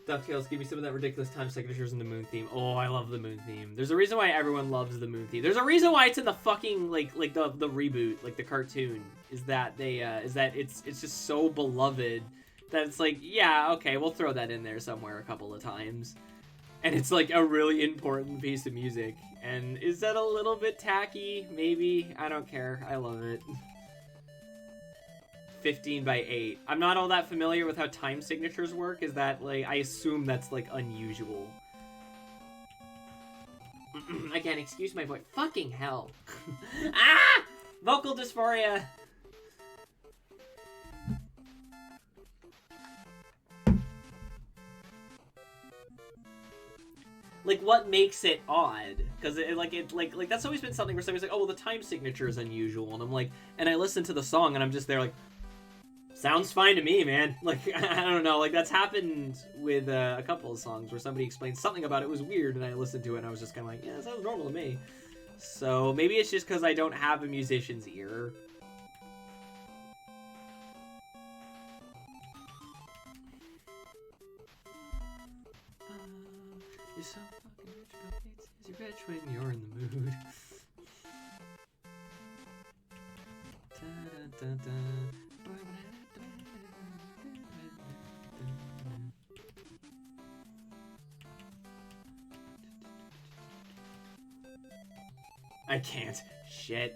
[SPEAKER 1] DuckTales, give me some of that ridiculous time signatures in the Moon theme. Oh, I love the Moon theme. There's a reason why everyone loves the Moon theme. There's a reason why it's in the fucking like the reboot, like the cartoon, is that they it's just so beloved that it's like, yeah, okay, we'll throw that in there somewhere a couple of times. And it's like a really important piece of music. And is that a little bit tacky? Maybe. I don't care. I love it. 15/8. I'm not all that familiar with how time signatures work. Is that, like, I assume that's, like, unusual. Again, excuse my voice. Fucking hell. Ah! Vocal dysphoria. Like, what makes it odd? Because like that's always been something where somebody's like, oh, well, the time signature is unusual, and I'm like, and I listen to the song, and I'm just there like, sounds fine to me, man. Like, I don't know, like that's happened with a couple of songs where somebody explained something about it was weird, and I listened to it, and I was just kind of like, yeah, that sounds normal to me. So maybe it's just because I don't have a musician's ear. You're so fucking rich, Bill Gates. Is you rich when you're in the mood? I can't. Shit.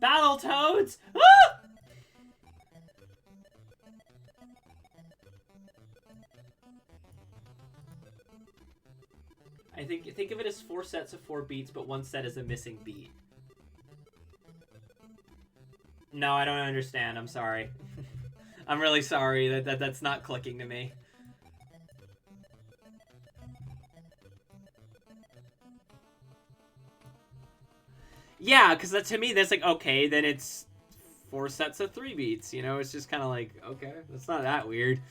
[SPEAKER 1] Battletoads! Ah! Think of it as 4 sets of 4 beats, but 1 set is a missing beat. No, I don't understand. I'm sorry. I'm really sorry. That's not clicking to me. Yeah, because to me, that's like, okay, then it's 4 sets of 3 beats, you know? It's just kind of like, okay, that's not that weird.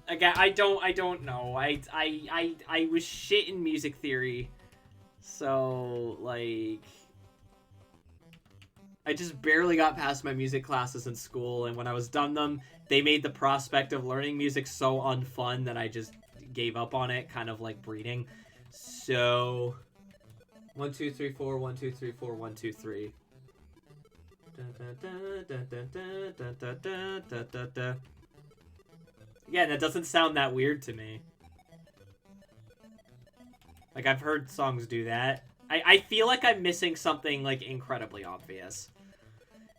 [SPEAKER 1] Again, I don't know. I was shit in music theory, so, like, I just barely got past my music classes in school, and when I was done them, they made the prospect of learning music so unfun that I just gave up on it, kind of like breeding. So 1 2 3 4 1 2 3 4 1 2 3. Yeah, that doesn't sound that weird to me. Like, I've heard songs do that. I feel like I'm missing something, like, incredibly obvious.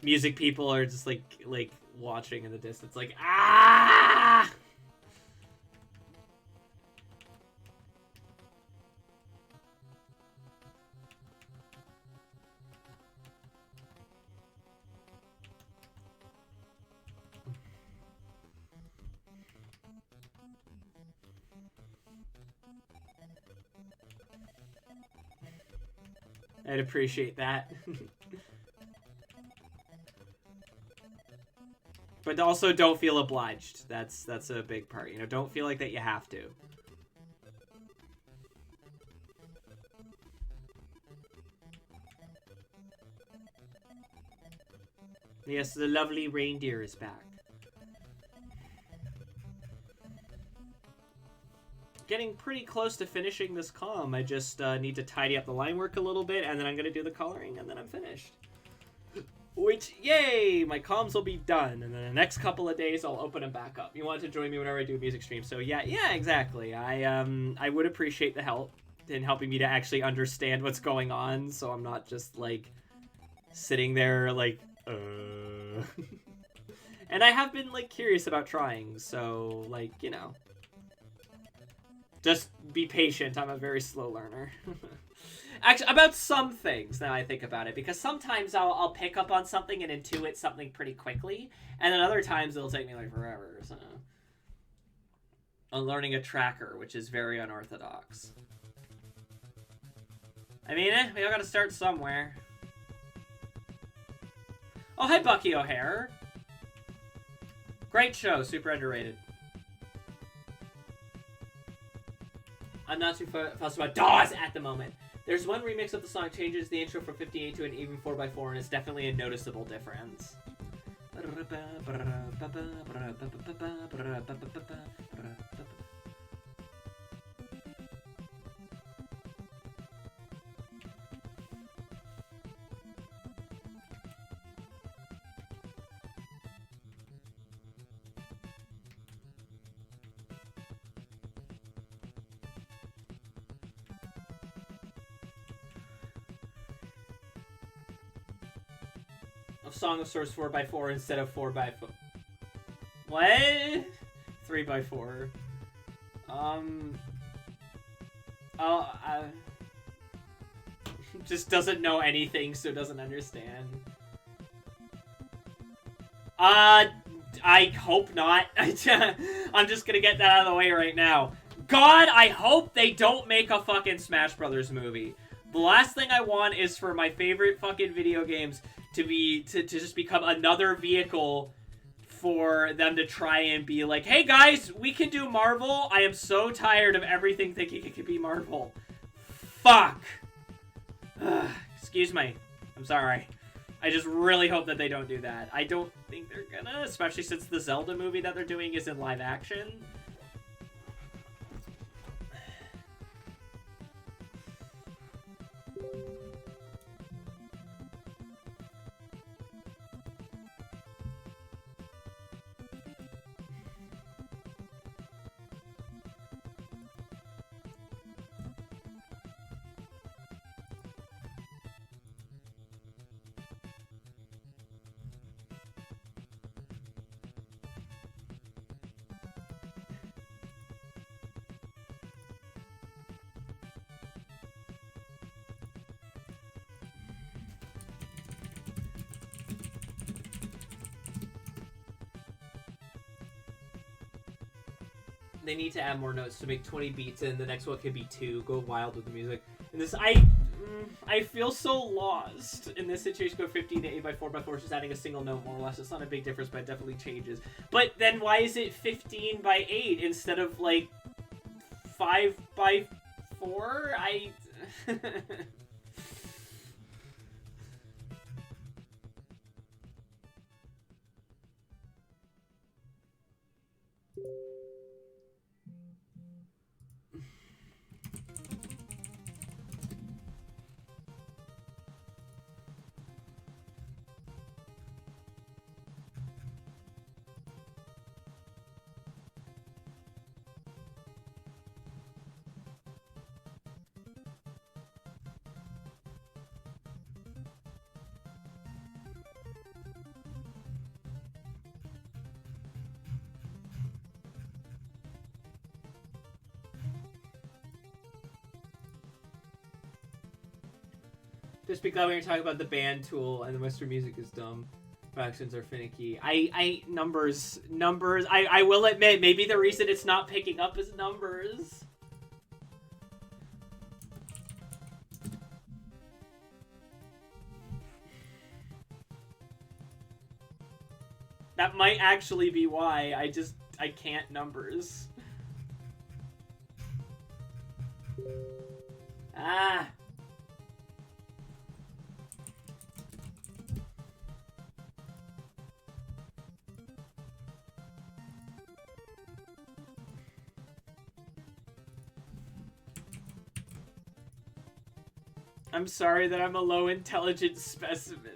[SPEAKER 1] Music people are just, like watching in the distance, like, ah! I'd appreciate that. But also don't feel obliged. That's a big part. You know, don't feel like that you have to. Yes, the lovely reindeer is back. Getting pretty close to finishing this comm. I just need to tidy up the line work a little bit, and then I'm going to do the coloring, and then I'm finished. Which, yay, my comms will be done, and then the next couple of days I'll open them back up. You want to join me whenever I do music streams, so yeah, exactly. I would appreciate the help in helping me to actually understand what's going on, so I'm not just, like, sitting there, like, And I have been, like, curious about trying, so, like, you know. Just be patient, I'm a very slow learner. Actually, about some things, now I think about it, because sometimes I'll pick up on something and intuit something pretty quickly, and then other times it'll take me, like, forever, so. I'm learning a tracker, which is very unorthodox. I mean, we all gotta start somewhere. Oh, hi, Bucky O'Hare. Great show, super underrated. I'm not too fussed about DAWs at the moment. There's one remix of the song changes the intro from 58 to an even 4x4, and it's definitely a noticeable difference. Song of Source 4x4 instead of 4x4. What? 3x4. Just doesn't know anything, so doesn't understand. I hope not. I'm just gonna get that out of the way right now. God, I hope they don't make a fucking Smash Brothers movie. The last thing I want is for my favorite fucking video games to just become another vehicle for them to try and be like, hey guys, we can do Marvel. I am so tired of everything thinking it could be Marvel. Fuck. Excuse me. I'm sorry. I just really hope that they don't do that. I don't think they're gonna, especially since the Zelda movie that they're doing is in live action. They need to add more notes to make 20 beats, and the next one could be 2. Go wild with the music. And this, I feel so lost in this situation. Go 15 to 8x4x4, just adding a single note more or less. It's not a big difference, but it definitely changes. But then why is it 15x8 instead of like 5x4? Just because when you're talking about the band tool and the Western music is dumb. Fractions are finicky. Numbers. I will admit, maybe the reason it's not picking up is numbers. That might actually be why. I can't numbers. Ah. I'm sorry that I'm a low intelligence specimen.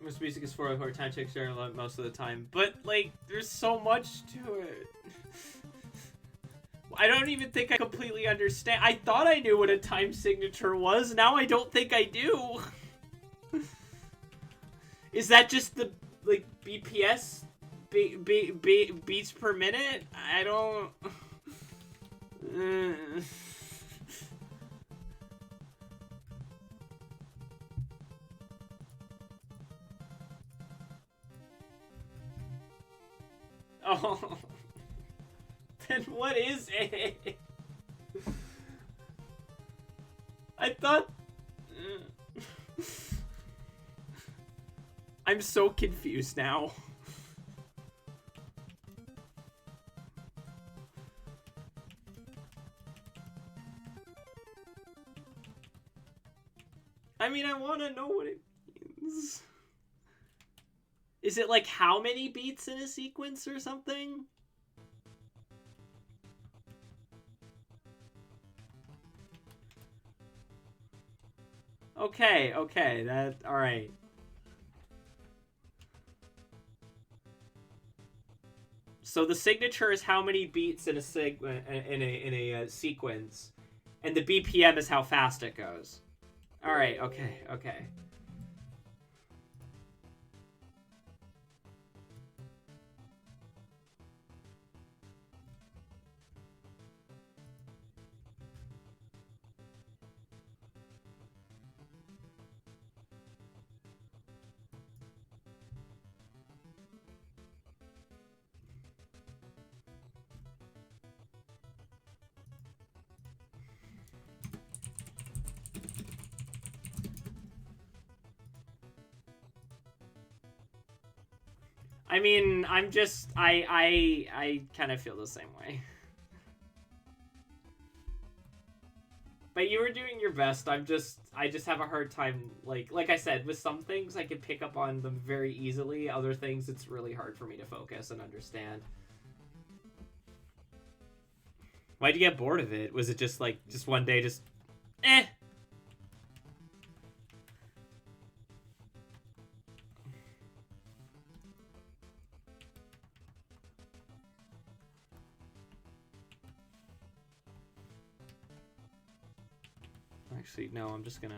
[SPEAKER 1] Most music is for time checks are most of the time, but like, there's so much to it. I don't even think I completely understand. I thought I knew what a time signature was. Now I don't think I do. Is that just the like BPS, beats per minute? I don't. Oh, then what is it? I thought... I'm so confused now. I mean, I want to know what it means. Is it like how many beats in a sequence or something? Okay, that, alright. So the signature is how many beats in a sequence, and the BPM is how fast it goes. Alright, okay. I mean, I'm just, I kind of feel the same way. But you were doing your best. I just have a hard time, like I said, with some things I can pick up on them very easily. Other things, it's really hard for me to focus and understand. Why'd you get bored of it? Was it just like, just one day, just, eh? Actually, no, I'm just gonna...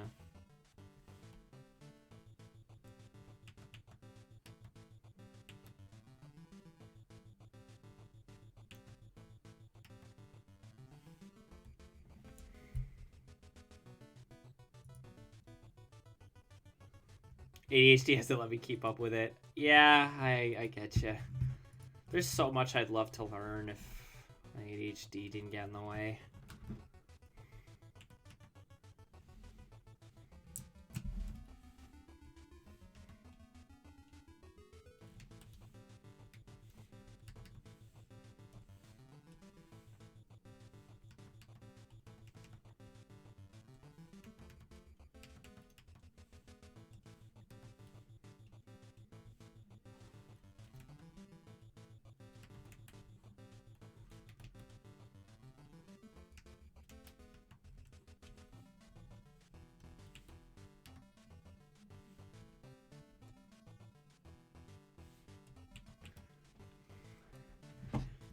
[SPEAKER 1] ADHD has to let me keep up with it. Yeah, I get you. There's so much I'd love to learn if my ADHD didn't get in the way.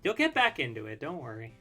[SPEAKER 1] You'll get back into it, don't worry.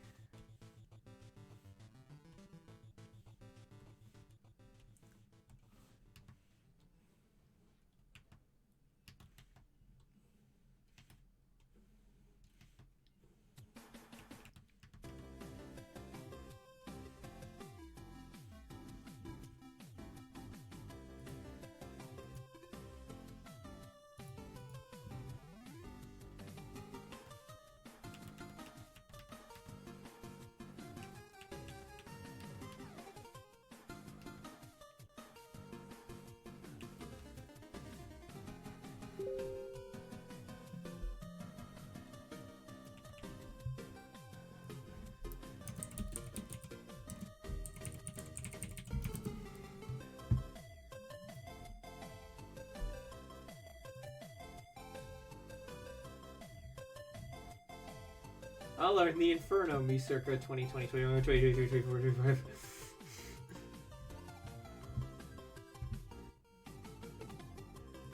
[SPEAKER 1] I'll learn the Inferno me circa 2020, 21, 22, 23, 24, 25.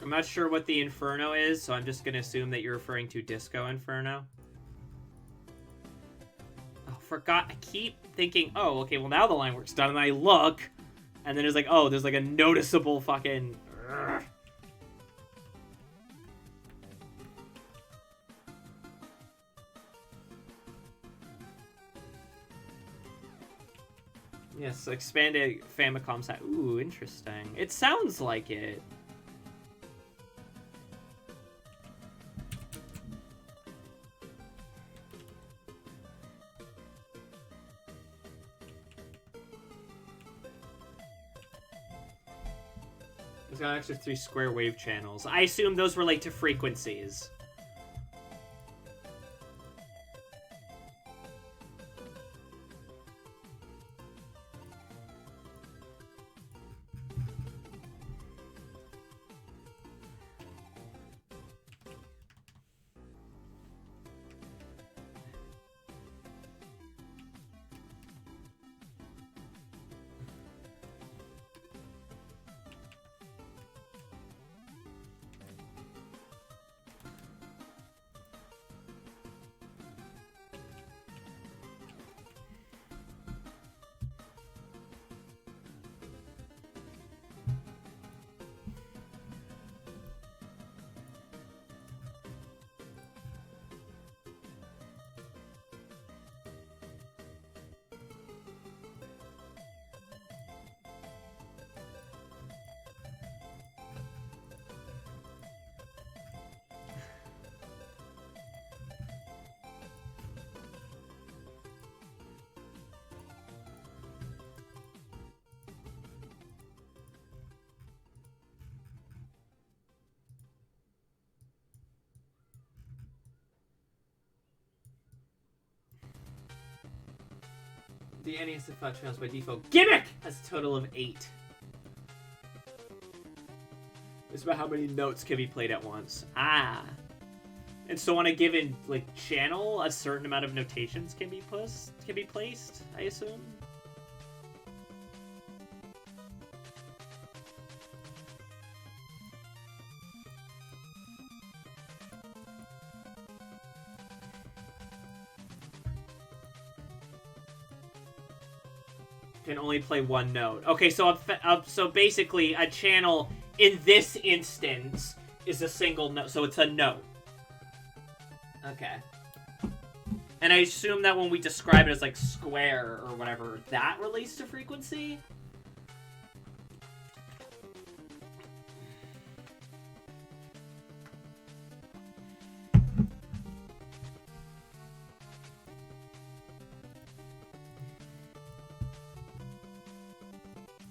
[SPEAKER 1] I'm not sure what the Inferno is, so I'm just gonna assume that you're referring to Disco Inferno. Oh, forgot. I keep thinking, oh, okay, well now the line work's done, and I look, and then it's like, oh, there's like a noticeable fucking... Urgh. Yes, expanded Famicom set. Ooh, interesting. It sounds like it. There's got an extra 3 square wave channels. I assume those relate to frequencies. The NES5 channels by default gimmick has a total of 8. It's about how many notes can be played at once. Ah. And so on a given like channel, a certain amount of notations can be placed, I assume. Can only play one note. Okay, so so basically a channel in this instance is a single note, so it's a note. Okay. And I assume that when we describe it as like square or whatever, that relates to frequency?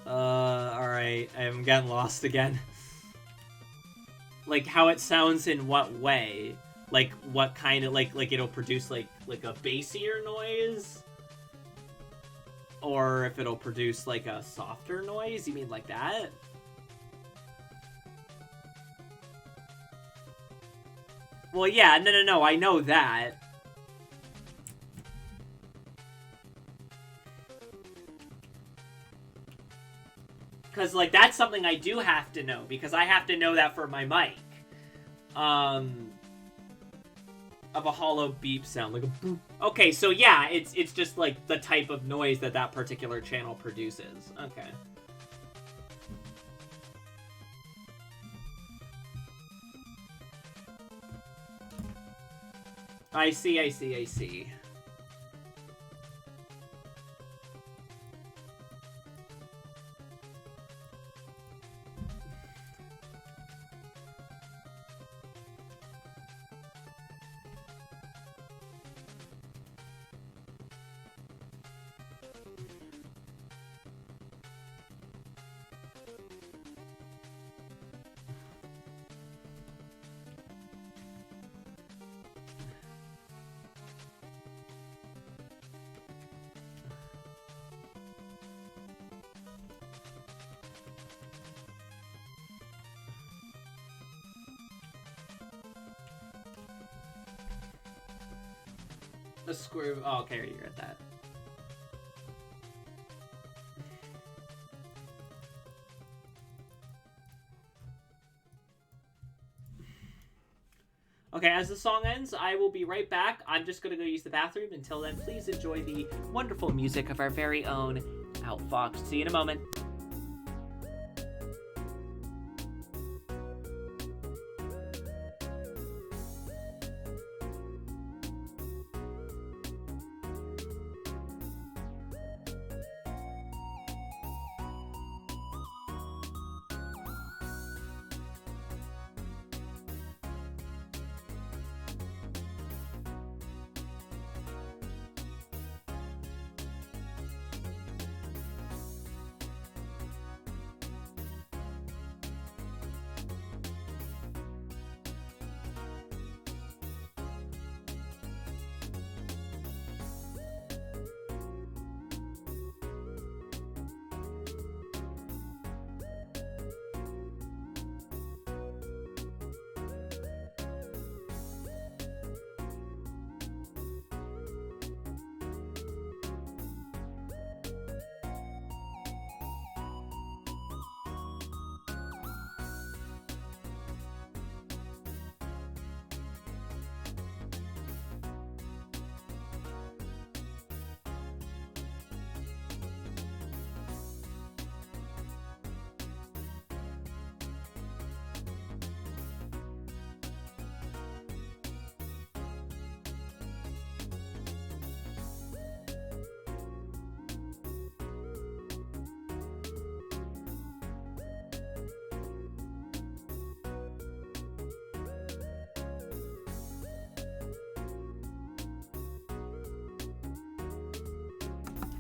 [SPEAKER 1] Alright, I'm getting lost again. Like, how it sounds in what way? Like, what kind of, like it'll produce, like a bassier noise? Or if it'll produce, like, a softer noise? You mean like that? Well, yeah, no, I know that. Because, like, that's something I do have to know, because I have to know that for my mic. Of a hollow beep sound, like a boop. Okay, so yeah, it's just, like, the type of noise that that particular channel produces. Okay. I see. A screw. Oh, okay, you're at that. Okay, as the song ends, I will be right back. I'm just gonna go use the bathroom. Until then, please enjoy the wonderful music of our very own Outfox. See you in a moment.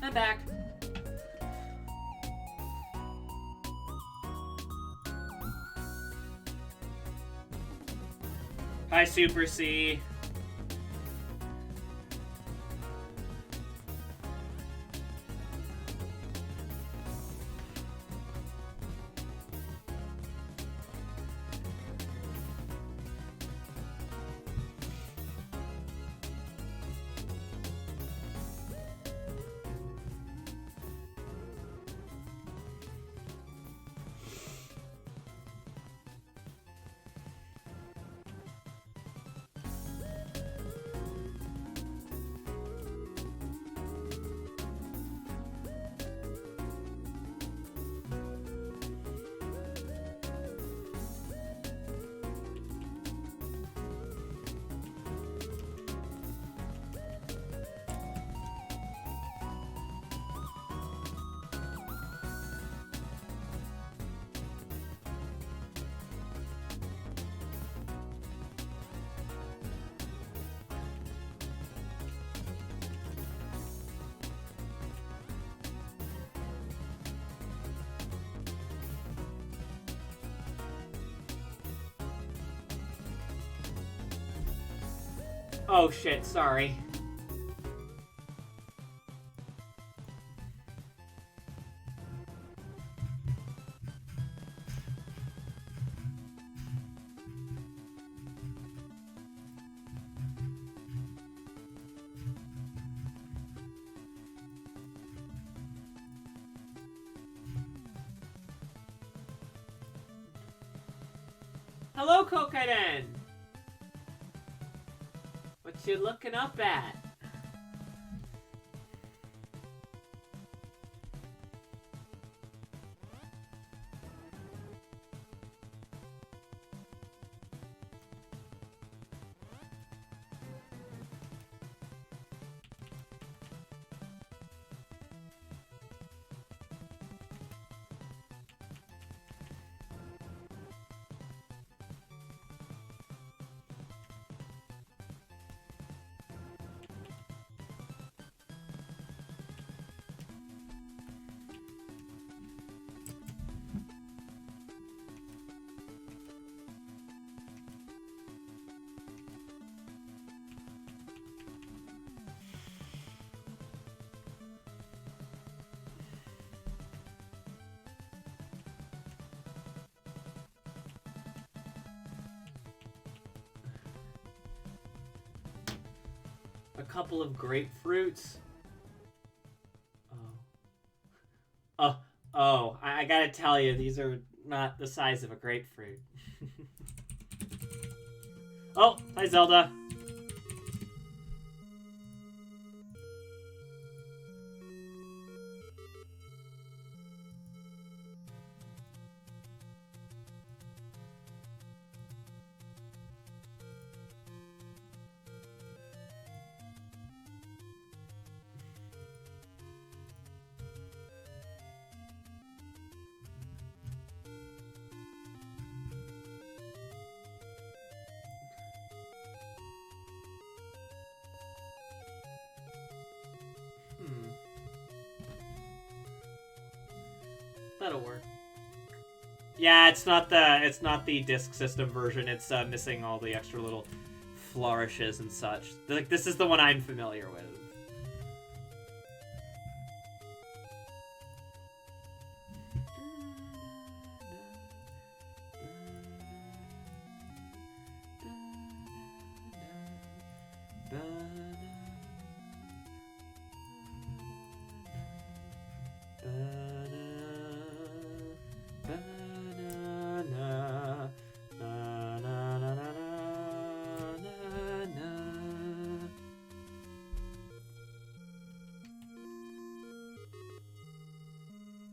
[SPEAKER 1] I'm back. Hi, Super C. Oh shit, sorry. Hello, Kokaden! What you looking up at? A couple of grapefruits. Oh, I gotta tell you, these are not the size of a grapefruit. Oh, hi Zelda. That'll work. Yeah, it's not the disc system version. It's missing all the extra little flourishes and such. Like, this is the one I'm familiar with.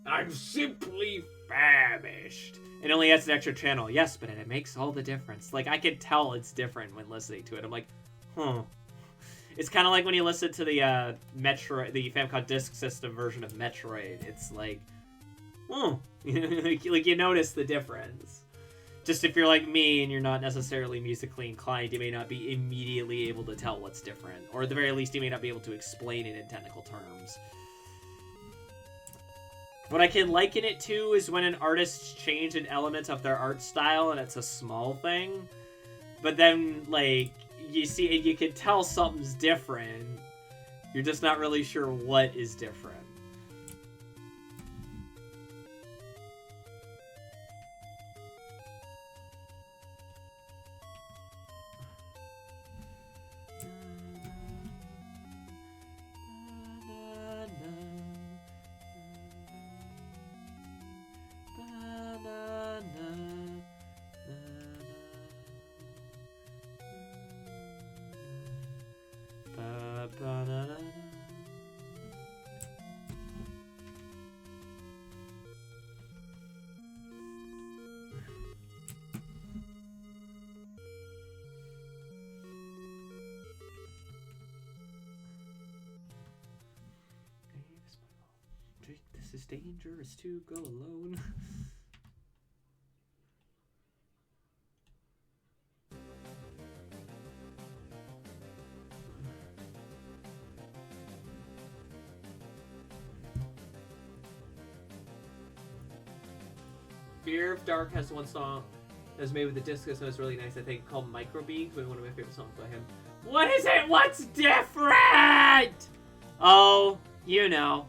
[SPEAKER 1] I'm simply famished. It only has an extra channel. Yes, but it makes all the difference. Like, I can tell it's different when listening to it. I'm like, huh. It's kind of like when you listen to the the Famicom Disk System version of Metroid. It's like, like you notice the difference. Just if you're like me and you're not necessarily musically inclined, you may not be immediately able to tell what's different. Or at the very least, you may not be able to explain it in technical terms. What I can liken it to is when an artist changes an element of their art style and it's a small thing. But then, like, you see, you can tell something's different. You're just not really sure what is different. This is dangerous to go alone. Fear of Dark has one song that's made with the disc system that's really nice, I think, called Microbeat, one of my favorite songs by him. What is it? What's different? Oh, you know.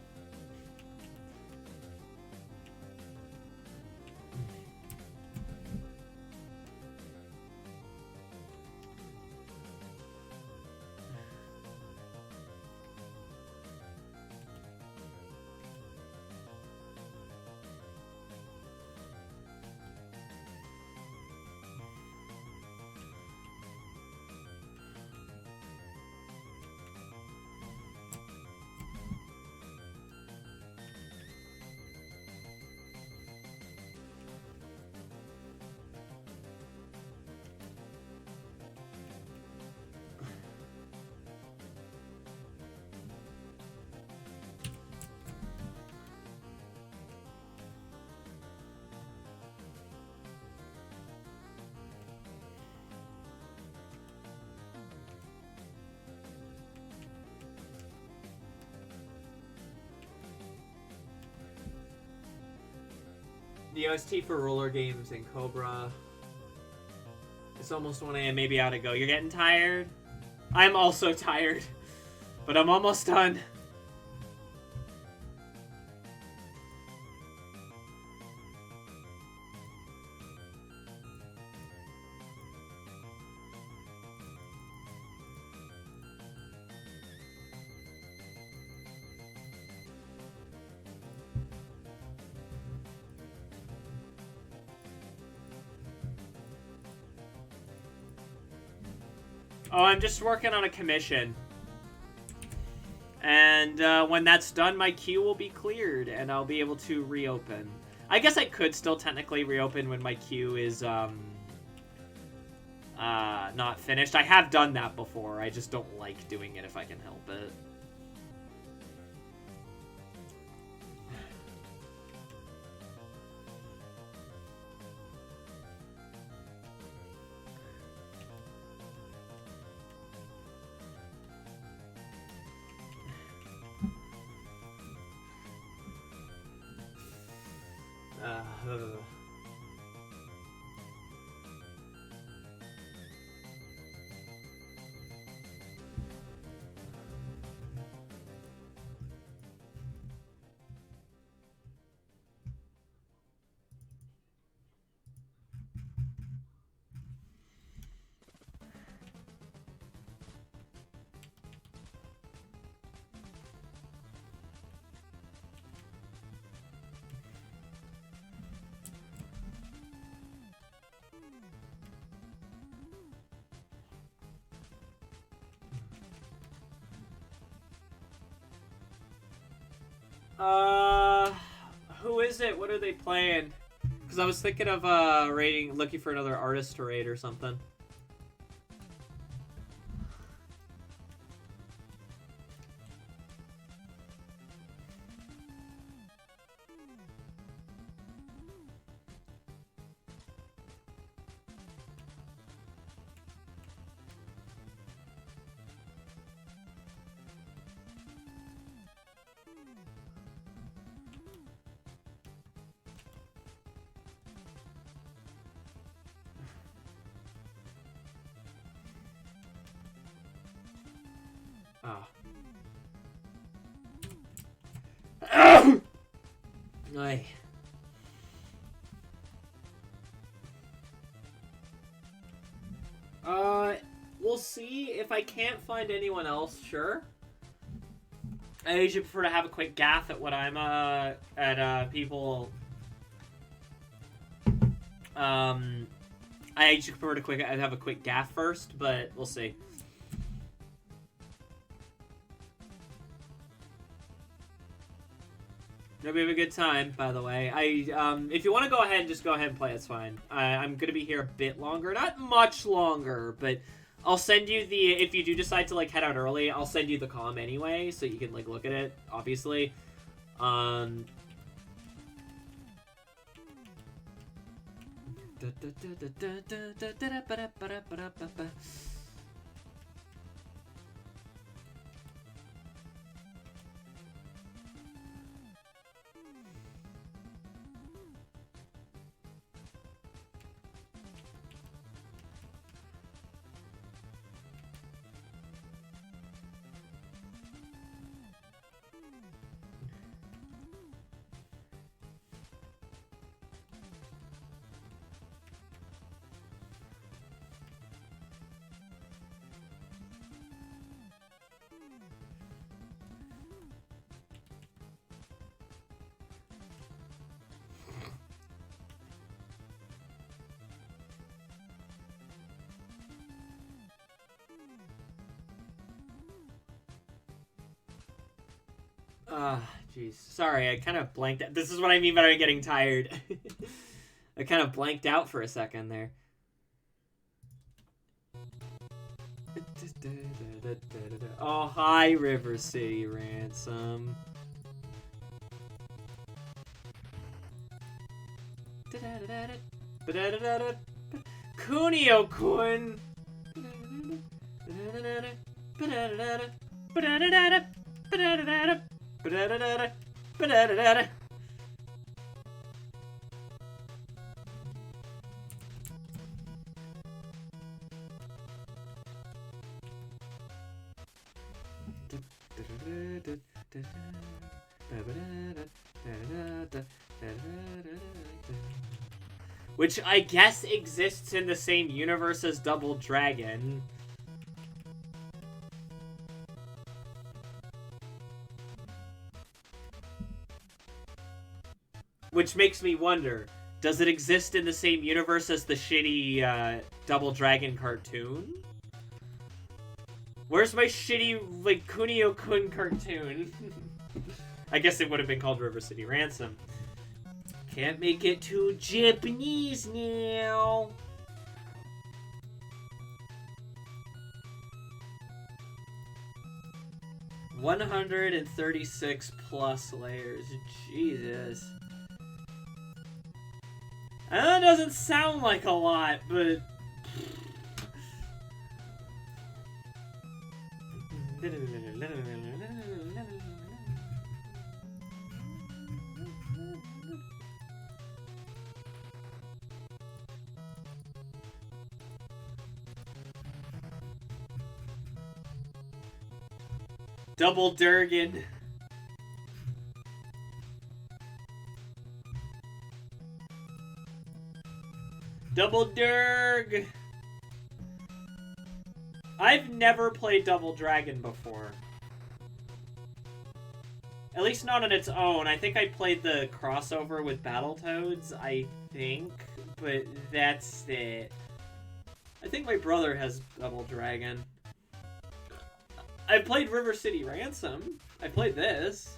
[SPEAKER 1] The OST for roller games and Cobra. It's almost 1 a.m. Maybe I ought to go. You're getting tired? I'm also tired. But I'm almost done. Oh, I'm just working on a commission. And when that's done, my queue will be cleared, and I'll be able to reopen. I guess I could still technically reopen when my queue is not finished. I have done that before. I just don't like doing it if I can help it. Who is it? What are they playing? Because I was thinking of looking for another artist to raid or something. Aye. We'll see. If I can't find anyone else, sure. I usually prefer to have a quick gaff at what I'm at people. I usually prefer to have a quick gaff first, but we'll see. Hope you have a good time, by the way. If you want to go ahead, just go ahead and play. It's fine. I'm gonna be here a bit longer, not much longer, but I'll send you the. If you do decide to like head out early, I'll send you the comm anyway, so you can like look at it. Obviously, jeez. Sorry, I kind of blanked out. This is what I mean by getting tired. I kind of blanked out for a second there. Oh, hi, River City Ransom. Kunio-kun! Which I guess exists in the same universe as Double Dragon. Which makes me wonder, does it exist in the same universe as the shitty Double Dragon cartoon? Where's my shitty, like, Kunio-kun cartoon? I guess it would have been called River City Ransom. Can't make it too Japanese now. $136 plus layers. Jesus. I know it doesn't sound like a lot, but... Double Durgan. Double Durg. I've never played Double Dragon before. At least not on its own. I think I played the crossover with Battletoads, I think. But that's it. I think my brother has Double Dragon. I played River City Ransom. I played this.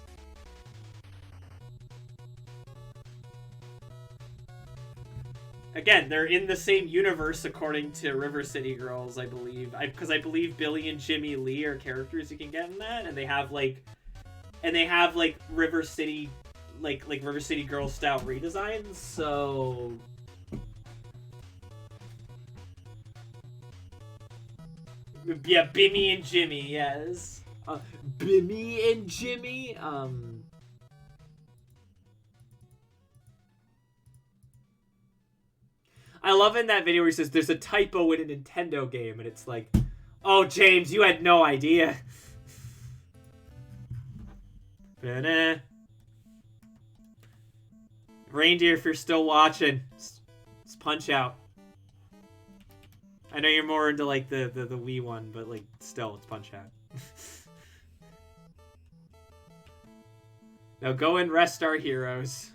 [SPEAKER 1] Again, they're in the same universe according to River City Girls, I believe. Because I believe Billy and Jimmy Lee are characters you can get in that, and they have like River City like River City Girls style redesigns, so yeah, Bimmy and Jimmy, yes. Bimmy and Jimmy, I love in that video where he says there's a typo in a Nintendo game, and it's like, oh, James, you had no idea. Reindeer, if you're still watching, it's Punch Out. I know you're more into like the Wii one, but like still, it's Punch Out. Now go and rest our heroes.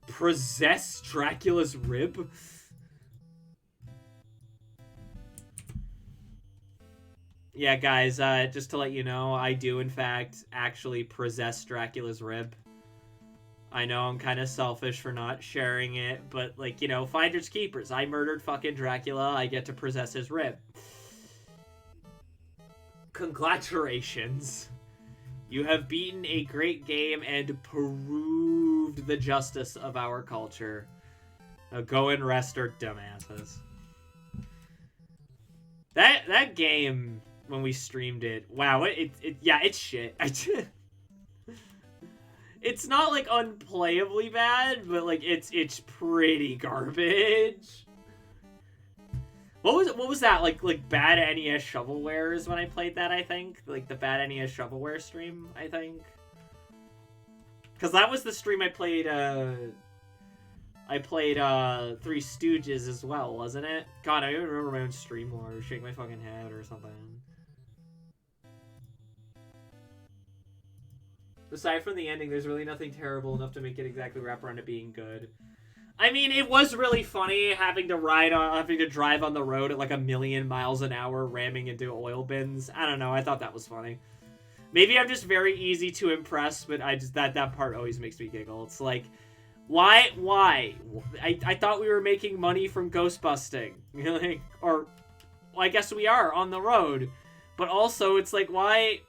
[SPEAKER 1] Possess Dracula's rib? Yeah, guys, just to let you know, I do, in fact, actually possess Dracula's rib. I know I'm kind of selfish for not sharing it, but, like, you know, finders keepers. I murdered fucking Dracula. I get to possess his rib. Congratulations. You have beaten a great game and proved the justice of our culture. Now go and rest our dumbasses. That game, when we streamed it, wow, yeah, it's shit. It's not like unplayably bad, but like it's pretty garbage. What was that like bad NES shovelware is when I played that, I think, like the bad NES shovelware stream, I think, because that was the stream I played Three Stooges as well, wasn't it? God, I don't even remember my own stream lore. Shake my fucking head or something. Aside from the ending, there's really nothing terrible enough to make it exactly wrap around to being good. I mean, it was really funny having to drive on the road at like 1,000,000 miles an hour, ramming into oil bins. I don't know. I thought that was funny. Maybe I'm just very easy to impress, but that part always makes me giggle. It's like, why? I thought we were making money from ghost busting, like, or well, I guess we are on the road, but also it's like, why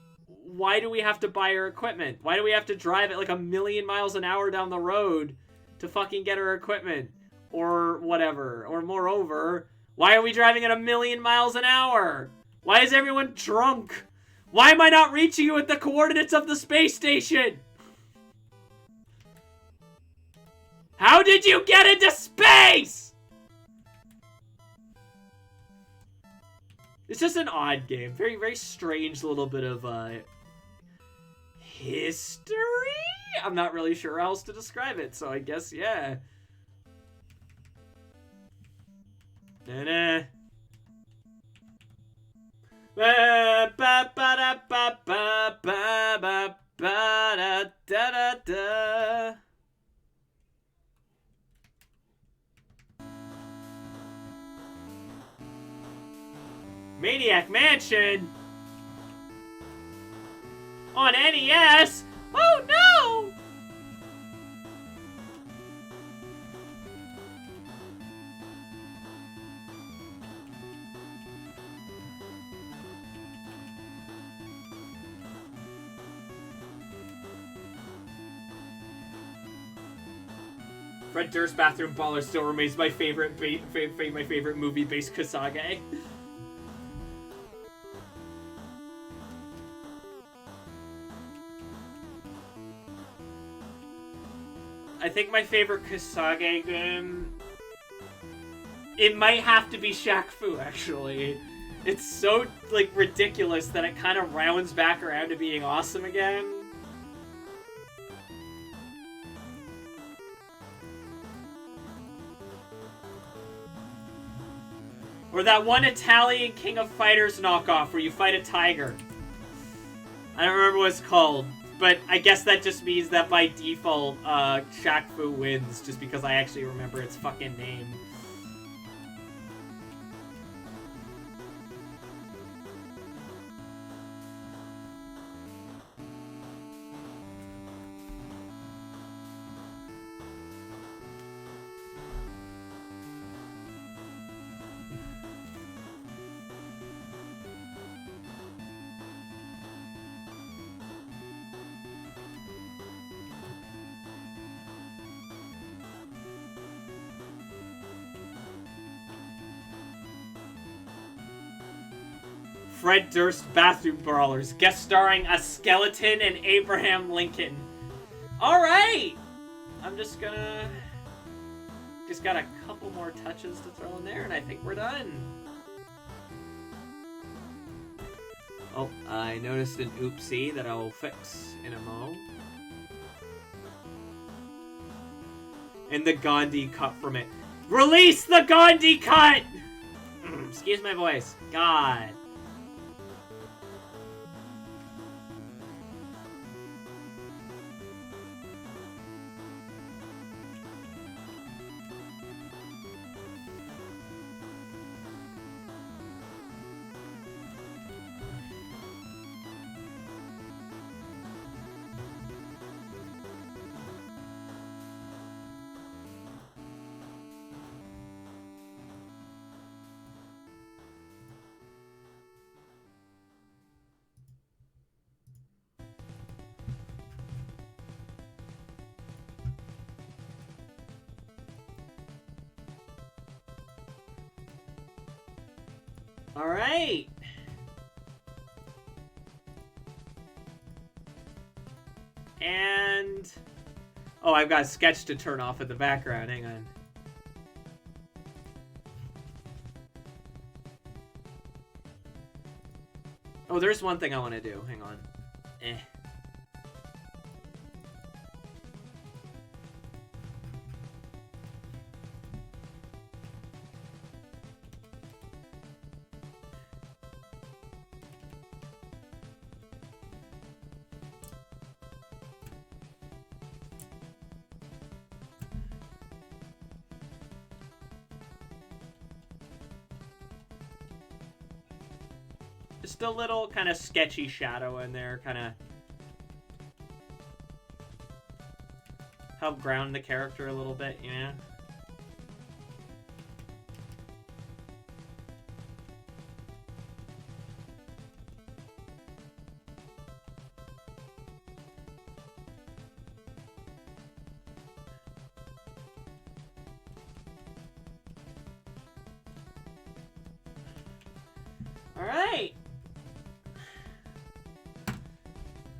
[SPEAKER 1] do we have to buy our equipment? Why do we have to drive at like 1,000,000 miles an hour down the road to fucking get our equipment or whatever? Or moreover, why are we driving at 1,000,000 miles an hour? Why is everyone drunk? Why am I not reaching you at the coordinates of the space station? How did you get into space? It's just an odd game. Very, very strange little bit of history? I'm not really sure how else to describe it, so I guess, yeah. Da-da. Maniac Mansion on NES. Oh no! Fred Durst's Bathroom Baller still remains my favorite movie-based Kasage. I think my favorite Kasage game... It might have to be Shaq Fu, actually. It's so, like, ridiculous that it kind of rounds back around to being awesome again. Or that one Italian King of Fighters knockoff where you fight a tiger. I don't remember what it's called. But I guess that just means that by default, Shaq Fu wins, just because I actually remember its fucking name. Fred Durst Bathroom Brawlers, guest starring a skeleton and Abraham Lincoln. Alright! I'm just got a couple more touches to throw in there, and I think we're done. Oh, I noticed an oopsie that I'll fix in a mo. And the Gandhi cut from it. Release the Gandhi cut! Excuse my voice. God. Alright. And... oh, I've got a sketch to turn off in the background. Hang on. Oh, there's one thing I want to do. Hang on. Just a little kind of sketchy shadow in there, kind of help ground the character a little bit, you know? All right.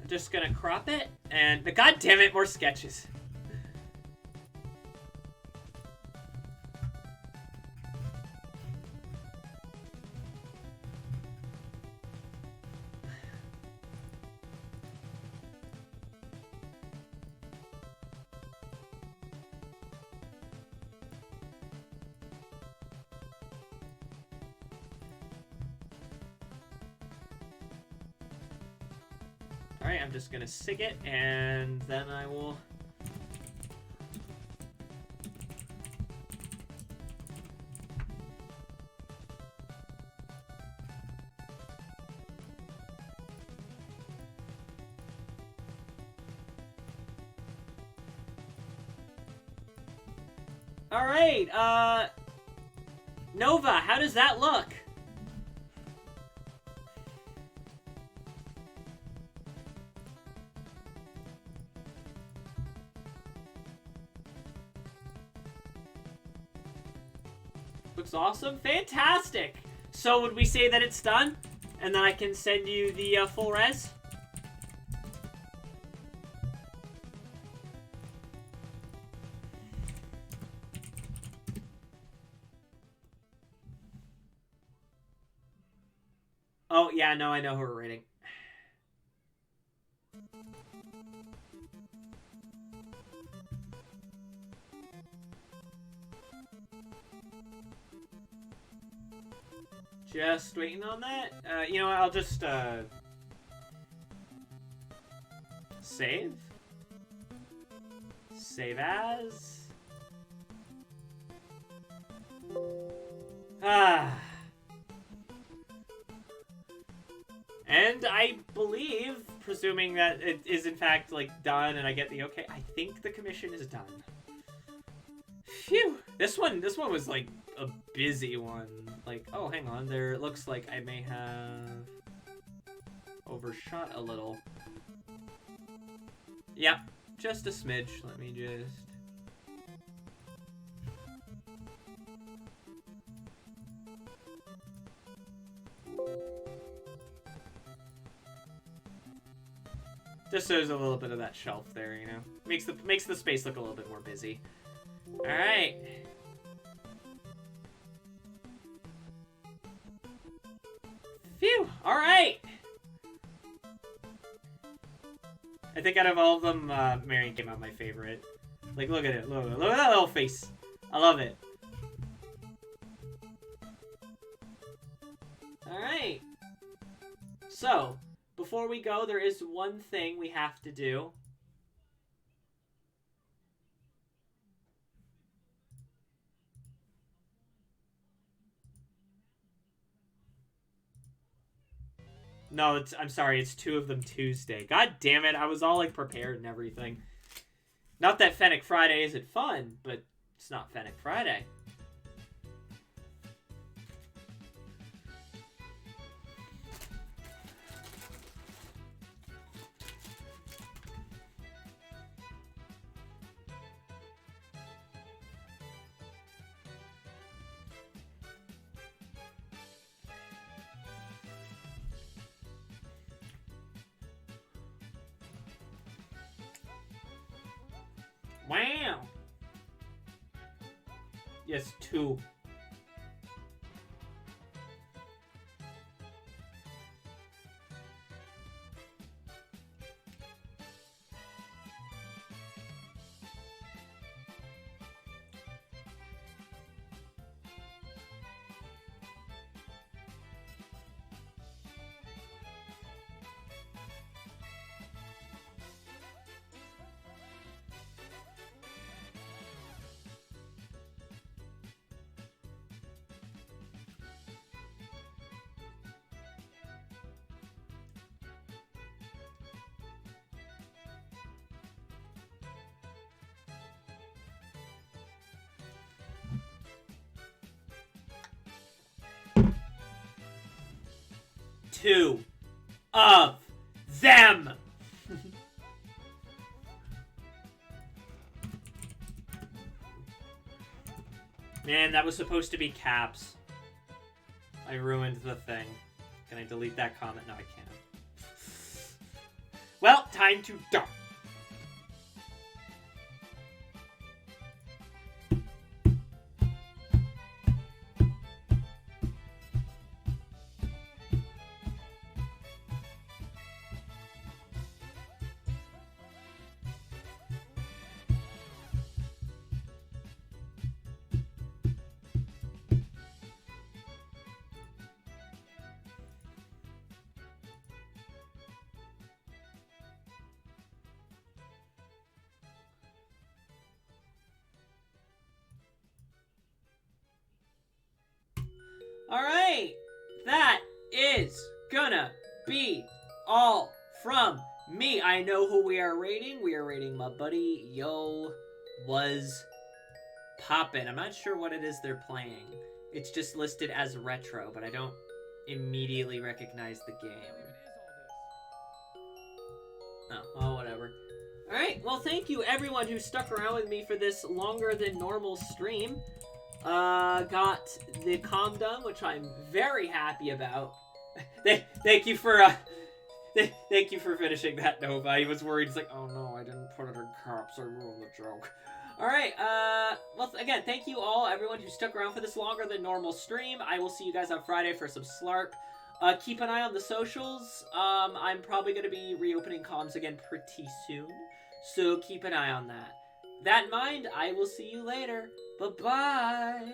[SPEAKER 1] Just gonna crop it, and god damn it, more sketches. Alright, I'm just gonna sig it, and then I will... Alright, Nova, how does that look? Looks awesome. Fantastic! So would we say that it's done? And then I can send you the full res? Oh, yeah, no, I know who we're rating. Just waiting on that. You know what, I'll just, save. Save as. And I believe, presuming that it is in fact, like, done and I get the okay, I think the commission is done. Phew! This one was, like, a busy one. Like, oh, hang on, there, it looks like I may have overshot a little. Yeah, just a smidge. Let me just... Just so there's a little bit of that shelf there, you know? Makes the space look a little bit more busy. Alright. Phew! Alright! I think out of all of them, Marion came out my favorite. Like, look at it. Look at that little face. I love it. Alright. So, before we go, there is one thing we have to do. No, I'm sorry, it's 2 of them Tuesday. God damn it, I was all, like, prepared and everything. Not that Fennec Friday isn't fun, but it's not Fennec Friday. Wow! Yes, 2. Two of them. Man, that was supposed to be caps. I ruined the thing. Can I delete that comment? No, I can't. Well, time to dump. Alright, that is gonna be all from me. I know who we are rating. We are rating my buddy Yo Was poppin'. I'm not sure what it is they're playing. It's just listed as retro, but I don't immediately recognize the game. Oh, well, whatever. Alright, well, thank you everyone who stuck around with me for this longer than normal stream. Got the comm done, which I'm very happy about. Thank you for, thank you for finishing that, Nova. He was worried. He's like, oh no, I didn't put it in caps. I ruined the joke. Alright, well, again, thank you all, everyone who stuck around for this longer than normal stream. I will see you guys on Friday for some Slarp. Keep an eye on the socials. I'm probably going to be reopening comms again pretty soon, so keep an eye on that. That in mind, I will see you later. Bye-bye!